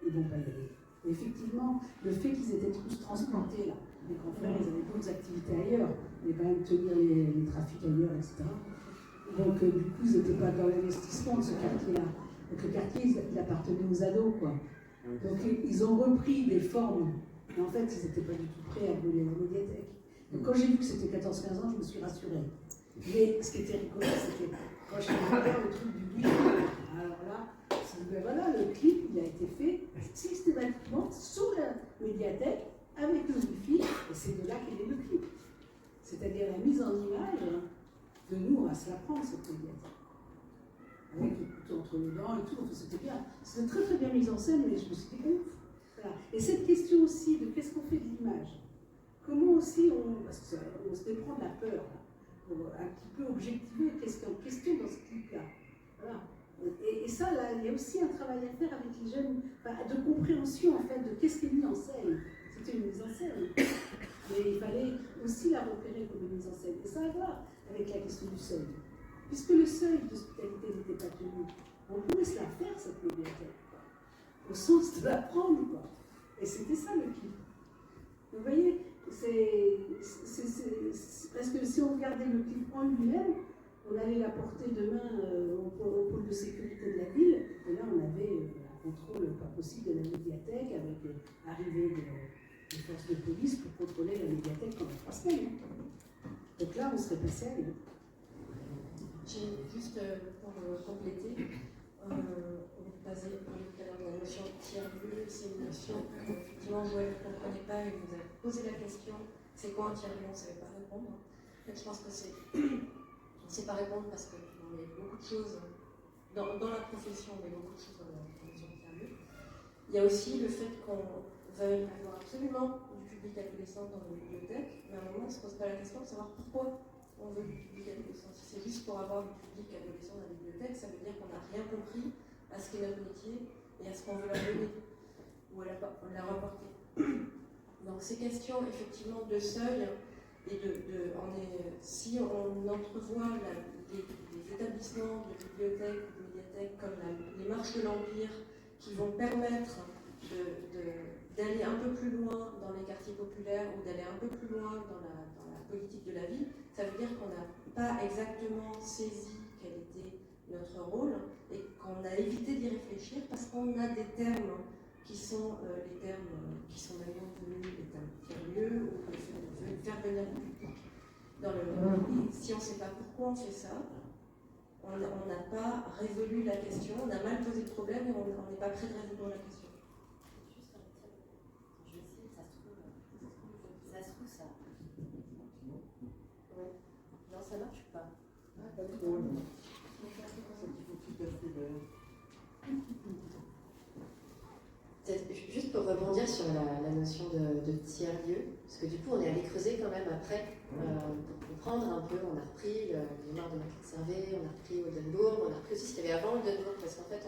ils ne vont pas y aller. Et effectivement, le fait qu'ils étaient tous transplantés là, les grands frères, ils avaient d'autres activités ailleurs, ils avaient quand même tenir les trafics ailleurs, etc. Donc du coup, ils n'étaient pas dans l'investissement de ce quartier-là. Donc le quartier, il appartenait aux ados, quoi. Donc ils ont repris des formes, mais en fait, ils n'étaient pas du tout prêts à brûler la médiathèque. Donc quand j'ai vu que c'était 14-15 ans, je me suis rassurée. Mais ce qui était rigolo, c'était quand j'ai découvert le truc du wifi. Alors là, voilà, le clip, il a été fait systématiquement sous la médiathèque, avec le wifi, et c'est de là qu'est né le clip. C'est-à-dire la mise en image de nous, on va se la prendre, cette médiathèque. Avec le couteau entre les dents et tout, enfin, c'était bien. C'était très très bien mis en scène, mais je me suis dit, ouf. Voilà. Et cette question aussi de qu'est-ce qu'on fait de l'image, comment aussi parce qu'on se déprend de la peur, là, pour un petit peu objectiver qu'est-ce qui est en question dans ce clip-là. Voilà. Et ça, là, il y a aussi un travail à faire avec les jeunes, de compréhension en fait de qu'est-ce qui est mis en scène. C'était une mise en scène, mais il fallait aussi la repérer comme une mise en scène. Et ça a à voir avec la question du seuil. Puisque le seuil d'hospitalité n'était pas tenu, on pouvait se la faire, cette médiathèque, au sens de la prendre, quoi. Et c'était ça le clip. Vous voyez, parce que si on regardait le clip en lui-même, on allait la porter demain au pôle de sécurité de la ville, et là on avait contrôle pas possible de la médiathèque avec l'arrivée des forces de police pour contrôler la médiathèque pendant 3 semaines. Donc là, on serait passé à rien. Juste pour compléter, on est basé tout à l'heure de la notion de tiers-lieu. C'est une notion que, effectivement, vous ne comprenez pas et vous avez posé la question c'est quoi un tiers-lieu? On ne savait pas répondre. Donc, je pense que on ne sait pas répondre parce qu'on met beaucoup de choses dans la profession, on met beaucoup de choses dans la notion de tiers-lieu. Il y a aussi le fait qu'on veuille avoir absolument du public adolescent dans les bibliothèques, mais à un moment, on ne se pose pas la question de savoir pourquoi on veut du public adolescent. Si c'est juste pour avoir du public adolescent dans la bibliothèque, ça veut dire qu'on n'a rien compris à ce qu'est notre métier et à ce qu'on veut leur donner ou à leur apporter. Donc ces questions effectivement de seuil et si on entrevoit les établissements de bibliothèques ou de médiathèques comme les marches de l'Empire qui vont permettre d'aller un peu plus loin dans les quartiers populaires ou d'aller un peu plus loin dans la politique de la ville, ça veut dire qu'on n'a pas exactement saisi quel était notre rôle et qu'on a évité d'y réfléchir parce qu'on a des termes qui sont les termes qui sont maintenant devenus les termes tiers-lieu ou de faire venir du public. Si on ne sait pas pourquoi on fait ça, on n'a pas résolu la question, on a mal posé le problème et on n'est pas prêt de résoudre la question. Je sais, ça se trouve ça. Ouais. Non, ça marche pas. Ah, pas trop. Juste pour rebondir sur la notion de tiers-lieu, parce que du coup on est allé creuser quand même après pour comprendre un peu, on a repris les morts de Maître Servet, on a repris Oldenbourg, on a repris aussi ce qu'il y avait avant Oldenbourg, parce qu'en fait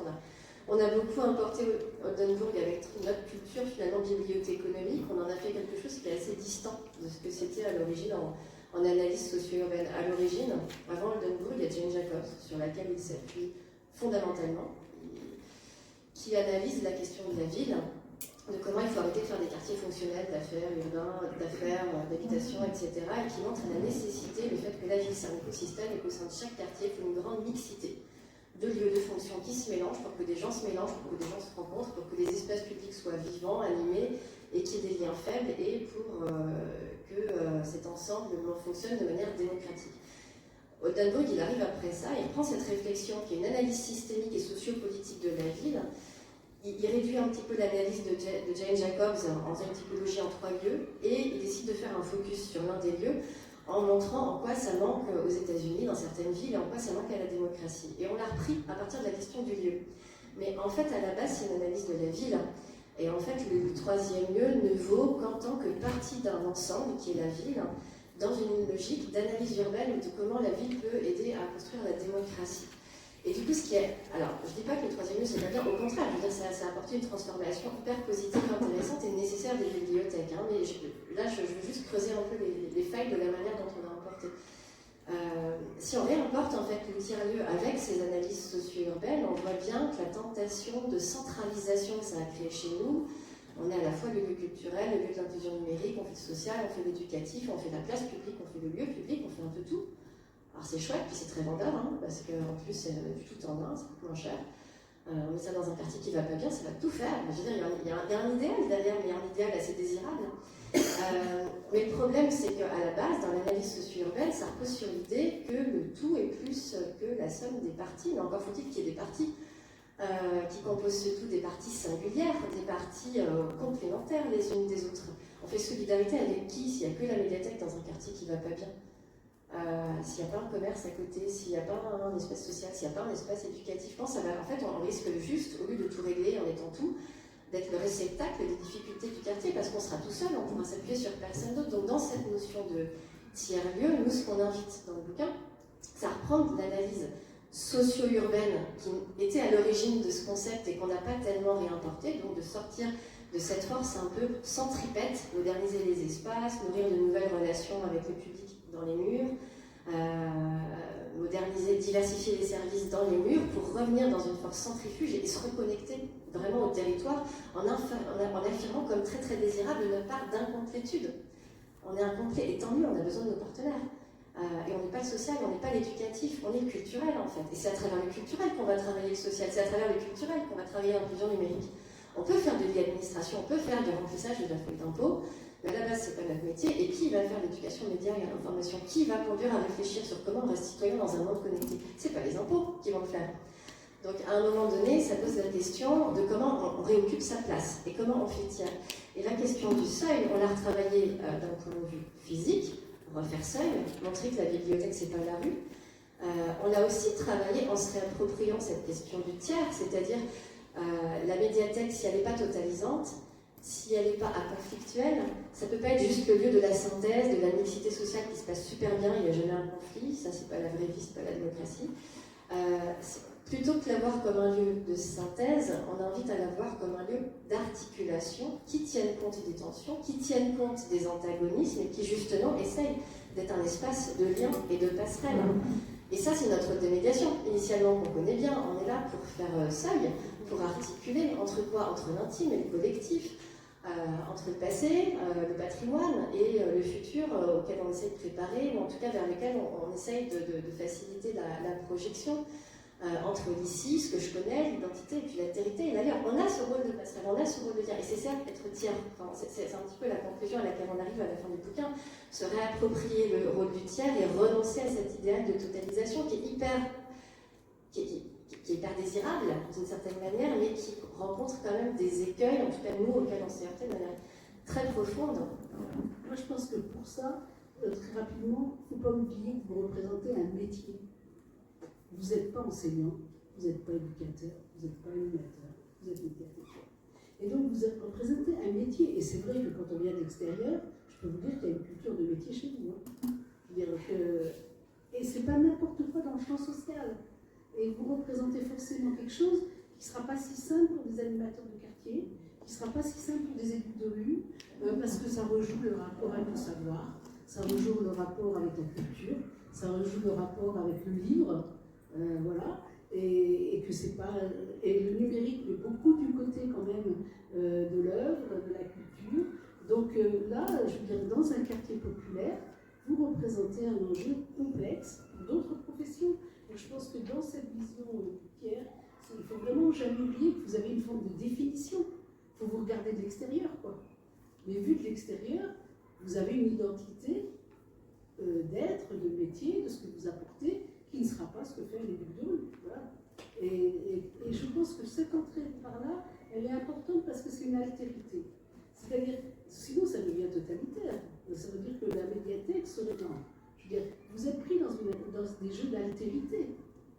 on a beaucoup importé Oldenbourg avec notre culture finalement bibliothéconomique, on en a fait quelque chose qui est assez distant de ce que c'était à l'origine en analyse socio-urbaine. À l'origine, avant Oldenbourg, il y a Jane Jacobs, sur laquelle il s'appuie fondamentalement, qui analyse la question de la ville, de comment il faut arrêter de faire des quartiers fonctionnels, d'affaires urbains, d'affaires, d'habitation, etc. Et qui montre la nécessité, le fait que la ville c'est un écosystème et qu'au sein de chaque quartier, il faut une grande mixité de lieux de fonction qui se mélangent pour que des gens se mélangent, pour que des gens se rencontrent, pour que les espaces publics soient vivants, animés et qu'il y ait des liens faibles et pour que cet ensemble fonctionne de manière démocratique. Oldenbourg, il arrive après ça, il prend cette réflexion qui est une analyse systémique et sociopolitique de la ville. Il réduit un petit peu l'analyse de Jane Jacobs en faisant une typologie en 3 lieux et il décide de faire un focus sur l'un des lieux en montrant en quoi ça manque aux États-Unis, dans certaines villes, et en quoi ça manque à la démocratie. Et on l'a repris à partir de la question du lieu. Mais en fait, à la base, c'est une analyse de la ville. Et en fait, le 3e lieu ne vaut qu'en tant que partie d'un ensemble qui est la ville, dans une logique d'analyse urbaine de comment la ville peut aider à construire la démocratie. Et du coup, alors, je ne dis pas que le 3e lieu, c'est pas bien, au contraire, je veux dire, ça a apporté une transformation hyper positive, intéressante et nécessaire des bibliothèques. Hein, mais là, je veux juste creuser un peu les failles de la manière dont on a emporté. Si on réimporte en fait le tiers-lieu avec ces analyses socio-urbaines, on voit bien que la tentation de centralisation que ça a créé chez nous, on est à la fois le lieu culturel, le lieu de l'inclusion numérique, on fait le social, on fait l'éducatif, on fait la place publique, on fait le lieu public, on fait un peu tout. Alors c'est chouette, puis c'est très vendeur, hein, parce qu'en plus c'est du tout en un, ça coûte moins cher. On met ça dans un quartier qui va pas bien, ça va tout faire. Je veux dire, il y a un idéal derrière, mais un idéal assez désirable. Mais le problème, c'est qu'à la base, dans l'analyse socio-urbaine, ça repose sur l'idée que le tout est plus que la somme des parties. Mais encore faut-il qu'il y ait des parties qui composent ce tout, des parties singulières, des parties complémentaires les unes des autres. On fait solidarité avec qui s'il n'y a que la médiathèque dans un quartier qui va pas bien? S'il n'y a pas un commerce à côté, s'il n'y a pas un espace social, s'il n'y a pas un espace éducatif, je pense en fait, on risque juste, au lieu de tout régler en étant tout, d'être le réceptacle des difficultés du quartier, parce qu'on sera tout seul, on pourra s'appuyer sur personne d'autre. Donc dans cette notion de tiers-lieu, nous, ce qu'on invite dans le bouquin, c'est à reprendre l'analyse socio-urbaine qui était à l'origine de ce concept et qu'on n'a pas tellement réimporté, donc de sortir de cette force un peu centripète, moderniser les espaces, nourrir de nouvelles relations avec le public dans les murs, moderniser, diversifier les services dans les murs pour revenir dans une force centrifuge et se reconnecter vraiment au territoire en affirmant comme très très désirable notre part d'incomplétude. On est incomplet et tant mieux, on a besoin de nos partenaires. Et on n'est pas le social, on n'est pas l'éducatif, on est le culturel en fait. Et c'est à travers le culturel qu'on va travailler le social, c'est à travers le culturel qu'on va travailler l'inclusion numérique. On peut faire de l'administration, on peut faire du remplissage de la feuille d'impôt, mais à la base, c'est pas notre métier. Et qui va faire l'éducation média et à l'information? Qui va conduire à réfléchir sur comment on reste citoyen dans un monde connecté? C'est pas les impôts qui vont le faire. Donc, à un moment donné, ça pose la question de comment on réoccupe sa place et comment on fait tiers. Et la question du seuil, on l'a retravaillé d'un point de vue physique, refaire seuil, montrer que la bibliothèque, c'est pas la rue. On a aussi travaillé en se réappropriant cette question du tiers, c'est-à-dire la médiathèque, si elle n'est pas totalisante, si elle n'est pas conflictuelle, ça ne peut pas être juste le lieu de la synthèse, de la mixité sociale qui se passe super bien, il n'y a jamais un conflit, ça c'est pas la vraie vie, c'est pas la démocratie. Plutôt que l'avoir comme un lieu de synthèse, on invite à l'avoir comme un lieu d'articulation qui tienne compte des tensions, qui tienne compte des antagonismes et qui justement essaye d'être un espace de lien et de passerelle. Et ça c'est notre démédiation, initialement qu'on connaît bien, on est là pour faire seuil, pour articuler entre quoi? Entre l'intime et le collectif, entre le passé, le patrimoine et le futur auquel on essaye de préparer, ou en tout cas vers lequel on essaye de faciliter la projection, entre l'ici, ce que je connais, l'identité, et puis l'altérité et l'ailleurs. On a ce rôle de passerelle, on a ce rôle de dire, et c'est ça être tiers. Enfin, c'est un petit peu la conclusion à laquelle on arrive à la fin du bouquin, se réapproprier le rôle du tiers et renoncer à cet idéal de totalisation qui est hyper désirable d'une certaine manière, mais qui rencontre quand même des écueils, en tout cas nous, auxquels on s'est heurté de manière très profonde. Moi, je pense que pour ça, très rapidement, il ne faut pas oublier que vous représentez un métier. Vous n'êtes pas enseignant, vous n'êtes pas éducateur, vous n'êtes pas animateur, vous êtes médiathèque. Et donc, vous représentez un métier. Et c'est vrai que quand on vient de l'extérieur, je peux vous dire qu'il y a une culture de métier chez vous. Je veux dire que... Et c'est pas n'importe quoi dans le champ social. Et vous représentez forcément quelque chose qui ne sera pas si simple pour des animateurs de quartier, qui ne sera pas si simple pour des élus de rue, parce que ça rejoue le rapport avec le savoir, ça rejoue le rapport avec la culture, ça rejoue le rapport avec le livre, voilà, et que c'est pas... Et le numérique est beaucoup du côté quand même de l'œuvre, de la culture. Donc là, je veux dire, dans un quartier populaire, vous représentez un enjeu complexe pour d'autres professions. Donc je pense que dans cette vision Pierre, il ne faut vraiment jamais oublier que vous avez une forme de définition. Il faut vous regarder de l'extérieur, quoi. Mais vu de l'extérieur, vous avez une identité d'être, de métier, de ce que vous apportez, qui ne sera pas ce que fait un élu de rue. Voilà. Et je pense que cette entrée par là, elle est importante parce que c'est une altérité. C'est-à-dire, sinon ça devient totalitaire. Ça veut dire que la médiathèque serait dans... Je veux dire, vous êtes pris dans des jeux d'altérité.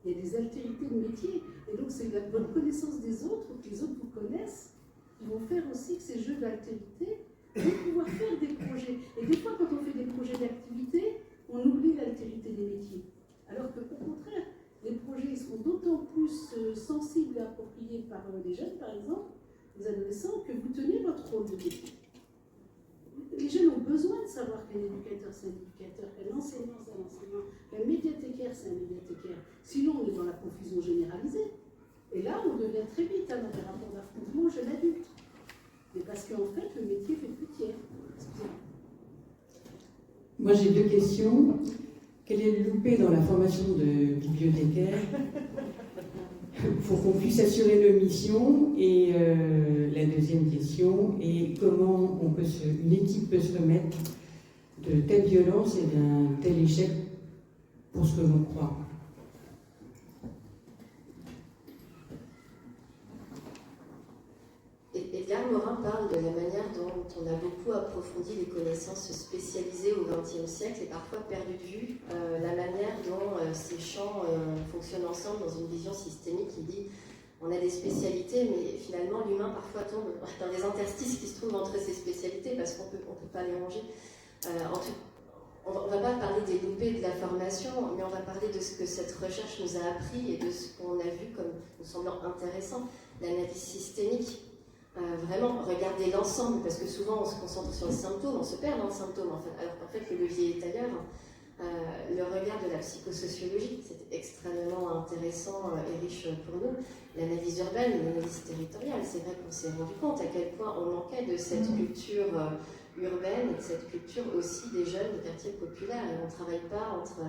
Il y a des altérités de métier. Et donc, c'est la bonne connaissance des autres, que les autres vous connaissent, qui vont faire aussi que ces jeux d'altérité vont pouvoir faire des projets. Et des fois, quand on fait des projets d'activité, on oublie l'altérité des métiers. Alors qu'au contraire, les projets seront d'autant plus sensibles et appropriés par les jeunes, par exemple, les adolescents, que vous tenez votre rôle de métier. Les jeunes ont besoin de savoir qu'un éducateur, c'est un éducateur, qu'un enseignant, c'est un enseignant, qu'un médiathécaire, c'est un médiathécaire. Sinon, on est dans la confusion généralisée. Et là, on devient très vite dans des rapports d'affrontement jeune adulte. Mais parce qu'en fait, le métier fait plus tiers. Moi, j'ai deux questions. Quel est le loupé dans la formation de bibliothécaire pour qu'on puisse assurer nos missions? Et la deuxième question est comment une équipe peut se remettre de telle violence et d'un tel échec pour ce que l'on croit? Edgar Morin parle de la manière dont on a beaucoup approfondi les connaissances spécialisées au XXe siècle et parfois perdu de vue la manière dont ces champs fonctionnent ensemble dans une vision systémique. Il dit on a des spécialités, mais finalement l'humain parfois tombe dans des interstices qui se trouvent entre ces spécialités parce qu'on peut pas les ranger. On ne va pas parler des loupés de la formation, mais on va parler de ce que cette recherche nous a appris et de ce qu'on a vu comme nous semblant intéressant, l'analyse systémique. Vraiment regarder l'ensemble, parce que souvent on se concentre sur le symptôme, on se perd dans le symptôme, en fait, alors qu'en fait le levier est ailleurs. Le regard de la psychosociologie, c'est extrêmement intéressant et riche pour nous. L'analyse urbaine, l'analyse territoriale, c'est vrai qu'on s'est rendu compte à quel point on manquait de cette culture urbaine et de cette culture aussi des jeunes des quartiers populaires. Et on ne travaille pas entre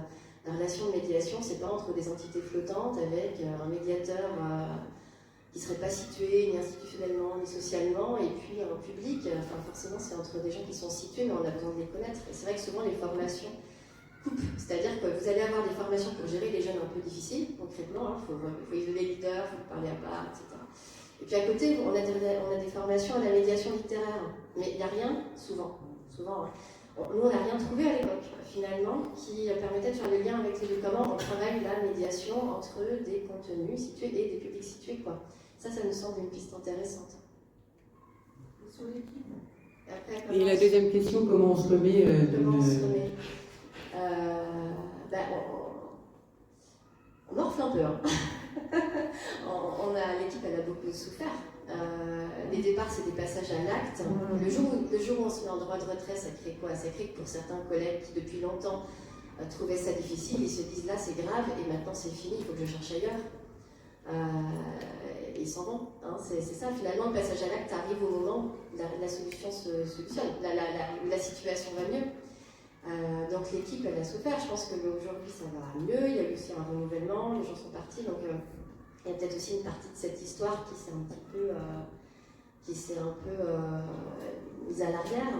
la relation de médiation, c'est pas entre des entités flottantes avec un médiateur qui ne serait pas situé ni institutionnellement ni socialement et puis un public. Enfin, forcément, c'est entre des gens qui sont situés, mais on a besoin de les connaître. Et c'est vrai que souvent les formations coupent, c'est-à-dire que vous allez avoir des formations pour gérer les jeunes un peu difficiles, concrètement. Il faut isoler les leaders, il faut parler à part, etc. Et puis à côté, on a des formations à la médiation littéraire, mais il n'y a rien, souvent, hein. Nous, on n'a rien trouvé à l'époque, finalement, qui permettait de faire le lien avec les deux. Comment on travaille la médiation entre des contenus situés et des publics situés, quoi. Ça nous semble une piste intéressante. Sur l'équipe. Et la deuxième question, comment on se remet on morfle un peu, hein. L'équipe, elle a beaucoup souffert. Les départs, c'est des passages à l'acte. Le jour où on se met en droit de retrait, ça crée quoi? Ça crée que pour certains collègues qui, depuis longtemps, trouvaient ça difficile, ils se disent là, c'est grave, et maintenant c'est fini, il faut que je cherche ailleurs. Ils s'en vont. Hein. C'est ça, finalement, le passage à l'acte arrive au moment où la solution se solutionne, la situation va mieux. Donc l'équipe, elle a souffert. Je pense qu'aujourd'hui, ça va mieux. Il y a eu aussi un renouvellement, les gens sont partis. Donc il y a peut-être aussi une partie de cette histoire qui s'est un peu mise à l'arrière.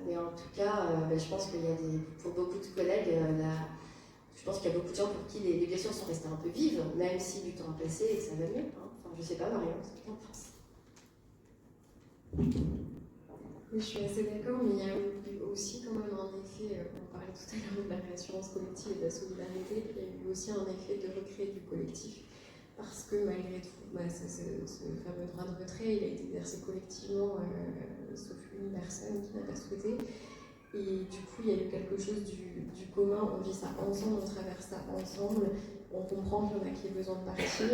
Mais en tout cas, je pense qu'il y a pour beaucoup de collègues, je pense qu'il y a beaucoup de gens pour qui les blessures sont restées un peu vives, même si du temps a passé et que ça va mieux. Hein. Enfin, je sais pas, Marion, ce que tu en penses. Oui, je suis assez d'accord, mais il y a eu aussi quand même un effet, on parlait tout à l'heure de la réassurance collective et de la solidarité, il y a eu aussi un effet de recréer du collectif, parce que malgré tout, ce fameux droit de retrait, il a été exercé collectivement, sauf une personne qui n'a pas souhaité, et du coup il y a eu quelque chose du commun, on vit ça ensemble, on traverse ça ensemble, on comprend qu'il y en a qui aient besoin de partir,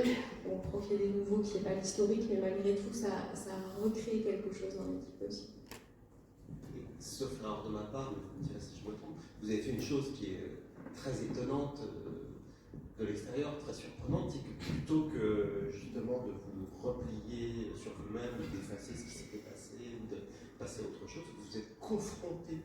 on comprend qu'il y ait des nouveaux, qu'il n'y ait pas l'historique, mais malgré tout ça a recréé quelque chose dans l'équipe aussi. Sauf erreur de ma part, vous me direz si je me trompe, vous avez fait une chose qui est très étonnante de l'extérieur, très surprenante, c'est que plutôt que justement de vous replier sur vous-même, d'effacer ce qui s'était passé, ou de passer à autre chose, vous êtes confronté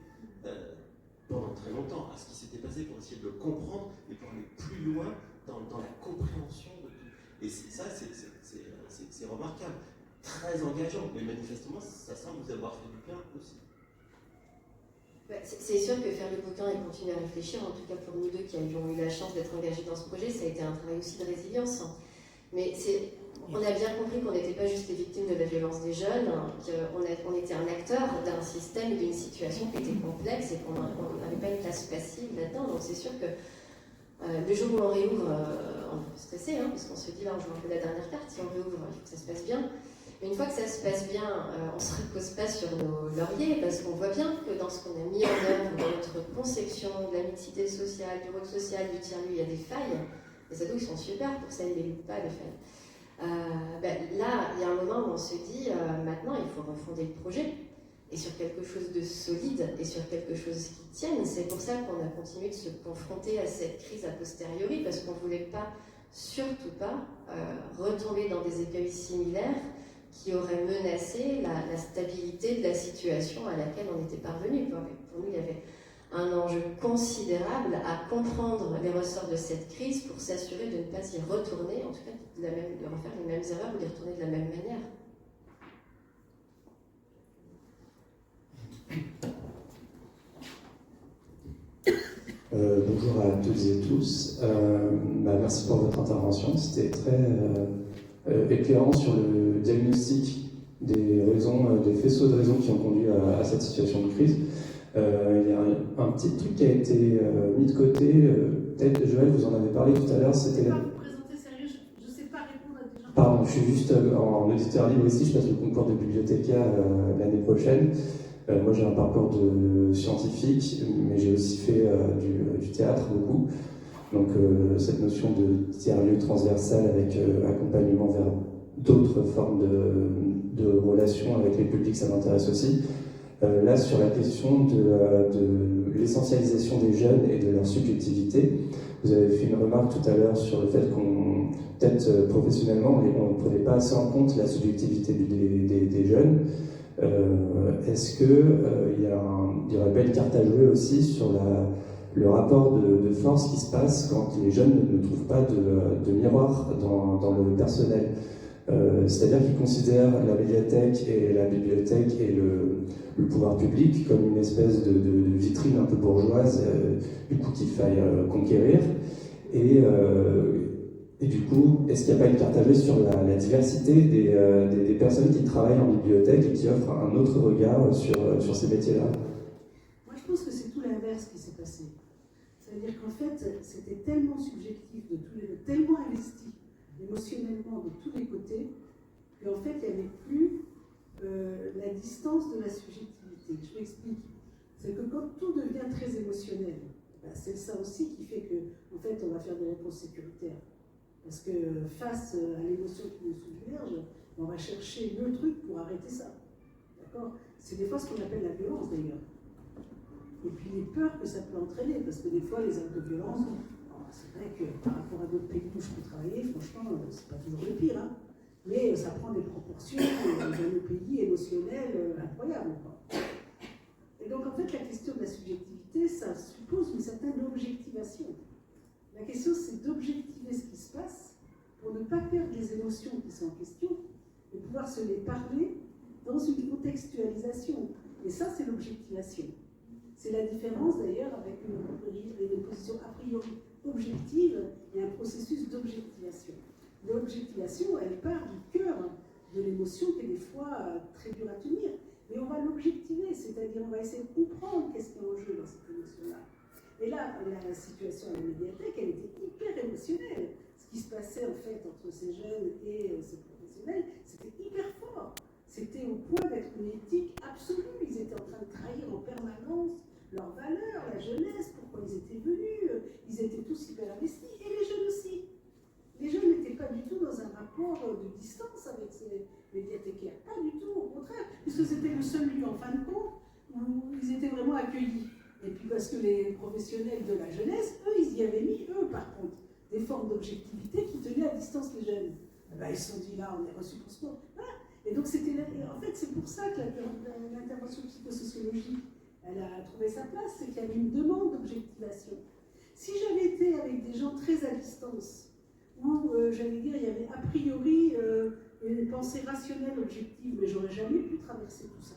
pendant très longtemps à ce qui s'était passé pour essayer de le comprendre et pour aller plus loin dans la compréhension de tout. Et ça, c'est remarquable, très engageant, mais manifestement, ça semble vous avoir fait du bien aussi. C'est sûr que faire le bouquin et continuer à réfléchir, en tout cas pour nous deux qui avions eu la chance d'être engagés dans ce projet, ça a été un travail aussi de résilience. Mais on a bien compris qu'on n'était pas juste les victimes de la violence des jeunes, qu'on était un acteur d'un système et d'une situation qui était complexe et qu'on n'avait pas une place passive là-dedans. Donc c'est sûr que le jour où on réouvre, on est stressé, hein, parce qu'on se dit là on joue un peu la dernière carte, si on réouvre, il faut que ça se passe bien. Mais une fois que ça se passe bien, on ne se repose pas sur nos lauriers, parce qu'on voit bien que dans ce qu'on a mis en œuvre, dans notre conception de la mixité sociale, du rôle social, du tiers-lieu, il y a des failles. Les ados, ils sont super, pour ça, ils ne les loupent pas, les failles. Là, il y a un moment où on se dit, maintenant, il faut refonder le projet, et sur quelque chose de solide, et sur quelque chose qui tienne. C'est pour ça qu'on a continué de se confronter à cette crise a posteriori, parce qu'on ne voulait pas, surtout pas, retomber dans des écueils similaires qui aurait menacé la stabilité de la situation à laquelle on était parvenu. Pour nous, il y avait un enjeu considérable à comprendre les ressorts de cette crise pour s'assurer de ne pas y retourner, en tout cas de refaire les mêmes erreurs ou d'y retourner de la même manière. Bonjour à toutes et tous. Merci pour votre intervention. C'était très éclairant sur le diagnostic des raisons, des faisceaux de raisons qui ont conduit à cette situation de crise. Il y a un petit truc qui a été mis de côté. Peut-être, Joël, vous en avez parlé tout à l'heure. C'était Je ne vais pas vous présenter sérieux, je ne sais pas répondre à des gens. Pardon, je suis juste en auditeur libre ici. Je passe le concours de bibliothécaire l'année prochaine. Moi, j'ai un parcours de scientifique, mais j'ai aussi fait du théâtre beaucoup. Donc, cette notion de tiers-lieu transversal avec accompagnement vers d'autres formes de relations avec les publics, ça m'intéresse aussi. Là, sur la question de l'essentialisation des jeunes et de leur subjectivité, vous avez fait une remarque tout à l'heure sur le fait qu'on, peut-être professionnellement, on ne prenait pas assez en compte la subjectivité des jeunes. Est-ce qu'il n'y aurait pas une carte à jouer aussi sur le rapport de force qui se passe quand les jeunes ne trouvent pas de miroir dans le personnel? C'est-à-dire qu'ils considèrent la médiathèque et la bibliothèque et le pouvoir public comme une espèce de vitrine un peu bourgeoise, du coup qu'il faille conquérir. Et du coup, est-ce qu'il n'y a pas une carte à jouer sur la diversité des personnes qui travaillent en bibliothèque et qui offrent un autre regard sur ces métiers-là? Moi, je pense que c'est tout l'inverse qui s'est passé. C'est-à-dire qu'en fait, c'était tellement subjectif, tellement investi émotionnellement de tous les côtés, qu'en fait, il n'y avait plus la distance de la subjectivité. Je m'explique. C'est que quand tout devient très émotionnel, c'est ça aussi qui fait qu'en fait, on va faire des réponses sécuritaires. Parce que face à l'émotion qui nous submerge, on va chercher le truc pour arrêter ça. D'accord? C'est des fois ce qu'on appelle la violence d'ailleurs. Et puis les peurs que ça peut entraîner, parce que des fois les actes de violence, c'est vrai que par rapport à d'autres pays où je peux travailler, franchement, c'est pas toujours le pire, hein. Mais ça prend des proportions dans nos pays émotionnels incroyables, quoi. Et donc en fait la question de la subjectivité, ça suppose une certaine objectivation. La question, c'est d'objectiver ce qui se passe pour ne pas perdre les émotions qui sont en question et pouvoir se les parler dans une contextualisation. Et ça, c'est l'objectivation. C'est la différence d'ailleurs avec une position a priori objective et un processus d'objectivation. L'objectivation, elle part du cœur de l'émotion qui est des fois très dure à tenir, mais on va l'objectiver, c'est-à-dire on va essayer de comprendre qu'est-ce qui est en jeu dans cette émotion-là. Et là, la situation à la médiathèque, elle était hyper émotionnelle. Ce qui se passait en fait entre ces jeunes et ces professionnels, c'était hyper fort. C'était au point d'être une éthique absolue. Ils étaient en train de trahir en permanence leurs valeurs, la jeunesse, pourquoi ils étaient venus. Ils étaient tous hyper investis, et les jeunes aussi. Les jeunes n'étaient pas du tout dans un rapport de distance avec ces médiathécaires. Pas du tout, au contraire, puisque c'était le seul lieu, en fin de compte, où ils étaient vraiment accueillis. Et puis parce que les professionnels de la jeunesse, eux, ils y avaient mis, eux, par contre, des formes d'objectivité qui tenaient à distance les jeunes. Ben, ils se sont dit, là, on est reçus pour ce moment. Voilà. Et donc, en fait, c'est pour ça que l'intervention psychosociologique, elle a trouvé sa place, c'est qu'il y avait une demande d'objectivation. Si j'avais été avec des gens très à distance, où, j'allais dire, il y avait a priori une pensée rationnelle objective, mais j'aurais jamais pu traverser tout ça.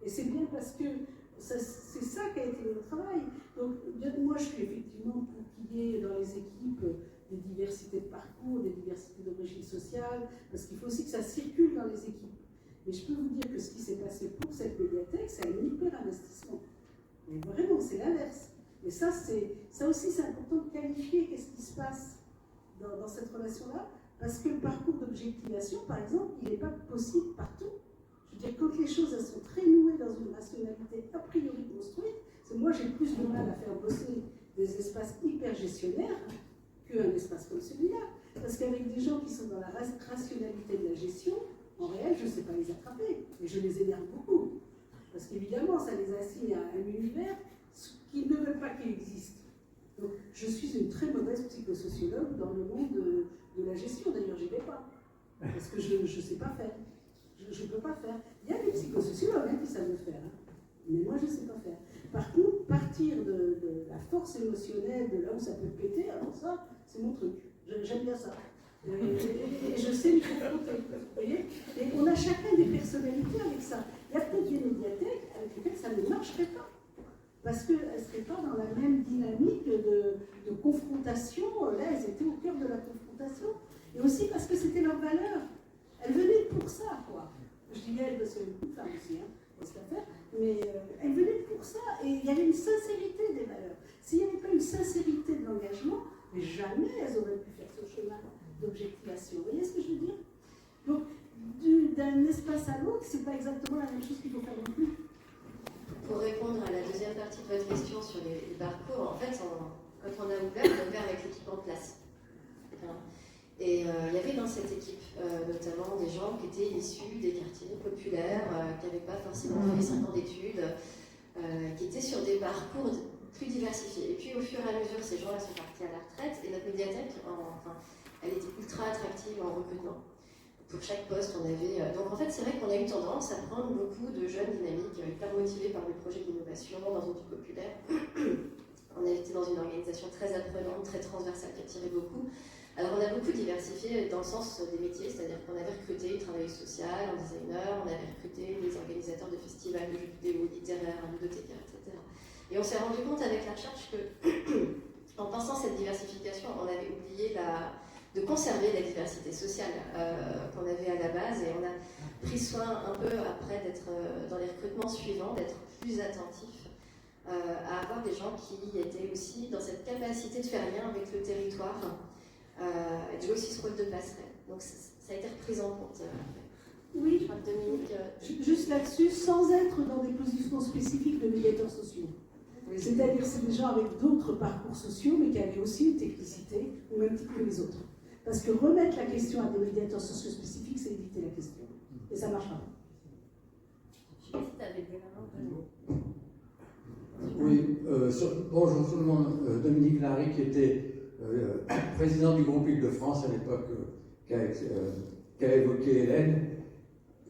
Et c'est bien parce que c'est ça qui a été le travail. Donc, moi, je suis effectivement pour qu'il y ait dans les équipes des diversités de parcours, des diversités d'origine sociale, parce qu'il faut aussi que ça circule dans les équipes. Mais je peux vous dire que ce qui s'est passé pour cette médiathèque, c'est un hyper investissement. Mais vraiment, c'est l'inverse. Et ça aussi, c'est important de qualifier qu'est-ce qui se passe dans cette relation-là, parce que le parcours d'objectivation, par exemple, il n'est pas possible partout. Je veux dire, quand les choses elles sont très nouées dans une rationalité a priori construite, moi j'ai plus de mal à faire bosser des espaces hyper gestionnaires qu'un espace comme celui-là. Parce qu'avec des gens qui sont dans la rationalité de la gestion, en réel, je ne sais pas les attraper, et je les énerve beaucoup. Parce qu'évidemment, ça les assigne à un univers qu'ils ne veulent pas qu'il existe. Donc, je suis une très mauvaise psychosociologue dans le monde de la gestion. D'ailleurs, je n'y vais pas. Parce que je ne sais pas faire. Je ne peux pas faire. Il y a des psychosociologues qui savent le faire. Hein. Mais moi, je ne sais pas faire. Par contre, partir de la force émotionnelle, de là où ça peut péter, alors ça, c'est mon truc. J'aime bien ça. Et je sais me confronter. Vous voyez ? Et on a chacun des personnalités avec ça. Il y a peut-être des médiathèques avec lesquelles ça ne marcherait pas. Parce qu'elles ne seraient pas dans la même dynamique de confrontation. Là, elles étaient au cœur de la confrontation. Et aussi parce que c'était leur valeur. Elles venaient pour ça, quoi. Je dis elles parce qu'il y a beaucoup de femmes aussi, hein, dans cette affaire. Mais elles venaient pour ça. Et il y avait une sincérité des valeurs. S'il n'y avait pas une sincérité de l'engagement, mais jamais elles auraient pu faire ce chemin d'objectivation. Vous voyez ce que je veux dire ? Donc, d'un espace à l'autre, c'est pas exactement la même chose qu'il faut faire non plus. Pour répondre à la deuxième partie de votre question sur les parcours, en fait, quand on a ouvert avec l'équipe en place. Et il y avait dans cette équipe notamment des gens qui étaient issus des quartiers populaires, qui n'avaient pas forcément fait 5 ans d'études, qui étaient sur des parcours plus diversifiés. Et puis au fur et à mesure, ces gens-là sont partis à la retraite et notre médiathèque, elle était ultra attractive en recrutement. pour chaque poste, on avait... donc en fait, c'est vrai qu'on a eu tendance à prendre beaucoup de jeunes dynamiques, hyper motivés par le projet d'innovation dans une vie populaire. On a été dans une organisation très apprenante, très transversale, qui attirait beaucoup. Alors on a beaucoup diversifié dans le sens des métiers, c'est-à-dire qu'on avait recruté une travailleuse sociale, un designer, on avait recruté des organisateurs de festivals de jeux vidéo, littéraires, un bibliothécaire, etc. Et on s'est rendu compte avec la recherche que, en pensant cette diversification, on avait oublié de conserver la diversité sociale qu'on avait à la base, et on a pris soin un peu après d'être dans les recrutements suivants, d'être plus attentifs à avoir des gens qui étaient aussi dans cette capacité de faire lien avec le territoire, et de jouer aussi ce rôle de passerelle. Donc ça a été repris en compte. Oui, je crois que Dominique. Juste là-dessus, sans être dans des positions spécifiques de médiateurs sociaux. C'est-à-dire que c'est des gens avec d'autres parcours sociaux, mais qui avaient aussi une technicité, au même titre que les autres. Parce que remettre la question à des médiateurs sociaux spécifiques, c'est éviter la question. Et ça ne marche pas. Je sais pas si tu avais des mains. Oui, bonjour tout le monde. Dominique Larry, qui était président du groupe Île-de-France à l'époque, qui a évoqué Hélène,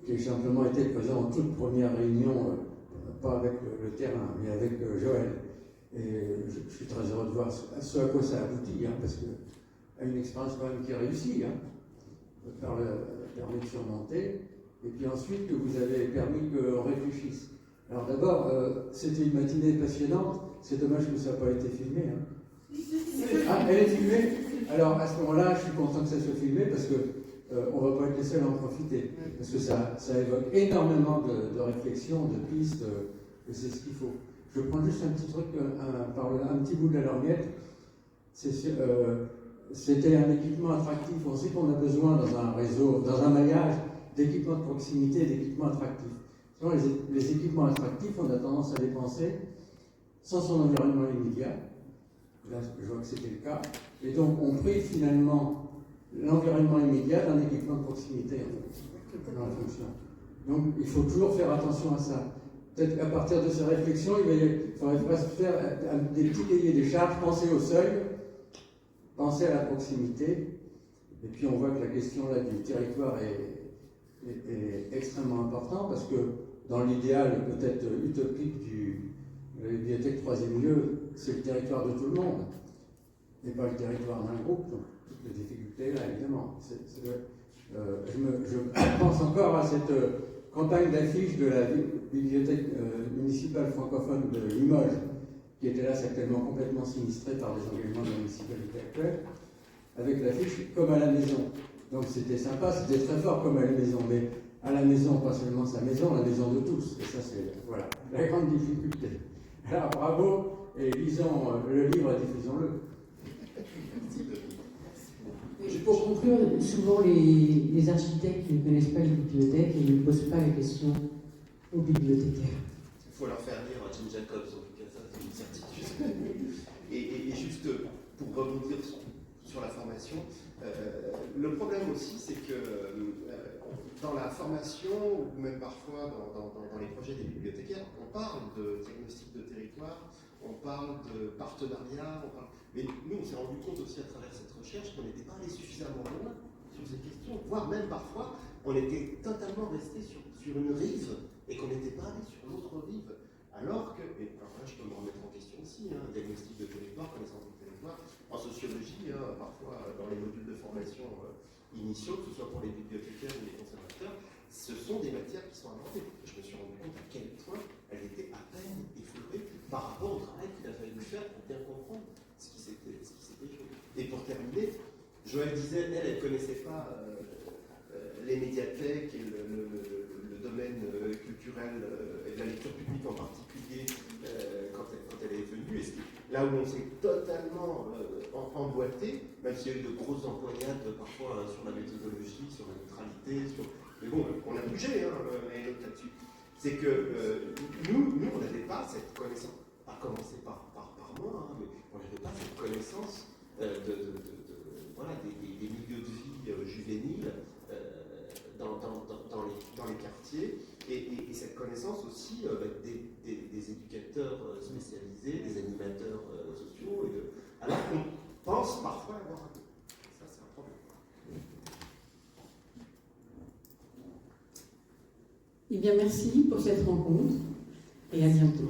qui a simplement été présent en toute première réunion, pas avec le terrain, mais avec Joël. Et je suis très heureux de voir ce à quoi ça aboutit, parce que à une expérience quand même qui réussit, permet de surmonter, et puis ensuite que vous avez permis qu'on réfléchisse. Alors d'abord, c'était une matinée passionnante, c'est dommage que ça n'a pas été filmé. Ah, elle est filmée. Alors à ce moment-là, je suis content que ça soit filmé parce que on ne va pas être les seuls à en profiter. Parce que ça évoque énormément de réflexions, de pistes, et c'est ce qu'il faut. Je prends juste un petit truc un petit bout de la lorgnette. C'était un équipement attractif. On sait qu'on a besoin dans un réseau, dans un maillage, d'équipements de proximité, d'équipements attractifs. Sinon, les équipements attractifs, on a tendance à les penser sans son environnement immédiat. Là, je vois que c'était le cas. Et donc, on prive finalement l'environnement immédiat d'un équipement de proximité dans la fonction. Donc, il faut toujours faire attention à ça. Peut-être qu'à partir de ces réflexions, il faudrait presque faire des petits cahiers des charges, penser au seuil, penser à la proximité. Et puis, on voit que la question là, du territoire est extrêmement importante parce que dans l'idéal peut-être utopique de la bibliothèque troisième lieu, c'est le territoire de tout le monde, et pas le territoire d'un groupe. Donc, toutes les difficultés là, évidemment. Je pense encore à cette campagne d'affiches de la bibliothèque municipale francophone de Limoges, qui était là certainement complètement sinistrée par les engagements de la municipalité actuelle, avec l'affiche « Comme à la maison ». Donc c'était sympa, c'était très fort comme à la maison, mais à la maison, pas seulement sa maison, la maison de tous. Et ça, c'est la grande difficulté. Alors bravo, et lisons le livre et diffusons-le. Pour conclure, souvent les architectes ne connaissent pas les bibliothèques et ne posent pas la question aux bibliothécaires. Il faut leur faire lire Jim Jacobs, en tout cas, ça c'est une certitude. Et juste pour rebondir sur la formation, le problème aussi, c'est que dans la formation, ou même parfois dans les projets des bibliothécaires, on parle de diagnostic de territoire, on parle de partenariat, mais nous on s'est rendu compte aussi à travers cette recherche qu'on n'était pas allé suffisamment loin sur ces questions, voire même parfois on était totalement resté sur une rive et qu'on n'était pas allé sur l'autre rive. Alors que, et enfin, je peux me remettre en question aussi, diagnostic de territoire, connaissance du territoire, en sociologie, parfois dans les modules de formation initiaux, que ce soit pour les bibliothécaires ou les conservateurs, ce sont des matières qui sont abordées. Je me suis rendu compte à quel point elles étaient à peine effleurées par rapport au travail qu'il a fallu faire pour bien comprendre ce qui s'était joué. Et pour terminer, Joël disait, elle ne connaissait pas les médiathèques et le domaine culturel et de la lecture publique en particulier quand elle est venue. Et là où on s'est totalement emboîté, même s'il y a eu de grosses employades parfois sur la méthodologie, sur la neutralité, mais bon, on a bougé l'un et l'autre là-dessus. C'est que nous, on n'avait pas cette connaissance, à commencer par moi, mais on n'avait pas cette connaissance des milieux de vie juvéniles dans les quartiers, et cette connaissance aussi des éducateurs spécialisés, des animateurs sociaux, alors qu'on pense parfois avoir un peu. Ça, c'est un problème. Eh bien, merci pour cette rencontre et à bientôt.